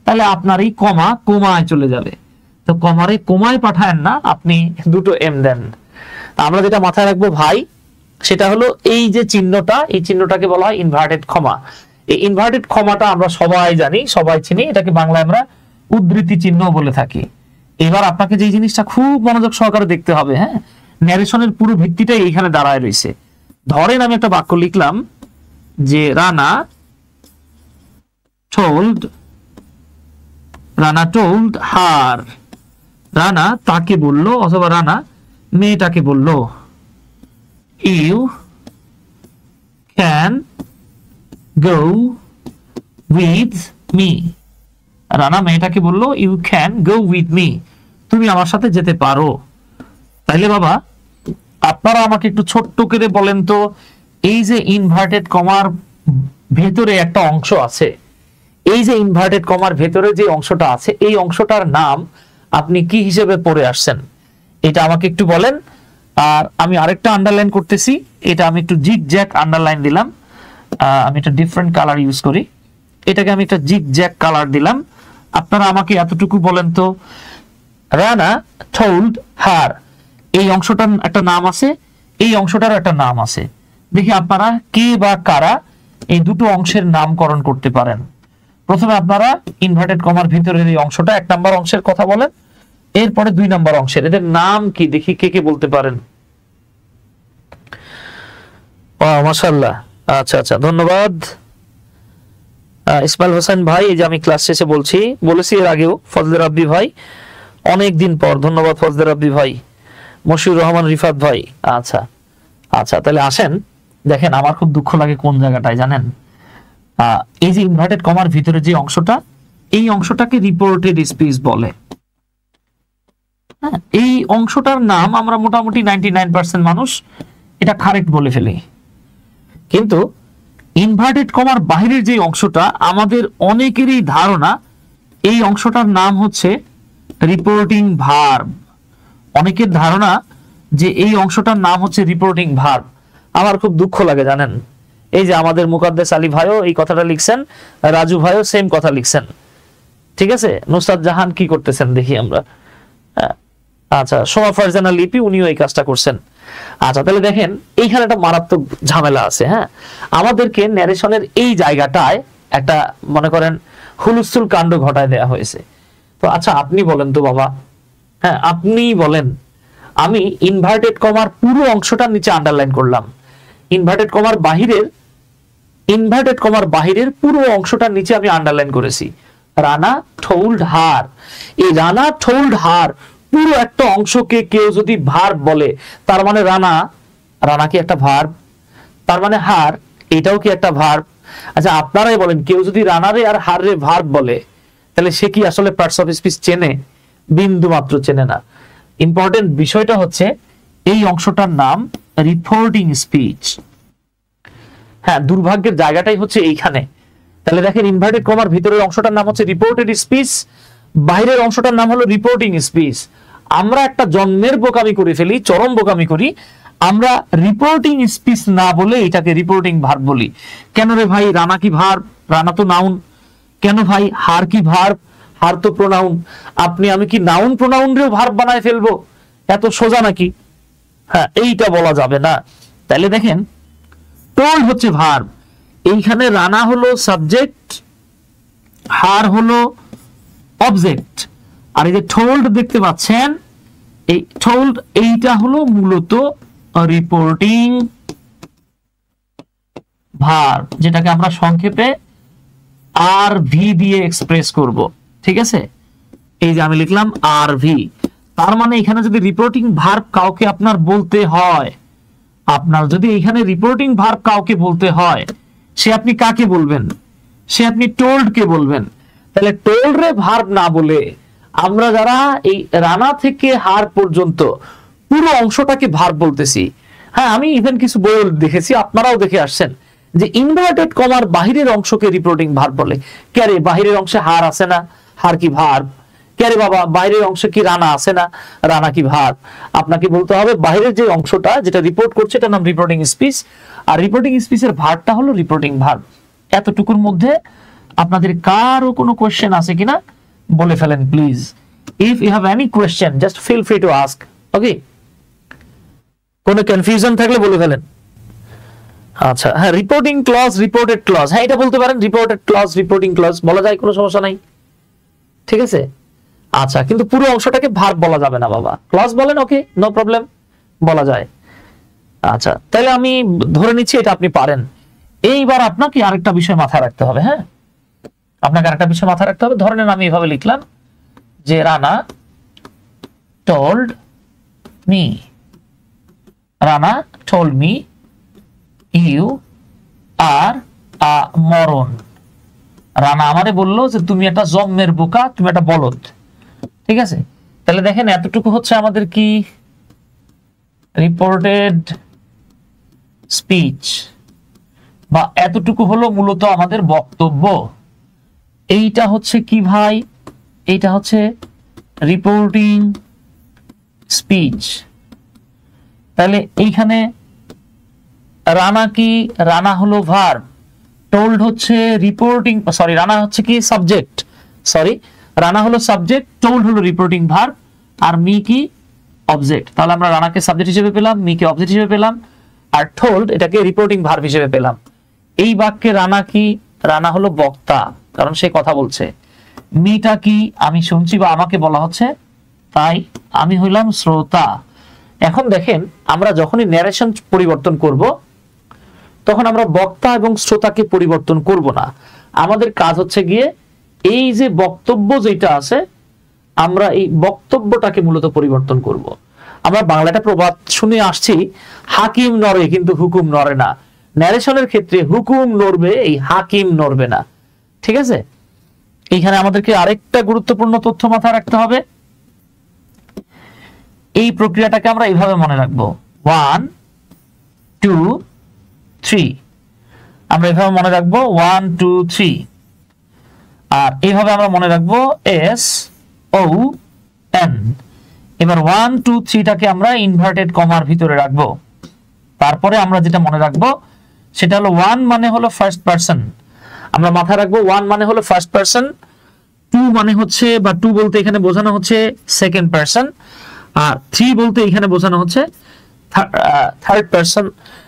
তাহলে আপনার এই কমা কোমায় চলে যাবে। তো কমারে কোমায় পাঠায়েন না, আপনি দুটো এম দেন। আমরা যেটা মাথায় রাখবো ভাই, সেটা হলো এই যে চিহ্নটা, এই চিহ্নটাকে বলা হয় ইনভার্টেড কমা। এই ইনভার্টেড কমাটা আমরা সবাই জানি, সবাই চিনি, এটাকে বাংলায় আমরা উদ্ধৃতি চিহ্ন বলে থাকি। এবার আপনাকে যে জিনিসটা খুব মনোযোগ সহকারে দেখতে হবে, হ্যাঁ, ন্যারেশনের পুরো ভিত্তিটাই এইখানে দাঁড়ায় রয়েছে। ধরেন আমি একটা বাক্য লিখলাম যে রানা টোল্ড হার, রানা তাকে বলল অথবা রানা মেয়েটাকে বলল, you can go with me. Rana মেয়েটাকে বলল you can go with me, তুমি আমার সাথে যেতে পারো। তাইলে বাবা আপনারা আমাকে একটু ছোট্ট করে বলেন তো, এই যে ইনভার্টেড কমার ভেতরে একটা অংশ আছে, এই যে ইনভার্টেড কমার ভেতরে যে অংশটা আছে, এই অংশটার নাম আপনি কি হিসেবে পড়ে আসছেন? এটা আমাকে একটু বলেন। আর আমি আরেকটা আন্ডারলাইন করতেছি, এটা আমি একটু জিগ জ্যাক আন্ডারলাইন দিলাম। আমি একটা ডিফারেন্ট কালার ইউজ করি, এটাকে আমি একটা জিগ জ্যাক কালার দিলাম। আপনারা আমাকে এতটুকু বলেন তো, রানা টোল্ড হার, এই অংশটার একটা নাম আছে, এই অংশটার একটা নাম আছে। দেখি আপনারা কে বা কারা এই দুটো অংশের নামকরণ করতে পারেন। প্রথমে আপনারা ইনভার্টেড কমার ভিতরের এই অংশটা, 1 নাম্বার অংশের কথা বলেন, এরপরে 2 নাম্বার অংশের, এদের নাম কি দেখি কে কে বলতে পারেন। মাশাআল্লাহ, আচ্ছা আচ্ছা, ধন্যবাদ ইসমাইল হোসেন ভাই। এই যে আমি ক্লাস শেষে বলেছি এর আগেও, ফজলে রাব্বি ভাই অনেক দিন পর, ধন্যবাদ ফজলে রাব্বি ভাই। মশিউর রহমান রিফাত ভাই, আচ্ছা আচ্ছা, তাহলে আসেন। দেখেন আমার খুব দুঃখ লাগে কোন জায়গাটায় জানেন? এই যে ইনভার্টেড কমার ভিতরে যে অংশটা, এই অংশটাকে রিপোর্টেড স্পিচ বলে। এই অংশটার নাম আমরা মোটামুটি 99% মানুষ এটা কারেক্ট বলে ফেলি, কিন্তু ইনভার্টেড কমার বাইরের যে অংশটা, আমাদের অনেকেরই ধারণা এই অংশটার নাম হচ্ছে রিপোর্টিং ভার্ব। অনেকের ধারণা যে এই অংশটার নাম হচ্ছে রিপোর্টিং ভার্ব। আমার খুব দুঃখ লাগে জানেন, এই যে আমাদের মুকাদ্দেস আলী ভাইও এই কথাটা লিখছেন, রাজু ভাইও সেম কথা লিখছেন, ঠিক আছে? নুসরাত জাহান কি করতেছেন দেখি আমরা। আচ্ছা, সোমা ফারজানা লিপি উনিও এই কাজটা করছেন। আচ্ছা, তাহলে দেখেন এইখানে একটা মারাত্মক ঝামেলা আছে। হ্যাঁ, আমাদেরকে ন্যারেশনের এই জায়গাটায় একটা মনে করেন হুলস্থুল কাণ্ড ঘটায় দেয়া হয়েছে। তো আচ্ছা আপনি বলেন তো বাবা, হ্যাঁ আপনি বলেন, আমি ইনভার্টেড কমার পুরো অংশটা নিচে আন্ডারলাইন করলাম, ইনভার্টেড কমার বাহিরের পুরো অংশটা নিচে আমি আন্ডারলাইন করেছি, রানা টোল্ড হার। এই রানা টোল্ড হার পুরো একটা অংশকে কেউ যদি ভার্ব বলে, তার মানে রানা কি একটা ভার্ব, তার মানে হার এটাও কি একটা ভার্ব। আচ্ছা আপনারাই বলেন, কেউ যদি রানারে আর হারে ভার্ব বলে, তাহলে সে কি আসলে পার্টস অফ স্পিচ চেনে? বিন্দু মাত্র চেনে না। ইম্পর্টেন্ট বিষয়টা হচ্ছে এই অংশটার নাম রিপোর্টিং স্পিচ। হ্যাঁ, দুর্ভাগ্যের জায়গাটাই হচ্ছে এইখানে। তাহলে দেখেন ইনভার্টেড কমার ভিতরের অংশটার নাম হচ্ছে রিপোর্টেড স্পিচ, বাইরের অংশটার নাম হলো রিপোর্টিং স্পিচ। আমরা একটা জন্মের বোকামি করে ফেলি, চরম বোকামি করি, আমরা রিপোর্টিং স্পিচ না বলে এটাকে রিপোর্টিং ভার্ব বলি। কেন রে ভাই, রানা কি ভার্ব? রানা তো নাউন। কেন ভাই, হার কি ভার্ব? হার তো প্রোনাউন। আমি কি নাউন প্রোনাউন রেও ভার্ব বানায় ফেলবো? এত সোজা নাকি? হ্যাঁ, এইটা বলা যাবে না। তাহলে দেখেন টোল্ড হচ্ছে ভার্ব, এইখানে রানা হলো সাবজেক্ট, হার হলো অবজেক্ট, আর এই যে টোল্ড দেখতে পাচ্ছেন, এই টোল্ড এইটা হলো মূলত রিপোর্টিং ভার্ব, যেটাকে আমরা সংক্ষেপে আর ভি দিয়ে এক্সপ্রেস করব। ঠিক আছে, এই যে আমি লিখলাম আর ভি। তার মানে এখানে যদি রিপোর্টিং ভার্ব কাউকে আপনার বলতে হয়, সে আপনি কাকে বলবেন? সে আপনি টোল্ড কে বলবেন। তাহলে টোল্ড রে ভার্ব না বলে আমরা যারা এই রানা থেকে হার পর্যন্ত পুরো অংশটাকে ভার্ব বলতেছি। হ্যাঁ, আমি ইভেন কিছু বই দেখেছি, আপনারাও দেখে আসছেন, যে ইনভার্টেড কমার বাহিরের অংশকে রিপোর্টিং ভার্ব বলে। কে রে, বাহিরের অংশে হার আছে না? হার কি ভার্ব? কে রে বাবা, বাইরের অংশে কি রানা আছে না? রানা কি ভার্ব? আপনাকে বলতে হবে বাইরের যে অংশটা যেটা রিপোর্ট করছে এটার নাম রিপোর্টিং স্পিচ, আর রিপোর্টিং স্পিচের ভার্বটা হলো রিপোর্টিং ভার্ব। এতটুকুর মধ্যে আপনাদের কারো কোনো কোয়েশ্চেন আছে কিনা বলে ফেলেন please. If you have any question just feel free to ask. Okay, কোনো কনফিউশন থাকলে বলে ফেলেন। আচ্ছা, হ্যাঁ, রিপোর্টিং ক্লজ, রিপোর্টেড ক্লজ, হ্যাঁ এটা বলতে পারেন, রিপোর্টেড ক্লজ, রিপোর্টিং ক্লজ বলা যায়, কোনো সমস্যা নাই। ঠিক আছে, আচ্ছা, কিন্তু পুরো অংশটাকে ভার্ব বলা যাবে না বাবা। ক্লজ বলেন, ওকে, নো প্রবলেম, বলা যায়। আচ্ছা, তাহলে আমি ধরে নিচ্ছি এটা আপনি পারেন। এইবার আপনাকে আরেকটা বিষয় মাথায় রাখতে হবে। হ্যাঁ, আপনাকে আরেকটা বিষয় মাথায় রাখতে হবে। ধরে নেন আমি এভাবে লিখলাম যে Rana told me, Rana told me you are a moron। Rana আমারে বললো যে তুমি একটা জম্মের বোকা, তুমি একটা বলদ। ঠিক আছে, তাহলে দেখেন এতটুকু হচ্ছে আমাদের কি রিপোর্টেড স্পিচ, বা এতটুকু হলো মূলত আমাদের বক্তব্য। এইটা হচ্ছে কি ভাই, এইটা হচ্ছে রিপোর্টিং স্পিচ। তাহলে এইখানে রানা কি, রানা হলো ভার্ব, টোল্ড হচ্ছে রিপোর্টিং, সরি রানা হচ্ছে কি সাবজেক্ট, রানা হলো সাবজেক্ট, টোল্ড হলো রিপোর্টিং ভার্ব, আর মি কি অবজেক্ট। তাহলে আমরা রানাকে সাবজেক্ট হিসেবে পেলাম, মি কে অবজেক্ট হিসেবে পেলাম, আর টোল্ড এটাকে রিপোর্টিং ভার্ব হিসেবে পেলাম। এই বাক্যে রানা কি, রানা হলো বক্তা, কারণ সে কথা বলছে। মিটা কি, আমি শুনছি বা আমাকে বলা হচ্ছে, তাই আমি হইলাম শ্রোতা। এখন দেখেন আমরা যখনই ন্যারেশন পরিবর্তন করব, তখন আমরা বক্তা এবং শ্রোতাকে পরিবর্তন করব না। আমাদের কাজ হচ্ছে গিয়ে এই যে বক্তব্য যেটা আছে, আমরা এই বক্তব্যটাকে মূলত পরিবর্তন করব। আমরা বাংলাটা প্রবাদ শুনে আসছি, হাকিম নড়ে কিন্তু হুকুম নড়ে না। ন্যারেশনের ক্ষেত্রে হুকুম নড়বে, এই হাকিম নড়বে না। ঠিক আছে, এইখানে আমাদেরকে আরেকটা গুরুত্বপূর্ণ তথ্য মাথায় রাখতে হবে। এই প্রক্রিয়াটাকে আমরা এইভাবে মনে রাখবো, 1 2 3। আমরা এইভাবে মনে রাখবো 1 2 3, আর এইভাবে আমরা মনে রাখবো S O N। এবার 1 2 3টাকে আমরা ইনভার্টেড কমার ভিতরে রাখবো। তারপরে আমরা যেটা মনে রাখবো সেটা হলো 1 মানে হলো ফার্স্ট পারসন। আমরা মাথায় রাখবো 1 মানে হলো ফার্স্ট পারসন, 2 মানে হচ্ছে, বা 2 বলতে এখানে বোঝানো হচ্ছে সেকেন্ড পারসন, আর থ্রি বলতে এখানে বোঝানো হচ্ছে থার্ড পারসন।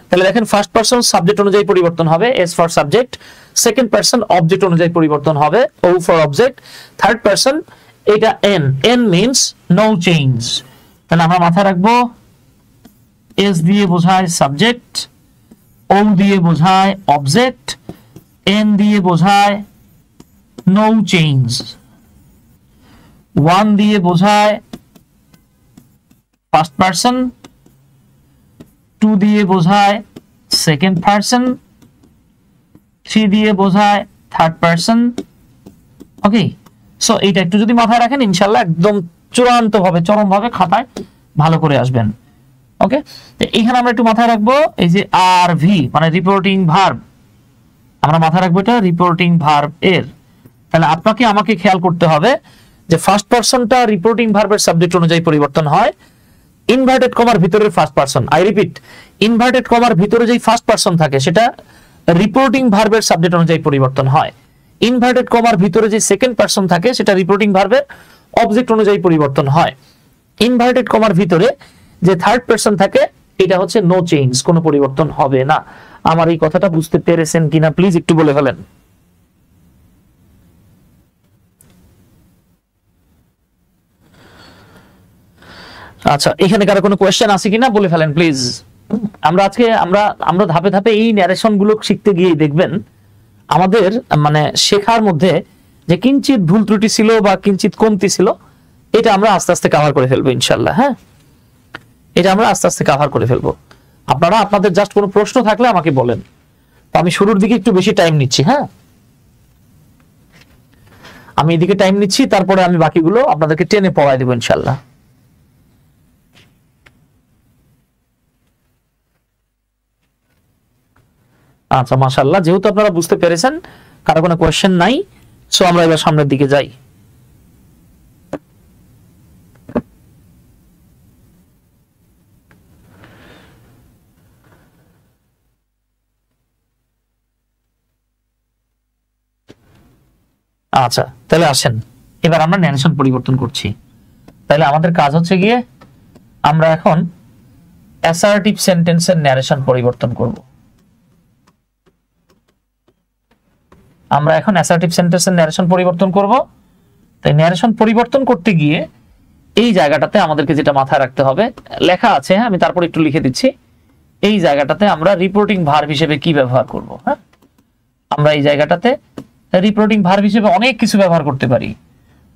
তাহলে দেখেন ফার্স্ট পারসন সাবজেক্ট অনুযায়ী পরিবর্তন হবে, S for subject. Second person object অনুযায়ী পরিবর্তন হবে, O for object. Third person এটা N, N means no change. তাহলে আমরা মাথায় রাখবো এস দিয়ে বোঝায় সাবজেক্ট, ও দিয়ে বোঝায় অবজেক্ট, এন দিয়ে বোঝায় নো চেঞ্জ, ওয়ান দিয়ে বোঝায় ফার্স্ট পারসন, টু দিয়ে বোঝায় সেকেন্ড পারসন, থ্রি দিয়ে বোঝায় থার্ড পারসন। ওকে, সো এইটা একটু যদি মাথায় রাখেন ইনশাল্লাহ একদম চূড়ান্ত ভাবে চরম ভাবে খাতায় ভালো করে আসবেন। ওকে, এইখানে আমরা একটু মাথায় রাখবো এই যে আর ভি মানে রিপোর্টিং ভার্ব, আমরা মাথায় রাখবো এটা রিপোর্টিং ভার্ব এর। তাহলে আপনাকে আমাকে খেয়াল করতে হবে যে ফার্স্ট পারসনটা রিপোর্টিং ভার্বের সাবজেক্ট অনুযায়ী পরিবর্তন হয়, ইনভার্টেড কমার ভিতরের first person, I repeat, inverted কমার ভিতরে যেই ফার্স্ট পারসন থাকে সেটা রিপোর্টিং ভার্বের সাবজেক্ট অনুযায়ী পরিবর্তন হয়, ইনভার্টেড কমার ভিতরে যে সেকেন্ড পারসন থাকে সেটা রিপোর্টিং ভার্বের অবজেক্ট অনুযায়ী পরিবর্তন হয়, ইনভার্টেড কমার ভিতরে যে থার্ড পারসন থাকে এটা হচ্ছে নো চেঞ্জ, কোনো পরিবর্তন হবে না। আমার এই কথাটা বুঝতে পেরেছেন কিনা প্লিজ একটু বলে ফেলেন। আচ্ছা, এখানে কারো কোনো কোয়েশ্চেন আছে কিনা বলে ফেলেন প্লিজ। আমরা আজকে আমরা ধাপে ধাপে এই ন্যারেশন গুলো শিখতে গিয়ে দেখবেন আমাদের মানে শেখার মধ্যে যে কিঞ্চিত ভুল ত্রুটি ছিল বা কিঞ্চিত কমতি ছিল, এটা আমরা আস্তে আস্তে কভার করে ফেলবো ইনশাল্লাহ। হ্যাঁ, এটা আমরা আস্তে আস্তে কভার করে ফেলবো। আপনারা আপনাদের জাস্ট কোনো প্রশ্ন থাকলে আমাকে বলেন। তো আমি শুরুর দিকে একটু বেশি টাইম নিচ্ছি। হ্যাঁ, আমি এদিকে টাইম নিচ্ছি, তারপরে আমি বাকিগুলো আপনাদেরকে টেনে পড়াই দেবো ইনশাল্লাহ। আচ্ছা, মাশাআল্লাহ, যেহেতু আপনারা বুঝতে পেরেছেন, কারো কোনো কোয়েশ্চেন নাই, সো আমরা এবার সামনের দিকে যাই। আচ্ছা, তাহলে আসেন এবার আমরা ন্যারেশন পরিবর্তন করছি। তাহলে আমাদের কাজ হচ্ছে গিয়ে আমরা এখন অ্যাসার্টিভ সেন্টেন্সের ন্যারেশন পরিবর্তন করব। আমরা এখন অ্যাসার্টিভ সেন্টেন্সের ন্যারেশন পরিবর্তন করব। তাই ন্যারেশন পরিবর্তন করতে গিয়ে এই জায়গাটাতে আমাদেরকে যেটা মাথায় রাখতে হবে, লেখা আছে, হ্যাঁ আমি তারপর একটু লিখে দিচ্ছি। এই জায়গাটাতে আমরা রিপোর্টিং ভার্ব হিসেবে কি ব্যবহার করব। হ্যাঁ, আমরা এই জায়গাটাতে রিপোর্টিং ভার্ব হিসেবে অনেক কিছু ব্যবহার করতে পারি।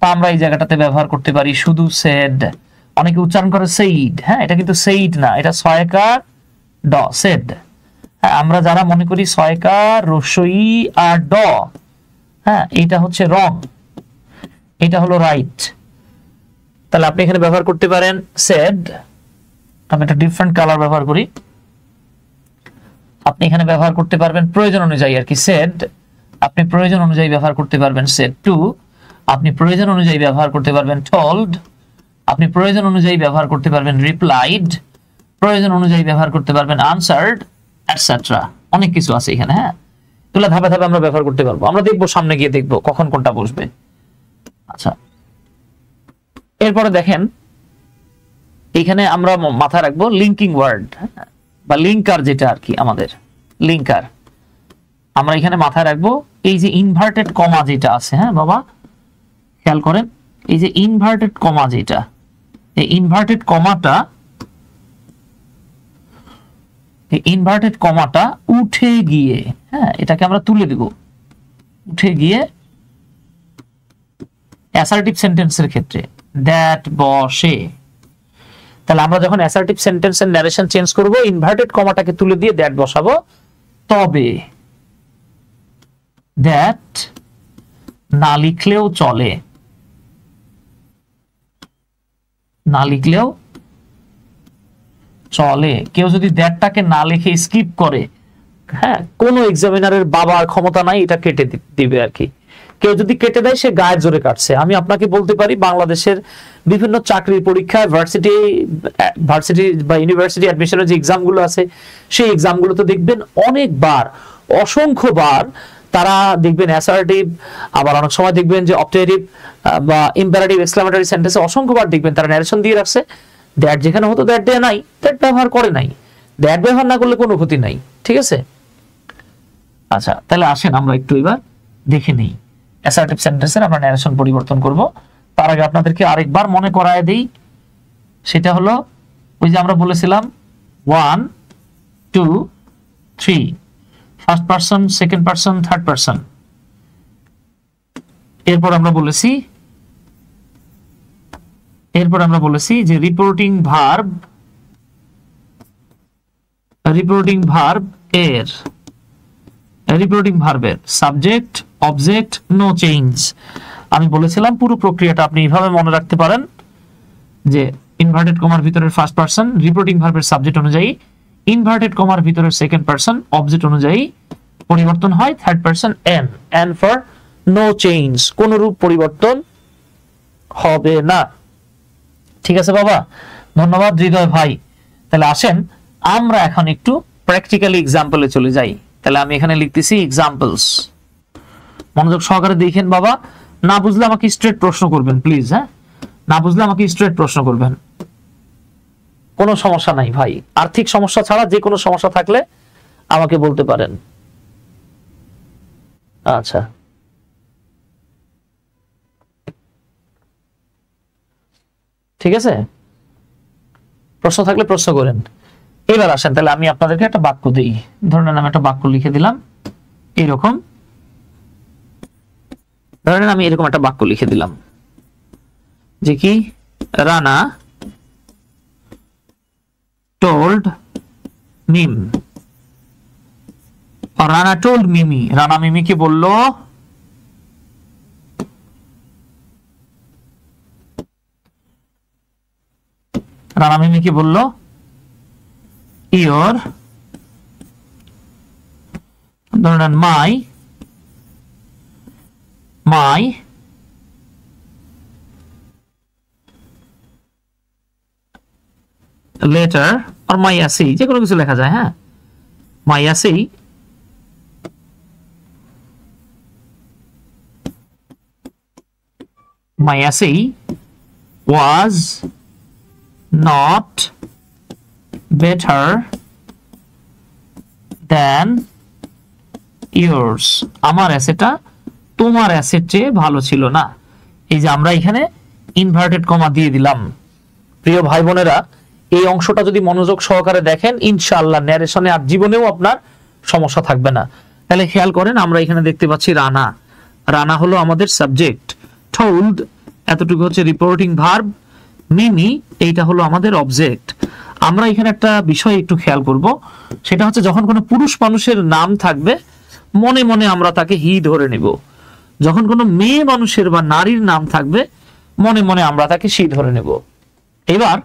তা আমরা এই জায়গাটাতে ব্যবহার করতে পারি শুধু সেড, অনেকে উচ্চারণ করে সেইড। হ্যাঁ, এটা কিন্তু সেইড না, এটা ছয়কার ড, সেড। হ্যাঁ, আমরা যারা মনে করি ছয়কার রসই আর ড, হ্যাঁ এটা হচ্ছে রং, এটা হলো রাইট। তাহলে আপনি এখানে ব্যবহার করতে পারেন সেড, আমি একটা ডিফারেন্ট কালার ব্যবহার করি। আপনি এখানে ব্যবহার করতে পারবেন প্রয়োজন অনুযায়ী আর কি সেড, আপনি প্রয়োজন অনুযায়ী ব্যবহার করতে পারবেন সেড টু, আপনি প্রয়োজন অনুযায়ী ব্যবহার করতে পারবেন টোল্ড, আপনি প্রয়োজন অনুযায়ী ব্যবহার করতে পারবেন রিপ্লাইড, প্রয়োজন অনুযায়ী ব্যবহার করতে পারবেন আনসার্ড, এটসেট্রা। অনেক কিছু আছে এখানে। হ্যাঁ, এগুলো ধাপে ধাপে আমরা ব্যবহার করতে পারবো। আমরা দেখবো সামনে গিয়ে দেখবো কখন কোনটা বসবে। আচ্ছা, এরপরে দেখেন এখানে আমরা মাথায় রাখবো লিঙ্কিং ওয়ার্ড বা লিঙ্কার, যেটা আর কি আমাদের লিঙ্কার। আমরা এখানে মাথায় রাখবো এই যে ইনভার্টেড কমা যেটা আছে। হ্যাঁ বাবা, খেয়াল করেন এই যে ইনভার্টেড কমা যেটা, এই ইনভার্টেড কমাটা উঠে গিয়ে, হ্যাঁ এটাকে আমরা তুলে দিব, উঠে গিয়ে অ্যাসার্টিভ সেন্টেন্সের ক্ষেত্রে দ্যাট বসে। তাহলে আমরা যখন অ্যাসার্টিভ সেন্টেন্সের ন্যারেশন চেঞ্জ করব, ইনভার্টেড কমাটাকে তুলে দিয়ে দ্যাট বসাবো। তবে দ্যাট না লিখলেও চলে, না লিখলেও চলে। কেউ যদি দ্যাটটাকে না লিখে স্কিপ করে, হ্যাঁ কোনো এক্সামিনারের বাবার ক্ষমতা নাই এটা কেটে দিবে আর কি। কেউ যদি কেটে দেয় সে গায়ের জোরে কাটছে। আমি আপনাকে বলতে পারি বাংলাদেশের বিভিন্ন চাকরির পরীক্ষায় ভার্সিটি বা ইউনিভার্সিটি অ্যাডমিশনের যে এক্সামগুলো আছে সেই এক্সামগুলোতে দেখবেন অনেকবার, অসংখ্যবার তারা দেখবেন অ্যাসার্টিভ, আবার অনেক সময় দেখবেন যে অবজেক্টিভ বা ইম্পারেটিভ এক্সক্লেমেটরি সেন্টেন্সে অসংখ্যবার দেখবেন তারা ন্যারেশন দিয়ে রাখছে দ্যাট যেখানে হতো দ্যাট দেয়া নাই, দ্যাট ব্যবহার করে নাই, দ্যাট ব্যবহার না করলে কোনো ক্ষতি নাই। ঠিক আছে, আচ্ছা তাহলে আসেন আমরা একটু এবার দেখে নেই অ্যাসার্টিভ সেন্টেন্সের আমরা ন্যারেশন পরিবর্তন করব। তার আগে আপনাদেরকে আরেকবার মনে করায় দেই, সেটা হলো ওই যে আমরা বলেছিলাম 1 2 3 first person, second person, third person. এরপর আমরা বলেছি যে রিপোর্টিং ভার্বের সাবজেক্ট অবজেক্ট নো চেঞ্জ। আমি বলেছিলাম পুরো প্রক্রিয়াটা আপনি এইভাবে মনে রাখতে পারেন যে ইনভার্টেড কমার ভিতরের ফার্স্ট পারসন রিপোর্টিং ভার্বের সাবজেক্ট অনুযায়ী, ইনভার্টেড কমার ভিতরের সেকেন্ড পারসন অবজেক্ট অনুযায়ী পরিবর্তন হয়, third person N for no change, কোন রূপ পরিবর্তন হবে না। ঠিক আছে বাবা, ধন্যবাদ হৃদয় ভাই। তাহলে আসেন আমরা এখন একটু প্র্যাকটিক্যালি এক্সাম্পলে চলে যাই। তাহলে আমি এখানে লিখতেছি এক্সাম্পলস, মনোযোগ সহকারে দেখেন বাবা। না বুঝলে আমাকে স্ট্রেট প্রশ্ন করবেন প্লিজ, হ্যাঁ, না বুঝলে আমাকে স্ট্রেট প্রশ্ন করবেন, কোনো সমস্যা নাই ভাই। আর্থিক সমস্যা ছাড়া যে কোনো সমস্যা থাকলে আমাকে বলতে পারেন। আচ্ছা ঠিক আছে, প্রশ্ন থাকলে প্রশ্ন করেন। এবার আসেন তাহলে আমি আপনাদেরকে একটা বাক্য দিই। ধরেন আমি একটা বাক্য লিখে দিলাম এরকম, ধরেন আমি এরকম একটা বাক্য লিখে দিলাম যে কি, রানা told মিম, রানা told মিমি, রানা মিমিকে বলল ইয়োর, ধরেন মাই লেটার আর মাই আসি, যে কোনো কিছু লেখা যায়, হ্যাঁ, মাই আসি was not better than yours, আমার অ্যাসেটটা তোমার অ্যাসেট চেয়ে ভালো ছিল না। এই যে আমরা এখানে ইনভার্টেড কমা দিয়ে দিলাম। প্রিয় ভাই বোনেরা, এই অংশটা যদি মনোযোগ সহকারে দেখেন ইনশাআল্লাহ ন্যারেশনে আর জীবনেও আপনার সমস্যা থাকবে না। তাহলে খেয়াল করেন আমরা এখানে দেখতে পাচ্ছি রানা হলো আমাদের সাবজেক্ট, told এতটুকু হচ্ছে রিপোর্টিং ভার্ব, মিমি এইটা হলো আমাদের অবজেক্ট। আমরা এখানে একটা বিষয় একটু খেয়াল করব, সেটা হচ্ছে যখন কোনো পুরুষ মানুষের নাম থাকবে মনে মনে আমরা তাকে হি ধরে নেব, যখন কোনো মেয়ে মানুষের বা নারীর নাম থাকবে মনে মনে আমরা তাকে সি ধরে নেব। এবার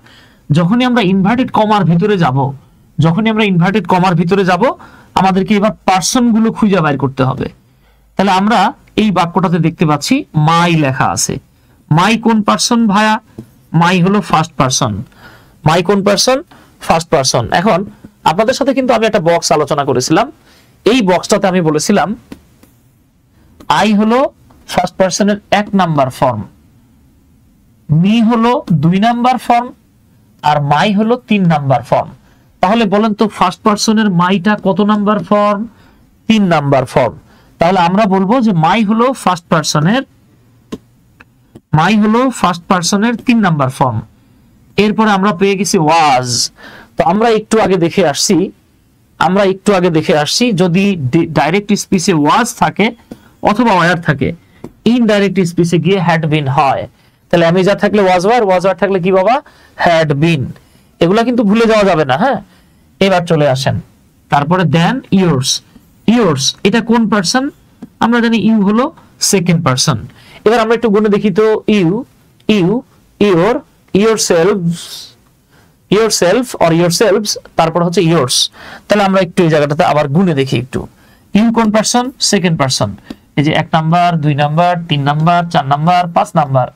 যখনই আমরা ইনভার্টেড কমার ভিতরে যাব আমাদেরকে এবার পার্সন গুলো খুঁজে বের করতে হবে। তাহলে আমরা এই বাক্যটাতে দেখতে পাচ্ছি মাই লেখা আছে। মাই কোন পার্সন ভাইয়া? মাই হলো ফার্স্ট পার্সন। মাই কোন পার্সন? First person. এখন আপনাদের সাথে কিন্তু আমি একটা বক্স আলোচনা করেছিলাম, এই বক্সটাতে আমি বলেছিলাম আই হলো ফার্স্ট পার্সনের 1 নাম্বার ফর্ম, মি হলো 2 নাম্বার ফর্ম, আর মাই হলো 3 নাম্বার ফর্ম। তাহলে বলেন তো ফার্স্ট পার্সনের মাইটা কত নাম্বার ফর্ম? 3 number form. তাহলে আমরা বলবো যে মাই হলো ফার্স্ট পার্সনের 3 নাম্বার ফর্ম। এরপরে আমরা পেয়ে গেছি ওয়াজ। তো আমরা একটু আগে দেখে আসছি যদি ডাইরেক্ট স্পিচে ওয়াজ থাকে অথবা ওয়ার থাকে, ইনডাইরেক্ট স্পিচে গিয়ে হ্যাড বিন হয়। তাহলে অ্যামিজার থাকলে ওয়াজ ওয়ার থাকলে কি বাবা? Had been. এগুলা কিন্তু ভুলে যাওয়া যাবে না, হ্যাঁ। এবার চলে আসেন তারপরে দেন ইয়োর্স এটা কোন পার্সন? আমরা জানি ইউ হলো সেকেন্ড পার্সন। এবার আমরা একটু গুণে দেখি তো, yourself or yourselves, তারপর হচ্ছে yours। তাহলে আমরা একটু এই জায়গাটাতে আবার গুণে দেখি একটু। ইউ কোন পার্সন? Second person. এই যে 1 number, 2 number, 3 number, 4 number, 5 number.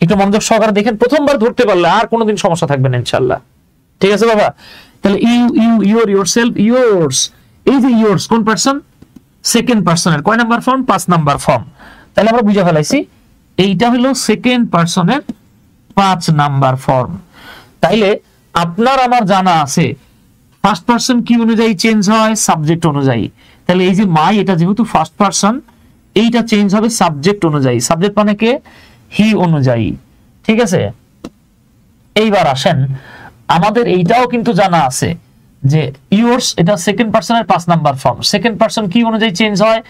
একটু মনোযোগ সহকারে দেখেন, প্রথমবার ধরতে পারলে আর কোনোদিন সমস্যা থাকবে না ইনশাআল্লাহ। ঠিক আছে বাবা? তাহলে yourself, yours। এই যে yours কোন পার্সন? সেকেন্ড পার্সনের কয় নাম্বার ফর্ম? 5 number form. তাহলে আমরা বুঝে ফেলাইছি এইটা হলো সেকেন্ড পার্সনের 5 নাম্বার ফর্ম। তাইলে আপনার আমার জানা আছে ফার্স্ট পারসন কি অনুযায়ী চেঞ্জ হয়, সাবজেক্ট অনুযায়ী। তাহলে এই যে মাই, এটা যেহেতু ফার্স্ট পারসন, এইটা চেঞ্জ হবে সাবজেক্ট অনুযায়ী। সাবজেক্ট মানে কে? হি অনুযায়ী। ঠিক আছে, এইবার আসেন, আমাদের এইটাও কিন্তু জানা আছে যে ইয়োর্স, এটা সেকেন্ড পারসনের 5 নাম্বার ফর্ম। সেকেন্ড পারসন কি অনুযায়ী চেঞ্জ হয়?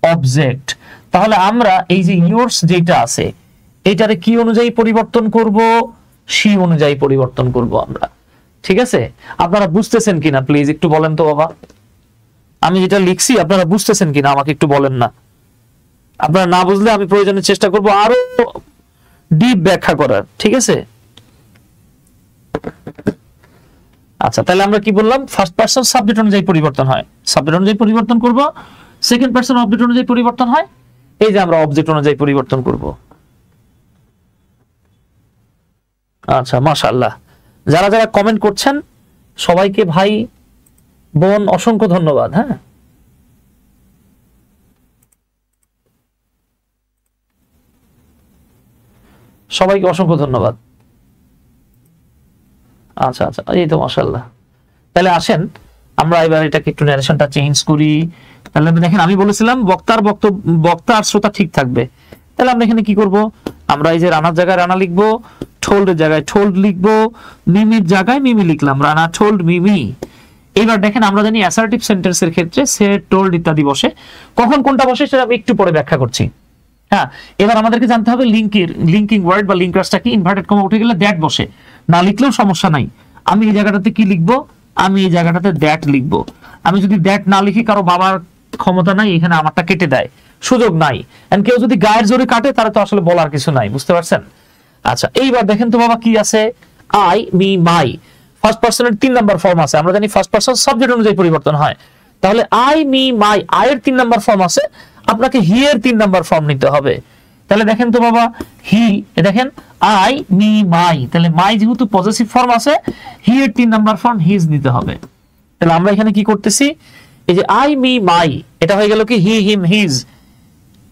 অবজেক্ট। তাহলে আমরা এই যে ইয়োর্স যেটা আছে, এটারে কি অনুযায়ী পরিবর্তন করব? সি অনুযায়ী পরিবর্তন করব আমরা। ঠিক আছে, আপনারা বুঝতেছেন কিনা প্লিজ একটু বলেন তো বাবা। আমি যেটা লিখছি আপনারা বুঝতেছেন কিনা আমাকে একটু বলেন না। আপনারা না বুঝলে আমি প্রয়োজনে চেষ্টা করব আরো ডিপ ব্যাখ্যা করার। ঠিক আছে, আচ্ছা তাহলে আমরা কি বললাম? ফার্স্ট পারসন সাবজেক্ট অনুযায়ী পরিবর্তন হয়, সাবজেক্ট অনুযায়ী পরিবর্তন করব। সেকেন্ড পারসন অবজেক্ট অনুযায়ী পরিবর্তন হয়, এই যে আমরা অবজেক্ট অনুযায়ী পরিবর্তন করব। আচ্ছা মাশাআল্লাহ, যারা যারা কমেন্ট করছেন সবাইকে ভাই বোন অসংখ্য ধন্যবাদ। হ্যাঁ, সবাইকে অসংখ্য ধন্যবাদ। আচ্ছা আচ্ছা, এই তো মাশাআল্লাহ। তাহলে আসেন আমরা এবার এটাকে একটু ন্যারেশনটা চেঞ্জ করি। তাহলে দেখেন, আমি বলেছিলাম বক্তা আর শ্রোতা ঠিক থাকবে। তাহলে আমরা এখানে কি করব? আমরা এই যে রানার জায়গায় রানা লিখবো, টোল্ডের জায়গায় টোল্ড লিখবো, মিমির জায়গায় মিমি লিখলাম, রানা টোল্ড মিমি। এবার দেখেন, আমরা জানি অ্যাসার্টিভ সেন্টেন্সের ক্ষেত্রে সে, টোল্ড ইত্যাদি বসে। কখন কোনটা বসে সেটা আমি একটু পরে ব্যাখ্যা করছি। হ্যাঁ, এবার আমাদেরকে জানতে হবে লিঙ্কিং ওয়ার্ড বা লিঙ্কার্সটা কি। ইনভার্টেড কমা উঠে গেলে দ্যাট বসে, না লিখলেও সমস্যা নাই। আমি এই জায়গাটাতে কি লিখবো? আমি এই জায়গাটাতে দ্যাট লিখবো। আমি যদি দ্যাট না লিখি, কারো বাবার ক্ষমতা নাই এখানে আমারটা কেটে দেয়, সুযোগ নাই। এন্ড কেউ যদি গায়ের জোরে কাটে তাহলে তো আসলে বলার কিছু নাই, বুঝতে পারছেন? আচ্ছা, এইবার দেখেন তো বাবা কি আছে? I, me, my. ফার্স্ট পারসনের 3 নাম্বার ফর্ম আছে। আমরা জানি ফার্স্ট পারসন সাবজেক্ট অনুযায়ী পরিবর্তন হয়। তাহলে আই, মি, মাই, আই এর 3 নাম্বার ফর্ম আছে, আপনাকে হি এর 3 নাম্বার ফর্ম নিতে হবে। তাহলে দেখেন তো বাবা, হি, দেখেন আই, মি, মাই। তাহলে মাই যেহেতু পজেসিভ ফর্ম আছে, হি এর 3 নাম্বার ফর্ম হিজ নিতে হবে। তাহলে আমরা এখানে কি করতেছি? এই যে আই, মি, মাই, এটা হয়ে গেল কি হি, হিম, হিজ।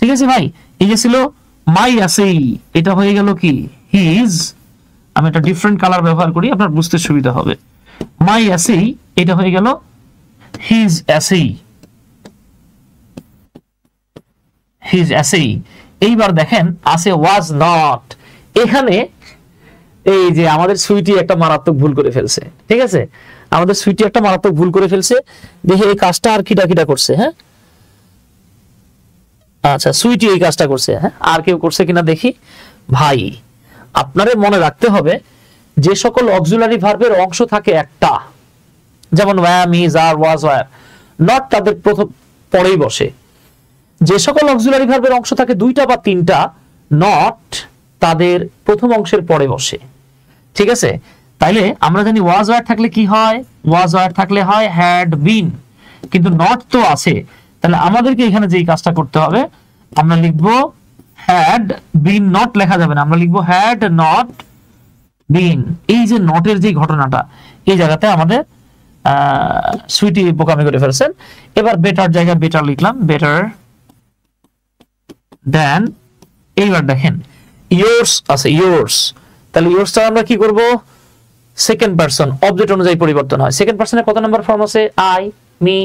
ঠিক আছে ভাই, এই যে ছিল মাই আছেই, এটা হয়ে গেল কি হিজ। আমি একটা ডিফারেন্ট কালার ব্যবহার করি, আপনার বুঝতে সুবিধা হবে। মাই আছেই, এটা হয়ে গেল হিজ আছেই, হিজ আছেই। এইবার দেখেন আছে ওয়াজ নট। এখানে এই যে আমাদের সুইটি একটা মারাত্মক ভুল করে ফেলছে। ঠিক আছে, আমাদের সুইটি একটা মারাত্মক ভুল করে ফেলছে। দেখে এই কাজটা আর কিটা করছে। হ্যাঁ, আচ্ছা সুইটি এই কাজটা করছে। হ্যাঁ, আর কেউ করছে কিনা দেখি। ভাই আপনারে মনে রাখতে হবে, যে সকল অক্সিলারি ভার্বের অংশ থাকে একটা, যেমন am, is, are, was, were, not তাদের প্রথম পরেই বসে। যে সকল অক্সিলারি ভার্বের অংশ থাকে 2টা বা 3টা, নট তাদের প্রথম অংশের পরে বসে। ঠিক আছে, তাইলে আমরা জানি ওয়াজ, ওয়্যার থাকলে কি হয়? ওয়াজ, ওয়্যার থাকলে হয় হ্যাড বিন, কিন্তু নট তো আছে। তাহলে আমাদেরকে এখানে যেই কাজটা করতে হবে, আমরা লিখবো হ্যাড বিন, নট লেখা যাবে না, আমরা লিখবো হ্যাড নট বিন। এই যে নটের যে ঘটনাটা, এই জায়গাতে আমাদের সুইটি বোকামি করে ফেলছেন। এবার বেটার জায়গায় বেটার লিখলাম, বেটার দেন। এইবার দেখেন ইয়োর্স আছে, ইয়োর্স। তাহলে ইয়োর্সটা আমরা কি করব? সেকেন্ড পারসন অবজেক্ট অনুযায়ী পরিবর্তন হয়। সেকেন্ড পারসনের কত নাম্বার ফর্ম আছে? I, me,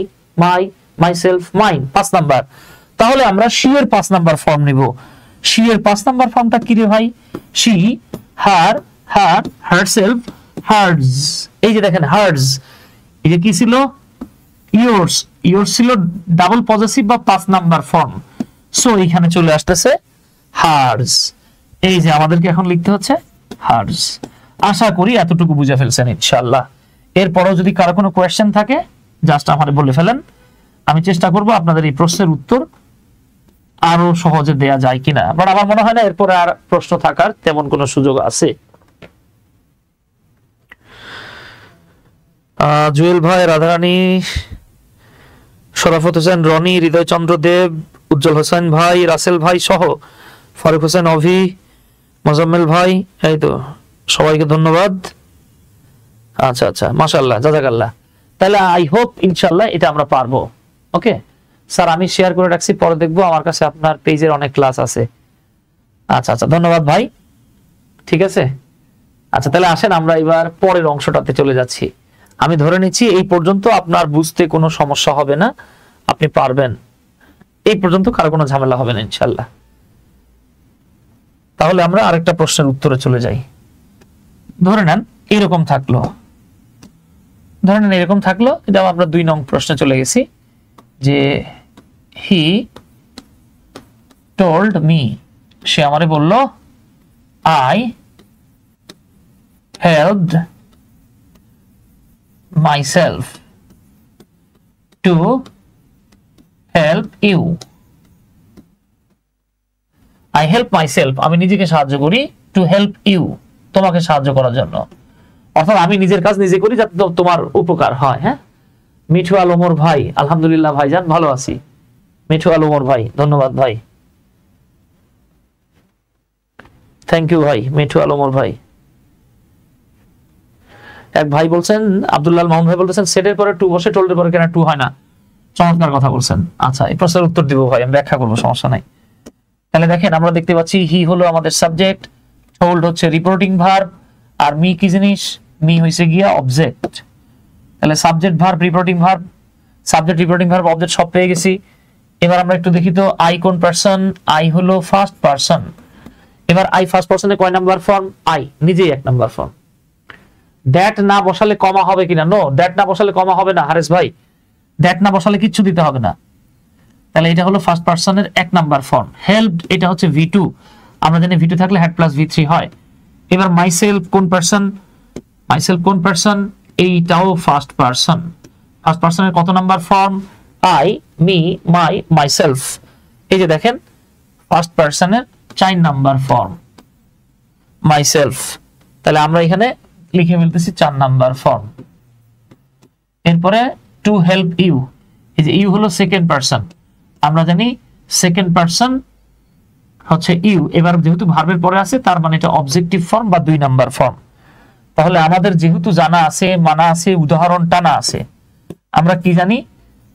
my, myself, mine, 5 number. তাহলে আমরা শি এর 5 নাম্বার ফর্ম নিব। শি এর 5 নাম্বার ফর্মটা কি রে ভাই? She, her, her, herself, hers. এই যে দেখেন হার্স, এই যে কি ছিল? ইয়োর্স। ইয়োর্স ছিল ডাবল পজেসিভ বা 5 নাম্বার ফর্ম। সো এখানে চলে আসতেছে হার্স। এই যে আমাদেরকে এখন লিখতে হচ্ছে হার্স। আশা করি এতটুকু বুঝে ফেলছেন ইনশাআল্লাহ। এরপরও যদি কারো কোনো কোয়েশ্চেন থাকে জাস্ট আমারে বলে ফেলেন, আমি চেষ্টা করব আপনাদের এই প্রশ্নের উত্তর আরো সহজে দেয়া যায় কিনা। বাট আমার মনে হয় না এরপরে আর প্রশ্ন থাকার তেমন কোনো সুযোগ আছে। জুয়েল ভাই, রাধারানী, শরাফত হোসেন, রনি, হৃদয় চন্দ্র দেব, উজ্জ্বল হোসেন ভাই, রাসেল ভাই সহ ফারুক হোসেন, অভি, মোজাম্মেল ভাই, এই তো সবাইকে ধন্যবাদ। আচ্ছা আচ্ছা, মাশাআল্লাহ, জাযাকাল্লাহ। তাহলে আই হোপ ইনশাআল্লাহ এটা আমরা পারবো। ওকে স্যার, আমি শেয়ার করে রাখছি, পরে দেখবো। আমার কাছে আপনার পেজের অনেক ক্লাস আছে। আচ্ছা আচ্ছা, ধন্যবাদ ভাই। ঠিক আছে, আচ্ছা, তাহলে আসেন আমরা এবার পরের অংশটাতে চলে যাচ্ছি। আমি ধরে নিচ্ছি এই পর্যন্ত আপনার বুঝতে কোনো সমস্যা হবে না, আপনি পারবেন, এই পর্যন্ত কারো কোনো ঝামেলা হবে না ইনশাল্লাহ। তাহলে আমরা আরেকটা প্রশ্নের উত্তরে চলে যাই। ধরে নেন এরকম থাকলো, এটা আমরা 2 নং প্রশ্নে চলে গেছি যে হি টোল্ড মি, সে আমারে বলল I helped myself to help you. I help myself, আমি নিজেকে সাহায্য করি, টু হেল্প ইউ, তোমাকে সাহায্য করার জন্য, অর্থাৎ আমি নিজের কাজ নিজে করি যাতে তোমার উপকার হয়। হ্যাঁ, মিঠু আল ওমর ভাই, আলহামদুলিল্লাহ ভাইজান ভালো আছি। মিঠু আল ওমর ভাই, ধন্যবাদ ভাই, থ্যাংক ইউ ভাই, মিঠু আল ওমর ভাই। এক ভাই বলছেন, আব্দুল্লাহ মাহমুদ ভাই বলতেছেন সেটের পরে টু বসে, টোল্ডের পরে কেন টু হয় না? চমৎকার কথা বলছেন। আচ্ছা, এই প্রশ্নের উত্তর দিব ভাই, আমি ব্যাখ্যা করবো, সমস্যা নাই। তাহলে দেখেন আমরা দেখতে পাচ্ছি হি হলো আমাদের সাবজেক্ট, টোল্ড হচ্ছে রিপোর্টিং ভার্ব, আর মি কি জিনিস? মি হইছে গিয়া অবজেক্ট। তাহলে subject verb reporting verb, subject reporting verb object সব পেয়ে গেছি। এবার আমরা একটু দেখি তো আই কোন পারসন? আই হলো ফার্স্ট পারসন। এবার আই ফার্স্ট পারসনের কয় নাম্বার ফর্ম? আই নিজেই 1 নাম্বার ফর্ম। দ্যাট না বসালে কমা হবে কিনা? নো, দ্যাট না বসালে কমা হবে না হারেস ভাই, দ্যাট না বসালে কিচ্ছু দিতে হবে না। তাহলে এটা হলো ফার্স্ট পারসনের 1 নাম্বার ফর্ম। হেল্পড এটা হচ্ছে V2, আমরা জানি V2 থাকলে হেড প্লাস V3 হয়। এবার মাইসেলফ কোন পারসন? মাইসেলফ কোন পারসন? এইটাও ফার্স্ট পারসন। ফার্স্ট পারসনের কত number form? I, me, my, myself. এই যে দেখেন ফার্স্ট পারসনের 4 নাম্বার ফর্ম মাইসেলফ। তাহলে আমরা এখানে লিখে ফেলতেছি 4 নাম্বার ফর্ম। এরপরে টু হেল্প ইউ, এই যে ইউ হলো সেকেন্ড পারসন, আমরা জানি সেকেন্ড পারসন হচ্ছে ইউ। এবার যেহেতু ভার্বের পরে আছে তার মানে এটা অবজেক্টিভ ফর্ম বা 2 নাম্বার ফর্ম। তাহলে আমাদের যেহেতু জানা আছে, মানা আছে, উদাহরণ টানা আছে, আমরা কি জানি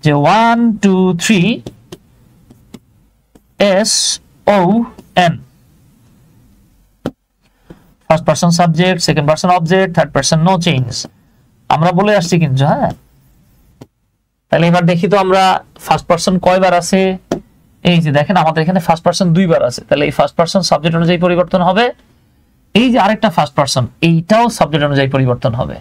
যে 1 2 3 SON, first person subject, second person object, third person no change, আমরা বলে আসছি কিন্তু। হ্যাঁ, তাহলে এবার দেখি তো আমরা ফার্স্ট পারসন কয়বার আছে। এই যে দেখেন আমাদের এখানে ফার্স্ট পারসন 2 বার আছে, তাহলে এই ফার্স্ট পারসন সাবজেক্ট অনুযায়ী পরিবর্তন হবে। এই যে আরেকটা ফার্স্ট পারসন, এইটাও সাবজেক্ট অনুযায়ী পরিবর্তন হবে।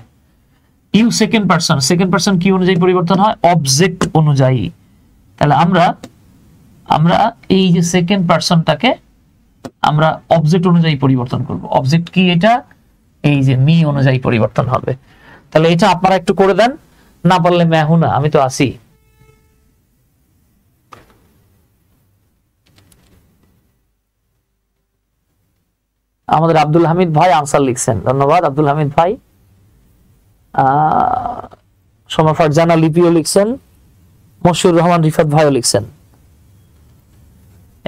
You second person, second person কি অনুযায়ী পরিবর্তন হয়? অবজেক্ট অনুযায়ী। তাহলে আমরা এই যে সেকেন্ড পারসনটাকে আমরা অবজেক্ট অনুযায়ী পরিবর্তন করব। অবজেক্ট কি? এটা এই যে মি অনুযায়ী পরিবর্তন হবে। তাহলে এটা আপনারা একটু করে দেন, না পারলে মেহু না, আমি তো আসি। আমাদের আব্দুল হামিদ ভাই আনসার লিখছেন, ধন্যবাদ আব্দুল হামিদ ভাই। সোমা ফারজানা লিপিও লিখছেন, মশিউর রহমান রিফাত ভাইও লিখছেন।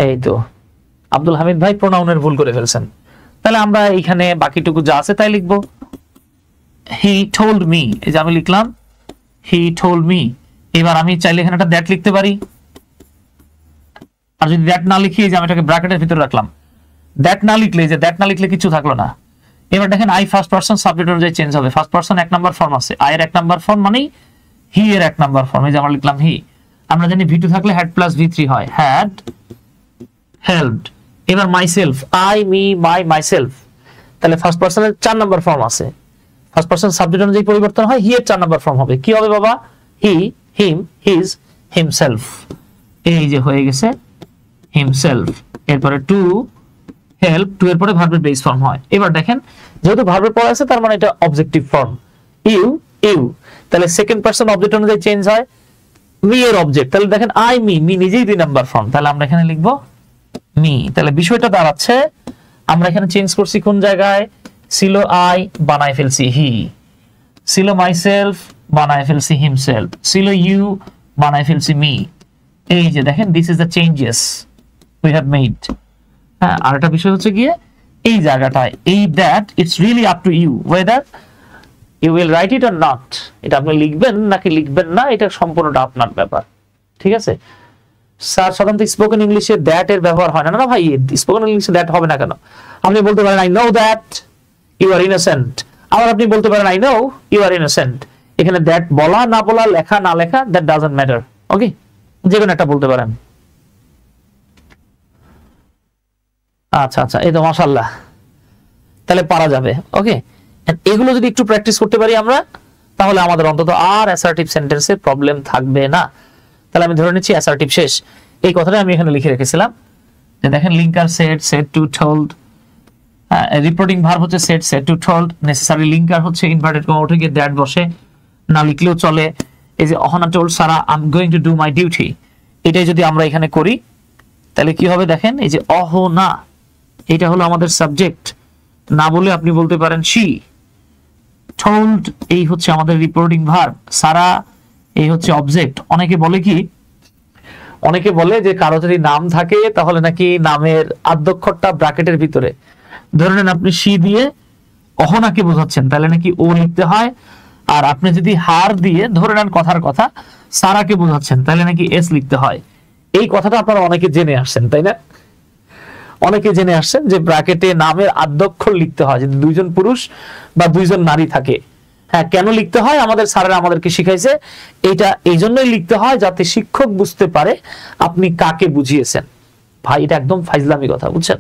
এই তো আব্দুল হামিদ ভাই প্রোনাউনের ভুল করে ফেলছেন। তাহলে আমরা এখানে বাকিটুকু যা আছে তাই লিখবো। হি টোল্ড মি, এই যে আমি লিখলাম হি টোল্ড মি। এবার আমি চাইলে এখানে একটা দ্যাট লিখতে পারি, আর যদি দ্যাট না লিখি, যে আমি এটাকে ব্র্যাকেটের ভিতরে রাখলাম, দ্যাট না লিখলে, যে দ্যাট না লিখলে কিছু থাকলো না। এবার দেখেন আই ফার্স্ট পারসন সাবজেক্ট অনুযায়ী চেঞ্জ হবে। ফার্স্ট পারসন 1 নাম্বার ফর্ম আছে, আই এর 1 নাম্বার ফর্ম মানে হি এর 1 নাম্বার ফর্ম। এই যে আমরা লিখলাম হি। আমরা জানি V2 থাকলে হেড প্লাস V3 হয়, হ্যাড হেল্পড। এবার myself, I, me, my, myself. তাহলে ফার্স্ট পারসনের 4 নাম্বার ফর্ম আছে, ফার্স্ট পারসন সাবজেক্ট অনুযায়ী পরিবর্তন হয়, হি এর 4 নাম্বার ফর্ম হবে। কি হবে বাবা? হি, হিম, হিজ, হিমসেলফ। এই যে হয়ে গেছে হিমসেলফ। এরপরে টু হেল্প, টু এর পরে ভার্বের বেস ফর্ম হয়। এবার দেখেন যেহেতু ভার্বের পরে আছে তার মানে এটা অবজেক্টিভ ফর্ম। ইউ, ইউ, তাহলে সেকেন্ড পারসন অবজেক্ট অনুযায়ী চেঞ্জ হয়। মি এর অবজেক্ট, তাহলে দেখেন আই, মি, মি নিজেই 2 নাম্বার ফর্ম, তাহলে আমরা এখানে লিখবো মি। তাহলে বিষয়টা দাঁড়াচ্ছে আমরা এখানে চেঞ্জ করছি কোন জায়গায়? ছিল আই, বানায় ফেলছি হি। ছিল মাইসেলফ, বানায় ফেলছি হিমসেলফ। ছিল ইউ, বানায় ফেলছি মি। এই যে দেখেন this is the changes we have made. হ্যাঁ, আর একটা বিষয় হচ্ছে গিয়ে এই জায়গাটায় এই that it's really up to you whether you will write it or not. এটা আপনি লিখবেন নাকি লিখবেন না, এটা সম্পূর্ণটা আপনার ব্যাপার। ঠিক আছে স্যার, সাধারণত স্পোকেন ইংলিশে দ্যাট এর ব্যবহার হয় না। না ভাই, স্পোকেন ইংলিশে দ্যাট হবে না কেন? আপনি বলতে পারেন I know that, you are innocent. আবার আপনি বলতে পারেন I know you are innocent. এখানে দ্যাট বলা না বলা, লেখা না লেখা, দ্যাট ডাজন্ট ম্যাটার। ওকে, যে কোনো একটা বলতে পারেন। আচ্ছা আচ্ছা, এই তো মাশাআল্লাহ, তাহলে পারা যাবে। ওকে, এগুলো যদি একটু প্র্যাকটিস করতে পারি আমরা, তাহলে আমাদের অন্তত আর অ্যাসার্টিভ সেন্টেন্সে প্রবলেম থাকবে না। তাহলে আমি ধরে নিচ্ছি অ্যাসার্টিভ শেষ। এই কথাটা আমি এখানে লিখে রেখেছিলাম যে দেখেন, linker said, said to told, reporting verb হচ্ছে said, said to told, necessary linker হচ্ছে ইনভার্টেড কমা উঠে গিয়ে দ্যাট বসে, না লিখলেও চলে। এই যে Ahona told Sara I am going to do my duty, এটাই যদি আমরা এখানে করি তাহলে কি হবে দেখেন, এই যে অহনা এটা হলো আমাদের সাবজেক্ট, না বলে আপনি বলতে পারেন শি। টোল্ড এই হচ্ছে আমাদের রিপোর্টিং ভার্ব, সারা এই হচ্ছে অবজেক্ট। অনেকে বলে কি, অনেকে বলে যে কারো যদি নাম থাকে তাহলে নাকি নামের আদ্যক্ষরটা ব্র্যাকেটের ভিতরে, ধরে নেন আপনি শি দিয়ে অহনাকে বোঝাচ্ছেন তাহলে নাকি ও লিখতে হয়, আর আপনি যদি হার দিয়ে ধরে নেন কথার কথা সারাকে বোঝাচ্ছেন তাহলে নাকি এস লিখতে হয়। এই কথাটা আপনারা অনেকে জেনে আসছেন, তাই না? অনেকে জেনে আসছেন যে ব্র্যাকেটে নামের আদ্যক্ষর লিখতে হয় যদি দুইজন পুরুষ বা দুইজন নারী থাকে। হ্যাঁ, কেন লিখতে হয়? আমাদের স্যারেরা আমাদেরকে শিখাইছে এটা এই জন্যই লিখতে হয় যাতে শিক্ষক বুঝতে পারে আপনি কাকে বুঝিয়েছেন। ভাই এটা একদম ফাইজলামি কথা, বুঝছেন?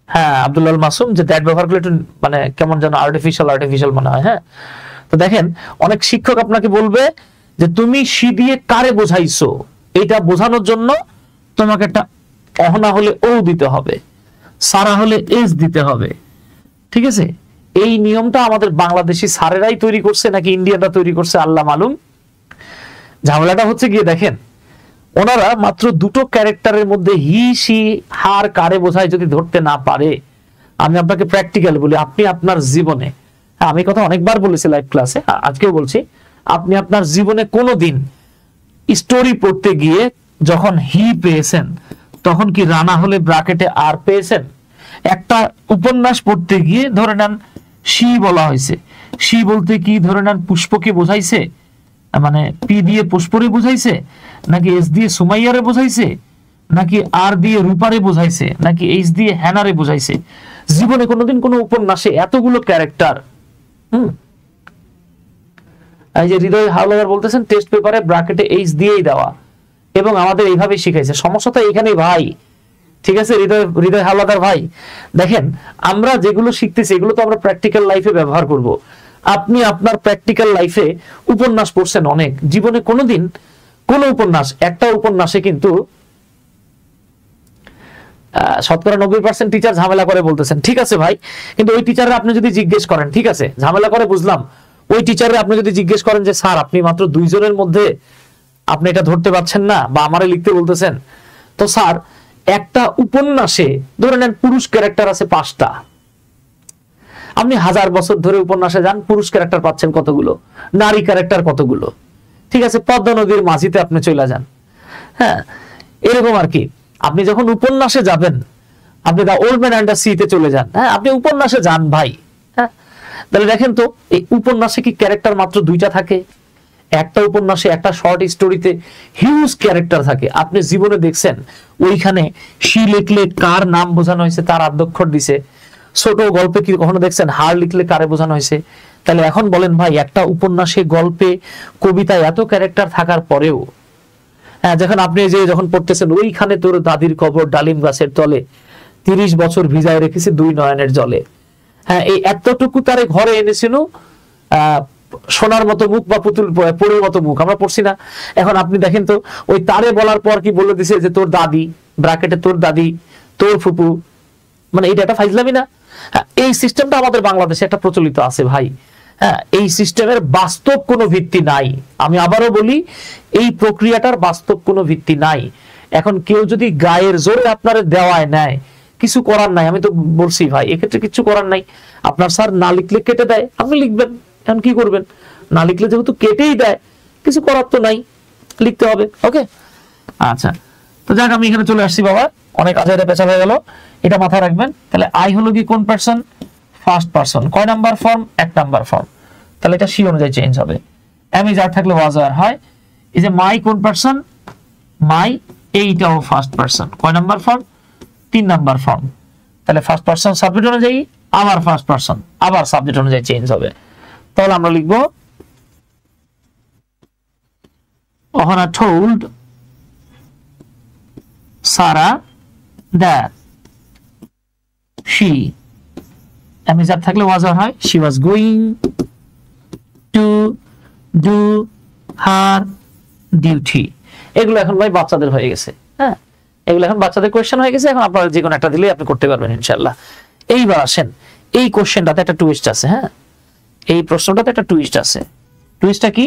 হ্যাঁ, আব্দুল্লাহ মাসুম যে দ্যাট ব্যবহার করলে একটু মানে কেমন যেন আর্টিফিশিয়াল মনে হয়। হ্যাঁ, তো দেখেন অনেক শিক্ষক আপনাকে বলবে যে তুমি শি দিয়ে কারে বোঝাইছো, এটা বোঝানোর জন্য তোমাকে একটা অহনা হলে ও দিতে হবে, সারা হলে এস দিতে হবে। ঠিক আছে, এই নিয়মটা আমাদের বাংলাদেশি স্যারেরাই তৈরি করছে নাকি ইন্ডিয়ানরা তৈরি করছে আল্লাহ মালুম। ঝামেলাটা হচ্ছে গিয়ে দেখেন, ওনারা মাত্র দুটো ক্যারেক্টারের মধ্যে হি সি হার কারে বোঝায় যদি ধরতে না পারে, আমি আপনাকে প্র্যাকটিক্যাল বলি, আপনি আপনার জীবনে, আমি কথা অনেকবার বলেছি লাইভ ক্লাসে, আজকেও বলছি, আপনি আপনার জীবনে কোনোদিন স্টোরি পড়তে গিয়ে যখন হি পেয়েছেন তখন কি রানা হলে ব্র্যাকেটে আর পেয়েছেন? একটা উপন্যাস পড়তে গিয়ে ধরে নেন শি বলা হয়েছে, শি বলতে কি ধরে নেন পুষ্পকে বোঝাইছে, মানে পি দিয়ে পুষ্পরে বোঝাইছে, নাকি এস দিয়ে সুমাইয়ারে বোঝাইছে, নাকি আর দিয়ে রূপারে বোঝাইছে, নাকি এইচ দিয়ে হ্যানারে বোঝাইছে? জীবনে কোনোদিন কোনো উপন্যাসে এতগুলো ক্যারেক্টার। এই যে হৃদয় হাওলাদার বলতেছেন টেস্ট পেপারে ব্র্যাকেটে এইচ দিয়েই দেওয়া, এবং আমাদের এইভাবে শিখাইছে। সমস্যা তো এইখানেই ভাই। ঠিক আছে হৃদয় হাওলাদার ভাই, দেখেন আমরা যেগুলো শিখতেছি এগুলো তো আমরা প্র্যাকটিক্যাল লাইফে ব্যবহার করব। আপনি আপনার প্র্যাকটিক্যাল লাইফে উপন্যাস পড়ছেন অনেক, জীবনে কোনোদিন কোন উপন্যাস, একটা উপন্যাসে কিন্তু 90% টিচার ঝামেলা করে বলতেছেন, ঠিক আছে ভাই, কিন্তু ওই টিচাররা আপনি যদি জিজ্ঞেস করেন, ঠিক আছে ঝামেলা করে বুঝলাম, ওই টিচাররা আপনি যদি জিজ্ঞেস করেন যে স্যার আপনি মাত্র দুইজনের মধ্যে আপনি এটা ধরতে পারছেন না বা আমারে লিখতে বলতেছেন, তো স্যার একটা উপন্যাসে ধরে নেন পুরুষ ক্যারেক্টার আছে 5টা, আপনি 1000 বছর ধরে উপন্যাসে যান, পুরুষ ক্যারেক্টার পাচ্ছেন কতগুলো, নারী ক্যারেক্টার কতগুলো? ঠিক আছে, পদ্মা নদীর মাঝিতে আপনি চলে যান। হ্যাঁ, এরকম আর কি। আপনি যখন উপন্যাসে যাবেন, আপনি the old man and the sea তে চলে যান। হ্যাঁ, আপনি উপন্যাসে যান ভাই। হ্যাঁ, তাহলে দেখেন তো এই উপন্যাসে কি ক্যারেক্টার মাত্র 2টা থাকে? একটা উপন্যাসে একটা শর্ট স্টোরিতে হিউজ ক্যারেক্টার থাকে। আপনি জীবনে দেখছেন ওইখানে শি লিখলে কার নাম বোঝানো হয়েছে, তার আদ্যক্ষর দিছে। ছোট গল্পে কি কখনো দেখছেন হার লিখলে কারে বোঝানো হয়েছে? তাহলে এখন বলেন ভাই, একটা উপন্যাসে, গল্পে, কবিতায় এত ক্যারেক্টার থাকার পরেও, হ্যাঁ, যখন পড়তেছেন ওইখানে তোর দাদির কবর ডালিম গাছের তলে 30 বছর ভিজায় রেখেছে 2 নয়নের জলে, হ্যাঁ, এই এতটুকু তারে ঘরে এনেছিল সোনার মতো মুখ বা পুতুল পরের মতো মুখ, আমরা পড়ছি না? এখন আপনি দেখেন তো ওই তারে বলার পর কি বলে দিছে যে তোর দাদি, ব্র্যাকেটে তোর দাদি, তোর ফুপু, মানে এটা একটা ফাইজলামি না? এই সিস্টেমটা আমাদের বাংলাদেশে একটা প্রচলিত আছে ভাই। হ্যাঁ, এই সিস্টেমের বাস্তব কোনো ভিত্তি নাই। আমি আবারও বলি, এই প্রক্রিয়াটার বাস্তব কোনো ভিত্তি নাই। এখন কেউ যদি গায়ের জোরে আপনার দেওয়ায় নেয়, কিছু করার নাই। আমি তো বলছি ভাই, এক্ষেত্রে কিছু করার নাই। আপনার স্যার না লিখলে কেটে দেয়, আপনি লিখবেন। এখন কি করবেন? না লিখলে যেহেতু কেটেই দেয়, কিছু করার তো নাই, লিখতে হবে। ওকে, আচ্ছা, তো যাক আমি এখানে চলে আসছি বাবা, অনেক আজাইরা পেঁচা হয়ে গেল, এটা মাথায় রাখবেন। তাহলে আই হলো কি কোন পারসন? First person. কয় নাম্বার ফর্ম? 1 number form. তাহলে এটা সি অনুযায়ী চেঞ্জ হবে। এম ইজ আর থাকলে ওয়াজ আর হয়। এই যে মাই কোন পারসন? মাই, এইটাও ফার্স্ট পারসন। কয় নাম্বার ফর্ম? 3 number form. তাহলে ফার্স্ট পারসন সাবজেক্ট অনুযায়ী আবার ফার্স্ট পারসন আবার সাবজেক্ট অনুযায়ী চেঞ্জ হবে। তাহলে আমরা লিখব Ohana told Sarah that she am is are থাকলে ওয়াজ আর হয় she was going to do her duty। এগুলো এখন ভাই বাচ্চাদের হয়ে গেছে, হ্যাঁ এগুলো এখন বাচ্চাদের কোয়েশ্চেন হয়ে গেছে, এখন আপনারা যে কোনো একটা দিলে আপনি করতে পারবেন ইনশাআল্লাহ। এইবার আসেন এই কোশ্চেনটাতে একটা টুইস্ট আছে, হ্যাঁ এই প্রশ্নটাতে একটা টুইস্ট আছে। টুইস্টটা কি?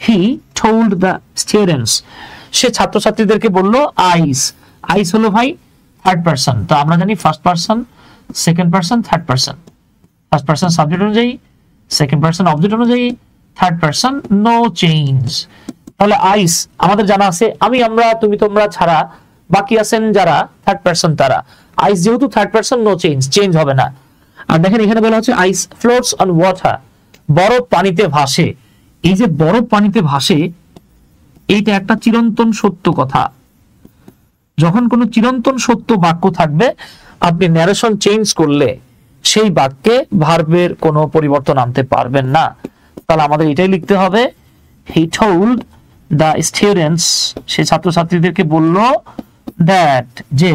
হি টোল্ড দ্য স্টুডেন্টস, সে ছাত্রছাত্রীদেরকে বলল আইস। আইস হলো ভাই থার্ড পারসন, তো আমরা জানি first person, second person, third person. First person subject অনুযায়ী, সেকেন্ড পারসন অবজেক্ট অনুযায়ী, থার্ড পারসন নো চেঞ্জ। তাহলে আইস আমাদের জানা আছে আমি, আমরা, তুমি, তোমরা ছাড়া বাকি আছেন যারা থার্ড পারসন তারা। আইস যেহেতু third person no change, change হবে না। আর দেখেন এখানে বলা হচ্ছে আইস ফ্লোটস অন ওয়াটার, বরফ পানিতে ভাসে। এই যে বরফ পানিতে ভাসে এইটা একটা চিরন্তন সত্য কথা। যখন কোনো চিরন্তন সত্য বাক্য থাকবে আপনি ন্যারেশন চেঞ্জ করলে সেই বাক্যে ভার্বের কোনো পরিবর্তন আনতে পারবেন না। তাহলে আমাদের এটাই লিখতে হবে হি টোল্ড দ্য স্টুডেন্টস, সে ছাত্রছাত্রীদেরকে বলল দ্যাট যে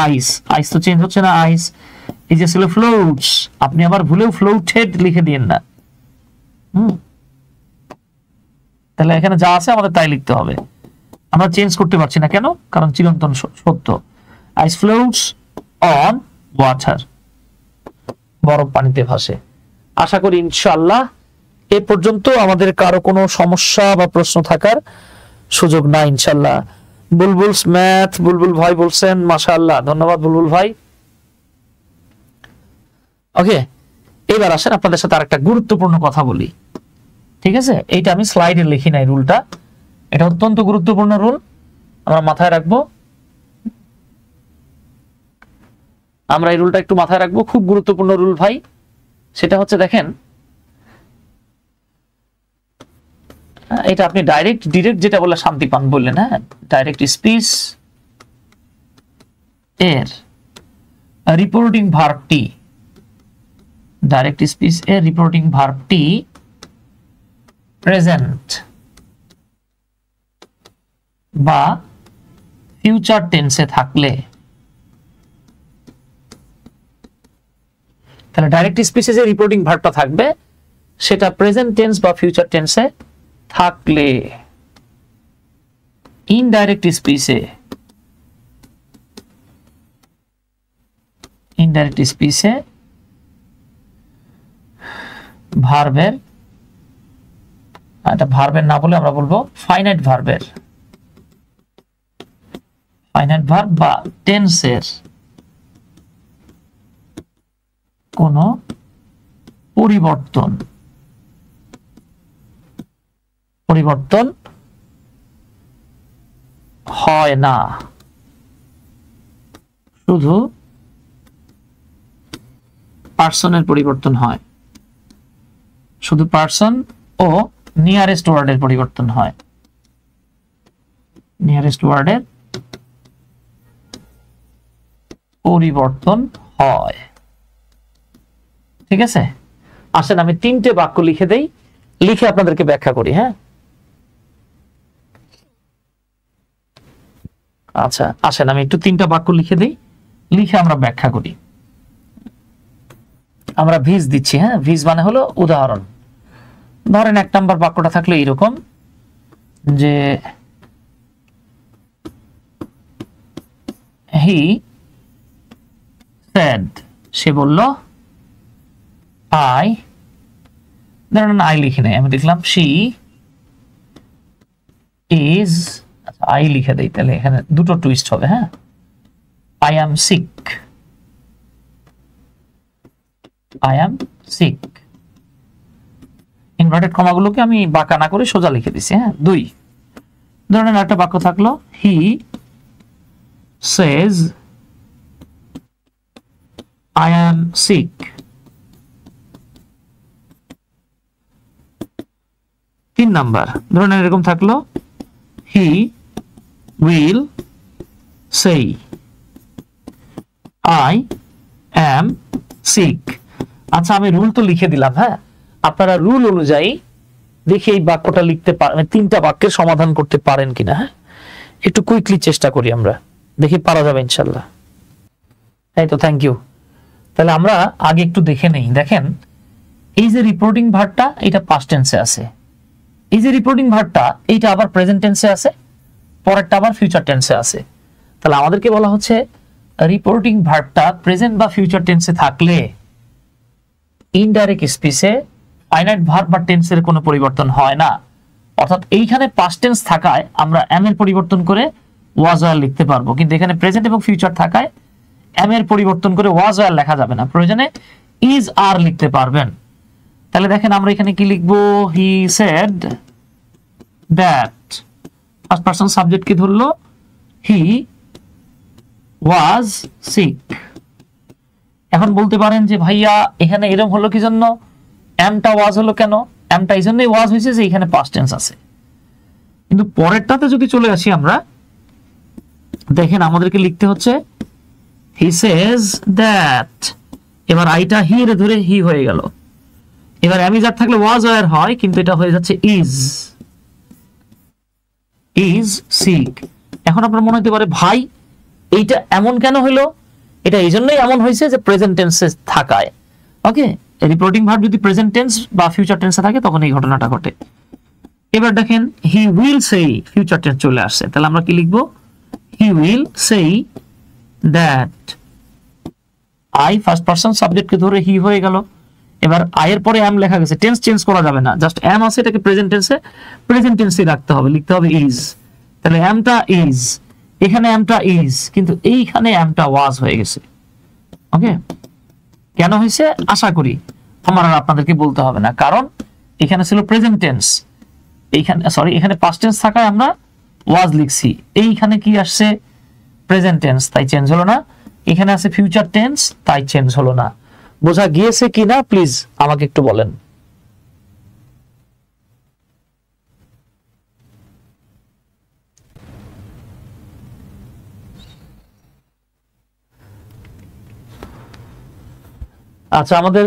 আইস, আইস তো চেঞ্জ হচ্ছে না, আইস এই যে ছিল ফ্লোটস, আপনি আবার ভুলেও ফ্লোটেড লিখে দিয়েন না। তাহলে এখানে যা আছে আমাদের তাই লিখতে হবে, আমরা চেঞ্জ করতে পারছি না কেন? কারণ চিরন্তন সত্য। আইস ফ্লোটস অন ওয়াটার, বরফ পানিতে ভাসে। আশা করি ইনশাআল্লাহ এ পর্যন্ত আমাদের কারো কোনো সমস্যা বা প্রশ্ন থাকার সুযোগ নাই ইনশাআল্লাহ। বুলবুল ম্যাথ, বুলবুল ভাই বলছেন মাশাআল্লাহ, ধন্যবাদ বুলবুল ভাই। ওকে, এবার আসেন আপনাদের সাথে আরেকটা গুরুত্বপূর্ণ কথা বলি, ঠিক আছে? এইটা আমি স্লাইডে লিখি নাই রুলটা, এটা অত্যন্ত গুরুত্বপূর্ণ রুল, আমরা মাথায় রাখবো। আমরা এই রুলটা একটু মাথায় রাখবো, খুব গুরুত্বপূর্ণ রুল ভাই। সেটা হচ্ছে দেখেন এটা আপনি ডাইরেক্ট যেটা বলে শান্তি পান বললেন, হ্যাঁ ডাইরেক্ট স্পিচ এর রিপোর্টিং ভার্বটি, ডাইরেক্ট স্পিচ এর রিপোর্টিং ভার্বটি প্রেজেন্ট বা ফিউচার টেন্সে থাকলে, তাহলে ডাইরেক্ট স্পিচে যে রিপোর্টিং ভার্বটা থাকবে সেটা প্রেজেন্ট টেন্স বা ফিউচার টেন্সে থাকলে, ইনডাইরেক্ট স্পিচে ভার্বের, এটা ভার্বের না বলে আমরা বলবো ফাইনাইট ভার্ব বা টেন্সের কোনো পরিবর্তন হয় না, শুধু পার্সনের পরিবর্তন হয়, শুধু পার্সন ও নিয়ারেস্ট ওয়ার্ডের পরিবর্তন হয়, নিয়ারেস্ট ওয়ার্ডের পরিবর্তন হয়। ঠিক আছে, আসেন আমি তিনটে বাক্য লিখে দেই, লিখে আপনাদেরকে ব্যাখ্যা করি। হ্যাঁ আচ্ছা, আসেন আমি একটু তিনটা বাক্য লিখে দেই, লিখে আমরা ব্যাখ্যা করি। আমরা ভিজ দিচ্ছি, হ্যাঁ ভিজ মানে হলো উদাহরণ। ধরেন এক নাম্বার বাক্যটা থাকলে এরকম যে হি সেড, সে বলল, আই, ধরেন আই লিখে নেই, আমি লিখলাম শি ইজ, আই লিখে দেই, তাহলে এখানে দুটো টুইস্ট হবে। হ্যাঁ, I am sick, I am sick, inverted কমাগুলোকে আমি বাঁকা না করে সোজা লিখে দিছি। হ্যাঁ, দুই, ধরেন একটা বাক্য থাকলো হি সেজ আই অ্যাম সিক, তিন নাম্বার ধরেন এরকম থাকলো হি উইল সেই আই am sick। আচ্ছা আমি রুল তো লিখে দিলাম, হ্যাঁ আপনারা রুল অনুযায়ী দেখি এই বাক্যটা লিখতে পারেন, তিনটা বাক্যের সমাধান করতে পারেন কিনা। হ্যাঁ একটু কুইকলি চেষ্টা করি আমরা, দেখি পারা যাবে ইনশাল্লাহ। এই তো থ্যাংক ইউ। তাহলে আমরা আগে একটু দেখে নেই। দেখেন এই যে রিপোর্টিং ভার্বটা এটা পাস্ট টেন্সে আছে, এই যে রিপোর্টিং ভার্বটা এইটা আবার প্রেজেন্ট টেন্সে আছে, পরেরটা আবার ফিউচার টেন্সে আছে। তাহলে আমাদেরকে বলা হচ্ছে রিপোর্টিং ভার্বটা প্রেজেন্ট বা ফিউচার টেন্সে থাকলে ইনডাইরেক্ট স্পিচে ফাইনাইট ভার্ব বা টেন্সের কোনো পরিবর্তন হয় না। অর্থাৎ এইখানে পাস্ট টেন্স থাকায় আমরা এম এর পরিবর্তন করে ওয়াজ ওয়ার লিখতে পারবো, কিন্তু এখানে প্রেজেন্ট এবং ফিউচার থাকায় এম এর পরিবর্তন করে ওয়াজ ওয়ার লেখা যাবে না, প্রয়োজনে ইজ আর লিখতে পারবেন। তাহলে দেখেন আমরা এখানে কি লিখবো, he said that, first person subject কি ধরলো, হি ওয়াজ সিক। এখন বলতে পারেন যে ভাইয়া এখানে এরকম হলো কি জন্য, এমটা ওয়াজ হলো কেন? এমটা এই জন্যই ওয়াজ হয়েছে যে এখানে পাস্ট টেন্স আছে। কিন্তু পরেরটাতে যদি চলে আসি আমরা, দেখেন আমাদেরকে লিখতে হচ্ছে হি সেজ দ্যাট, এবার আইটা হি রে ধরে হি হয়ে গেল। এবার অ্যামিজার থাকলে ওয়াজ ওয়ার হয়, কিন্তু এটা হয়ে যাচ্ছে ইজ সিক। এখন আপনার মনে হতে পারে ভাই এইটা এমন কেন হলো? এটা এই জন্যই এমন হয়েছে যে প্রেজেন্ট টেন্সে থাকায়। ওকে, রিপোর্টিং ভার্ব যদি প্রেজেন্ট টেন্স বা ফিউচার টেন্সে থাকে তখন এই ঘটনাটা ঘটে। এবার দেখেন he will say, future tense চলে আসছে, তাহলে আমরা কি লিখবো, he will say that. I first person সাবজেক্টকে ধরে হি হয়ে গেল। এবার আই এর পরে এম লেখা গেছে, টেন্স চেঞ্জ করা যাবে না, জাস্ট এম আছে এটাকে প্রেজেন্ট টেন্সে রাখতে হবে, লিখতে হবে ইজ। তাহলে এমটা ইজ, এখানে এমটা ইজ, কিন্তু এইখানে এমটা ওয়াজ হয়ে গেছে। ওকে, কেন হয়েছে আশা করি আমার আর আপনাদেরকে বলতে হবে না, কারণ এখানে ছিল প্রেজেন্ট টেন্স, এইখানে সরি এখানে পাস্ট টেন্স থাকায় আমরা ওয়াজ লিখছি, এইখানে কি আসছে প্রেজেন্ট টেন্স, তাই চেঞ্জ হলো না। এখানে আছে ফিউচার টেন্স, তাই চেঞ্জ হলো না। বোঝা গিয়েছে কিনা প্লিজ আমাকে একটু বলেন। আচ্ছা আমাদের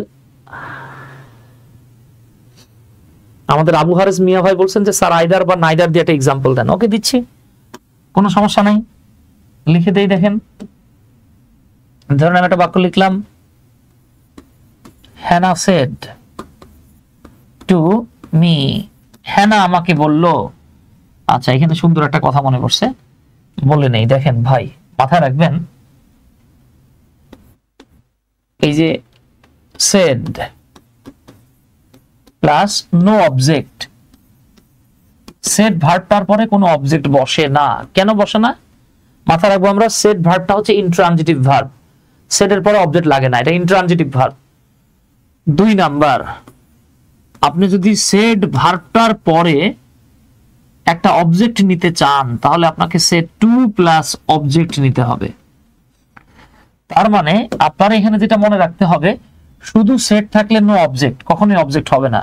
আবু হারেস মিয়া ভাই বলছেন যে স্যার আইদার বা নাইদার দিয়ে একটা এক্সাম্পল দেন। ওকে দিচ্ছি, কোনো সমস্যা নাই, লিখে দেই। দেখেন ধরেন আমি একটা বাক্য লিখলাম, হ্যানা সেড টু মি, হ্যানা আমাকে বলল। আচ্ছা এখানে সুন্দর একটা কথা মনে পড়ছে, বলে নেই। দেখেন ভাই মাথায় রাখবেন, এই যে said plus no object, said ভার্বটার পরে কোনো অবজেক্ট বসে না। কেন বসে না মাথায় রাখবো আমরা, সেড ভার্বটা হচ্ছে ইন্ট্রানজিটিভ ভার্ব, সেড এর পরে অবজেক্ট লাগে না, এটা ইন্ট্রানজিটিভ ভার্ব। 2 নাম্বার, আপনি যদি সেড ভার্বটার পরে একটা অবজেক্ট নিতে চান তাহলে আপনাকে সেড টু প্লাস অবজেক্ট নিতে হবে। তার মানে আপনার এখানে যেটা মনে রাখতে হবে, শুধু সেট থাকলে নো অবজেক্ট, কখনোই অবজেক্ট হবে না।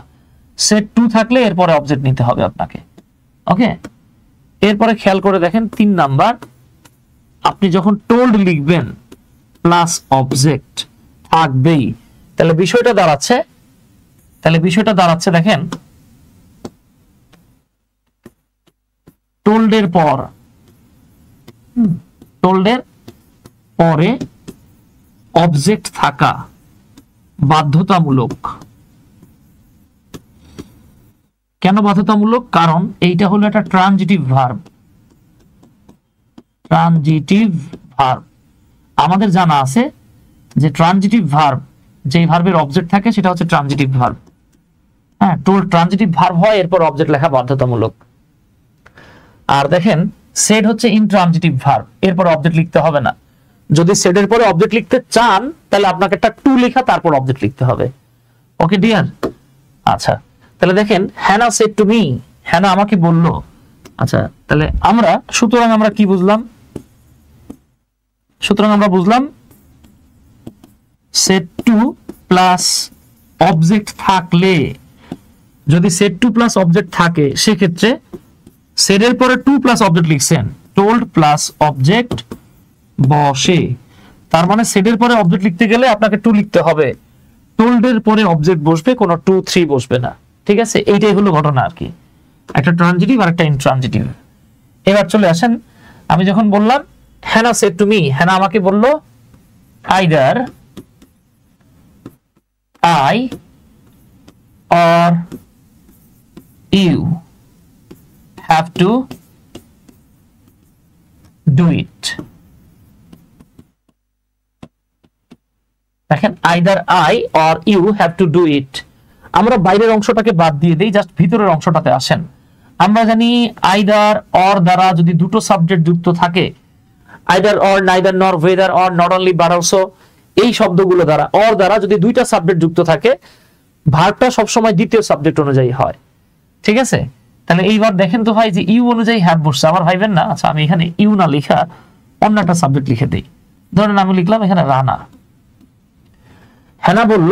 সেট টু থাকলে এরপরে অবজেক্ট নিতে হবে আপনাকে। ওকে, এরপরে খেয়াল করে দেখেন 3 নাম্বার, আপনি যখন টোল্ড লিখবেন প্লাস অবজেক্ট থাকবেই। তাহলে বিষয়টা দাঁড়াচ্ছে দেখেন, টোল্ডের পরে অবজেক্ট থাকা বাধ্যতামূলক। কেন বাধ্যতামূলক? কারণ এইটা হলো একটা ট্রানজিটিভ ভার্ব। আমাদের জানা আছে যে ট্রানজিটিভ ভার্ব, যে ভার্বের অবজেক্ট থাকে সেটা হচ্ছে ট্রানজিটিভ ভার্ব। হ্যাঁ, টোল ট্রানজিটিভ ভার্ব হয়, এরপর অবজেক্ট লেখা বাধ্যতামূলক। আর দেখেন সেড হচ্ছে ইনট্রানজিটিভ ভার্ব, এরপর অবজেক্ট লিখতে হবে না। যদি সেডের পরে অবজেক্ট লিখতে চান তাহলে আপনাকে একটা টু লেখা তারপর অবজেক্ট লিখতে হবে। ওকে ডিয়ার, আচ্ছা তাহলে দেখেন হ্যানা সেড টু মি, হ্যানা আমাকে বলল। আচ্ছা তাহলে সুতরাং আমরা কি বুঝলাম? সুতরাং আমরা বুঝলাম সেড টু প্লাস অবজেক্ট থাকলে, যদি সেড টু প্লাস অবজেক্ট থাকে সেক্ষেত্রে সেডের পরে টু প্লাস অবজেক্ট লিখছেন, টোল্ড প্লাস অবজেক্ট বসে। তার মানে সেডের পরে অবজেক্ট লিখতে গেলে আপনাকে টু লিখতে হবে, টোল্ডের পরে অবজেক্ট বসবে, কোনো 2 3 বসবে না। ঠিক আছে, এইটাই হলো ঘটনা আর কি, একটা ট্রানজিটিভ আর একটা ইনট্রানজিটিভ। এবার চলে আসেন, আমি যখন বললাম Hannah said to me, Hannah আমাকে বলল either I or you have to do it. দেখেন either I or you have to do it, আমরা বাইরের অংশটাকে বাদ দিয়ে দেই, জাস্ট ভিতরের অংশটাতে আসেন। আমরা জানি আইদার অর দ্বারা যদি দুটো সাবজেক্ট যুক্ত থাকে, আইদার অর, নাইদার নর, weather or, not only but also, এই শব্দগুলো দ্বারা, অর দ্বারা যদি দুইটা সাবজেক্ট যুক্ত থাকে, ভার্বটা সবসময় দ্বিতীয় সাবজেক্ট অনুযায়ী হয়। ঠিক আছে, তাহলে এইবার দেখেন তো ভাই যে ইউ অনুযায়ী হ্যাভ বসছে, আমার ভাইবেন না। আচ্ছা আমি এখানে ইউ না লিখা অন্য একটা সাবজেক্ট লিখে দিই, ধরেন আমি লিখলাম এখানে রানা। হ্যানা বলল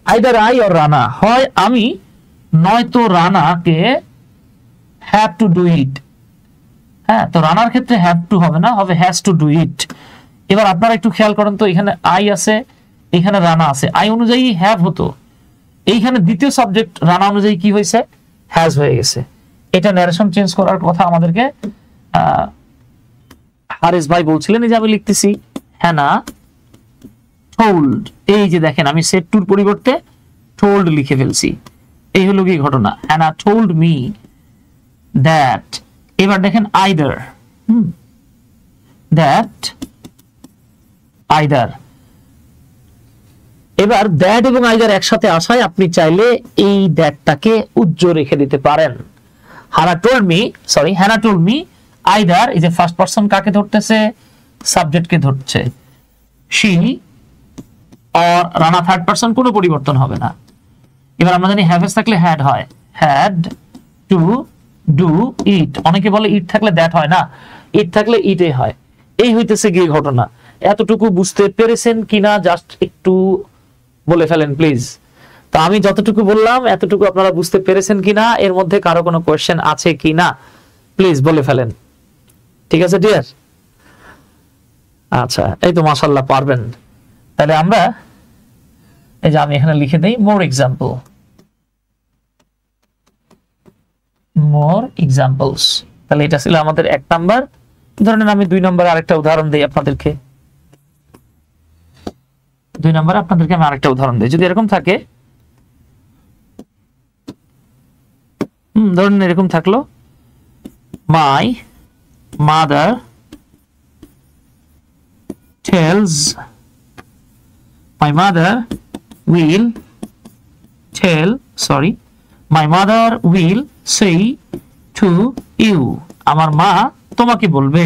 আইদার আই অর রানা, হয় আমি নয়তো রানাকে হ্যাভ টু ডু ইট। হ্যাঁ, তো রানার ক্ষেত্রে হ্যাভ টু হবে না, হবে হ্যাজ টু ডু ইট। এবার আপনারা একটু খেয়াল করেন তো, এখানে আই আছে, এখানে রানা আছে, আই অনুযায়ী হ্যাভ হতো, এইখানে দ্বিতীয় সাবজেক্ট রানা অনুযায়ী কি হয়েছে, হ্যাজ হয়ে গেছে। এটা ন্যারেশন চেঞ্জ করার কথা আমাদেরকে হারিস ভাই বলছিলেন, এই যে আমি লিখতেছি হ্যানা টোল্ড, এই যে দেখেন আমি সেড টুর পরিবর্তে টোল্ড লিখে ফেলছি, এই হলো কি ঘটনা, হ্যানা টোল্ড মি দ্যাট। এবার দেখেন আইদার, দ্যাট আইদার, এবার দ্যাট এবং আইদার একসাথে আসায় আপনি চাইলে এই দ্যাটটাকে উজ্জ্বল রেখে দিতে পারেন। হ্যানা টোল্ড মি, সরি হ্যানা টোল্ড মি আইদার, এই যে ফার্স্ট পারসন কাকে ধরতেছে, সাবজেক্টকে ধরছে, she or Rana third person, কোনো পরিবর্তন হবে না। এবার আমরা জানি হ্যাভেস থাকলে হ্যাড হয়, হ্যাড টু ডু ইট, অনেকে বলে ইট থাকলে দ্যাট হয় না, ইট থাকলে ইটে হয়। এই হইতেছে গিয়ে ঘটনা। এতটুকু বুঝতে পেরেছেন কিনা জাস্ট একটু বলে ফেলেন প্লিজ। তো আমি যতটুকু বললাম এতটুকু আপনারা বুঝতে পেরেছেন কিনা, এর মধ্যে কারো কোনো কোয়েশ্চেন আছে কিনা প্লিজ বলে ফেলেন। ঠিক আছে ডিয়ার? আচ্ছা, এই তো মাশাআল্লাহ পারবেন। তাহলে আমরা এই যে আমি এখানে লিখে দেই মোর এক্সাম্পল, মোর এক্সাম্পলস। তাহলে এটা ছিল আমাদের 1 নাম্বার। ধরেন আমি 2 নম্বরে আরেকটা উদাহরণ দেই আপনাদেরকে, 2 নম্বরে আপনাদেরকে আমি আরেকটা উদাহরণ দেই। যদি এরকম থাকে, ধরেন এরকম থাকলো, my mother tells, my mother will tell, sorry, my mother will say to you, আমার মা তোমাকে বলবে,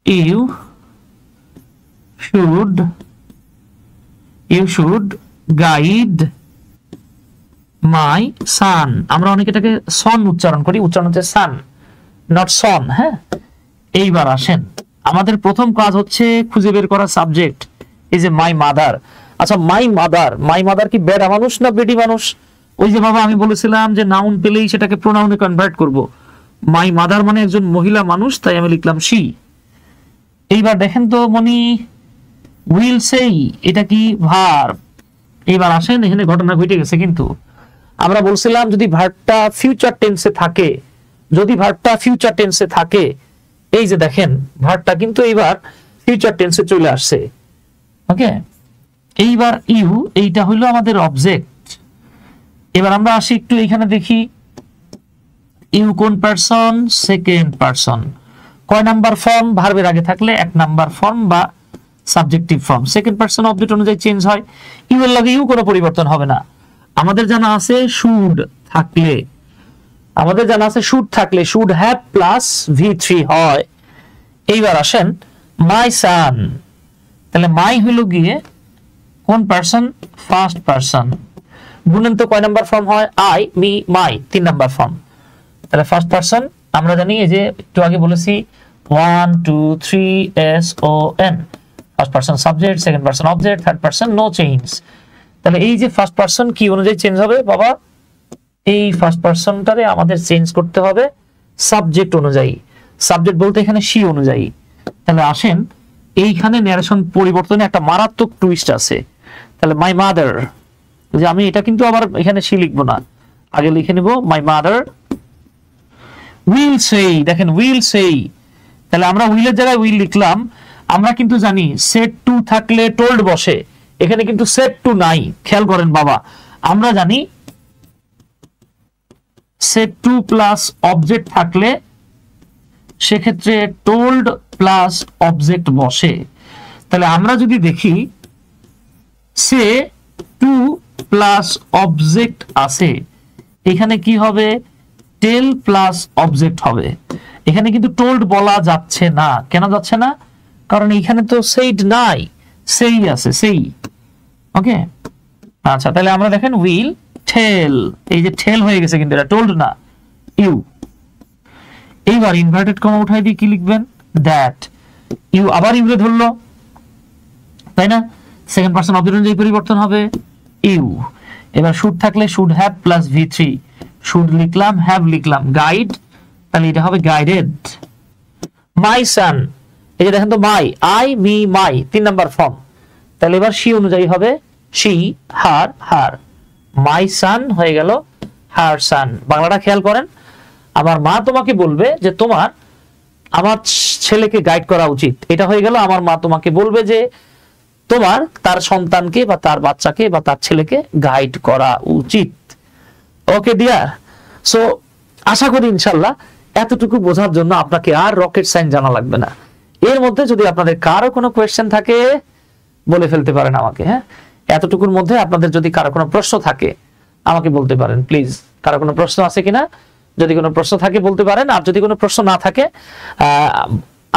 you should guide my son, আমরা অনেকে এটাকে সন উচ্চারণ করি, উচ্চারণ হচ্ছে সান, নট সন। হ্যাঁ, এইবার আসেন, আমাদের প্রথম কাজ হচ্ছে খুঁজে বের করা সাবজেক্ট, এই যে মাই মাদার। আচ্ছা মাই মাদার কি বেড়া মানুষ না বেডি মানুষ? ওই যে বাবা আমি বলেছিলাম যে নাউন পেলেই সেটাকে প্রোনাউনে কনভার্ট করব। মাই মাদার মানে একজন মহিলা মানুষ, তাই আমি লিখলাম শি। এইবার দেখেন তো মনি, উইল সেই, এটা কি ভার্ব। এইবার আসেন, এখানে ঘটনা ঘটে গেছে, কিন্তু আমরা বলছিলাম যদি ভার্বটা ফিউচার টেন্সে থাকে, যদি ভার্বটা ফিউচার টেন্সে থাকে, এই যে দেখেন ভার্বটা কিন্তু এইবার ফিউচার টেন্সে চলে আসছে। ওকে, এইবার ইউ, এইটা হইলো আমাদের অবজেক্ট। এবার আমরা আসি একটু এইখানে দেখি, ইউ কোন পারসন, সেকেন্ড পারসন। কয় নাম্বার ফর্ম? ভার্বের আগে থাকলে 1 নাম্বার ফর্ম বা subjective form. Second person object অনুযায়ী চেঞ্জ হয়। ইউ এর লগে ইউ কোনো পরিবর্তন হবে না। আমাদের জানা আছে শুড থাকলে, আমাদের জানা আছে শুড থাকলে শুড হ্যাভ প্লাস V3 হয়। এইবার আসেন মাই সান, তাহলে মাই হলো গিয়ে কোন পারসন? First person. গুণেন তো কয় নাম্বার ফর্ম হয়? I, me, my, 3 number form. তাহলে ফার্স্ট পারসন আমরা জানি, এই যে একটু আগে বলেছি 1 2 3 S O N, first person subject, second person object, third person no change. তাহলে এই যে ফার্স্ট পারসন কি অনুযায়ী চেঞ্জ হবে বাবা? এই ফার্স্ট পারসনটারে আমাদের চেঞ্জ করতে হবে সাবজেক্ট অনুযায়ী। সাবজেক্ট বলতে এখানে শি অনুযায়ী। তাহলে আসেন এইখানে ন্যারেশন পরিবর্তনে একটা মারাত্মক টুইস্ট আছে। তাহলে মাই মাদার, যে আমি এটা কিন্তু আবার এখানে সি লিখবো না, আগে লিখে নিব মাই মাদার উইল সেই। দেখেন উইল সেই, তাহলে আমরা উইলের জায়গায় উইল লিখলাম। আমরা কিন্তু জানি সেট টু থাকলে টোল্ড বসে, এখানে কিন্তু সেট টু নাই, খেয়াল করেন বাবা। আমরা জানি সেট টু প্লাস অবজেক্ট থাকলে সেক্ষেত্রে টোল্ড প্লাস অবজেক্ট বসে। তাহলে আমরা যদি দেখি সে টু প্লাস অবজেক্ট আছে, এখানে কি হবে, টেল প্লাস অবজেক্ট হবে। এখানে কিন্তু টোল্ড বলা যাচ্ছে না। কেন যাচ্ছে না? কারণ এখানে তো সেইড নাই, সেই আছে, সেই। ওকে, আচ্ছা, তাহলে আমরা দেখেন উইল টেল, এই যে টেল হয়ে গেছে কিন্তু এটা টোল্ড না, ইউ। এইবার ইনভার্টেড কমা উঠাই দিয়ে কি লিখবেন, দ্যাট। ইউ আবার ইউরে ধরলো, তাই না? সেকেন্ড পারসন অবজেক্ট অনুযায়ী পরিবর্তন হবে ইউ। এবার শুড থাকলে should have plus V3, should লিখলাম, হ্যাভ লিখলাম, গাইড, তাহলে এটা হবে গাইডেড। মাই সান, এই যে দেখেন তো my, I me my 3 number form, তাহলে এবার সি অনুযায়ী হবে সি, হার, হার। মাই সান হয়ে গেল হার সান। বাংলাটা খেয়াল করেন, আমার মা তোমাকে বলবে যে তোমার আমার ছেলেকে গাইড করা উচিত, এটা হয়ে গেল আমার মা তোমাকে বলবে যে তোমার তার সন্তানকে বা তার বাচ্চাকে বা তার ছেলেকে গাইড করা উচিত। ওকে ডিয়ার, সো আশা করি ইনশাল্লাহ এতটুকু বোঝার জন্য আপনাকে আর রকেট সাইন্স জানা লাগবে না। এর মধ্যে যদি আপনাদের কারো কোনো কোয়েশ্চেন থাকে বলে ফেলতে পারেন আমাকে। হ্যাঁ, এতটুকুর মধ্যে আপনাদের যদি কারো কোনো প্রশ্ন থাকে আমাকে বলতে পারেন প্লিজ। কারো কোনো প্রশ্ন আছে কিনা, যদি কোনো প্রশ্ন থাকে বলতে পারেন। আর যদি কোনো প্রশ্ন না থাকে,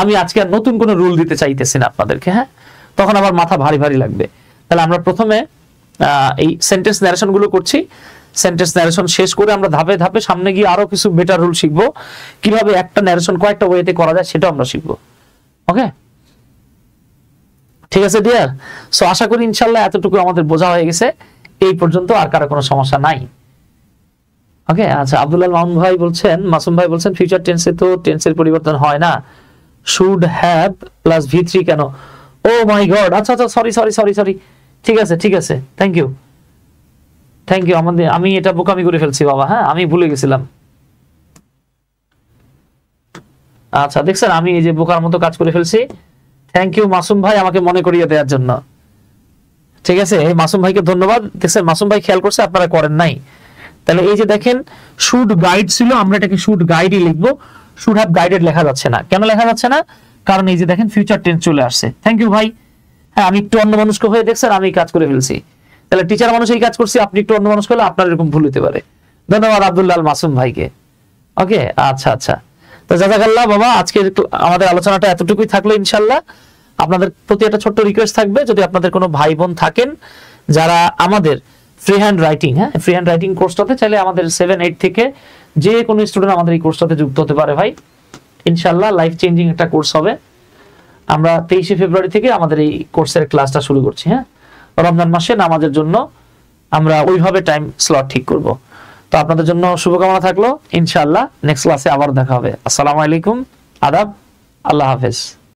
আমি আজকে আর নতুন কোনো রুল দিতে চাইতেছি না আপনাদেরকে। হ্যাঁ, তখন আবার মাথা ভারী ভারী লাগবে। তাহলে আমরা প্রথমে এই সেন্টেন্স ন্যারেশন গুলো করছি। সেন্টেন্স ন্যারেশন শেষ করে আমরা ধাপে ধাপে সামনে গিয়ে আরো কিছু বেটার রুল শিখবো, কিভাবে একটা ন্যারেশন কয়েকটা ওয়েতে করা যায় সেটাও আমরা শিখবো। ওকে, ঠিক আছে ডিয়ার। সো আশা করি ইনশাল্লাহ এতটুকু আমাদের বোঝা হয়ে গেছে। এই পর্যন্ত আর কারো কোনো সমস্যা নাই। ওকে, আচ্ছা, আব্দুল্লাহ মামুন ভাই বলছেন, মাসুম ভাই বলছেন ফিউচার টেন্সে তো টেন্সের পরিবর্তন হয় না, শুড হ্যাভ প্লাস V3 কেন? ও মাই গড, আচ্ছা আচ্ছা, সরি সরি সরি সরি, ঠিক আছে ঠিক আছে, থ্যাংক ইউ থ্যাংক ইউ। আমি এটা বোকামি করে ফেলছি বাবা। হ্যাঁ, আমি ভুলে গেছিলাম। আচ্ছা, দেখছেন আমি এই যে বোকার মতো কাজ করে ফেলছি। থ্যাংক ইউ মাসুম ভাই আমাকে মনে করিয়ে দেওয়ার জন্য। ঠিক আছে, এই মাসুম ভাইকে ধন্যবাদ। দেখছেন মাসুম ভাই খেয়াল করছে, আপনারা করেন নাই। তাহলে এই যে দেখেন শুড গাইড ছিল, আমরা এটাকে শুড গাইডই লিখবো, শুড হ্যাভ গাইডেড লেখা যাচ্ছে না। কেন লেখা যাচ্ছে না? কারণ এই যে দেখেন ফিউচার টেন্স চলে আসছে। থ্যাংক ইউ ভাই। হ্যাঁ, আমি একটু অন্যমনস্ক হয়ে দেখছেন আমি কাজ করে ফেলছি। তাহলে টিচার মানুষ এই কাজ করছি, আপনি একটু অন্যমনস্ক হলে আপনার এরকম ভুল হতে পারে। ধন্যবাদ আব্দুল্লাহ মাসুম ভাইকে। ওকে, আচ্ছা আচ্ছা, তো জাযাকাল্লাহ বাবা। আজকে আমাদের আলোচনাটা এতটুকুই থাকলো ইনশাল্লাহ। আপনাদের প্রতি একটা ছোট্ট রিকোয়েস্ট থাকবে, যদি আপনাদের কোনো ভাই বোন থাকেন যারা আমাদের ফ্রি হ্যান্ড রাইটিং, হ্যাঁ ফ্রি হ্যান্ড রাইটিং কোর্সটাতে, চাইলে আমাদের 7-8 থেকে যে কোনো স্টুডেন্ট আমাদের এই কোর্সটাতে যুক্ত হতে পারে ভাই। ইনশাল্লাহ লাইফ চেঞ্জিং একটা কোর্স হবে। আমরা 23শে ফেব্রুয়ারি থেকে আমাদের এই কোর্সের ক্লাসটা শুরু করছি। হ্যাঁ, রমজান মাসে নামাজের জন্য আমরা ওইভাবে টাইম স্লট ঠিক করব। তো আপনাদের জন্য শুভকামনা থাকলো। ইনশাআল্লাহ নেক্সট ক্লাসে আবার দেখা হবে। আসসালামু আলাইকুম, আদাব, আল্লাহ হাফেজ।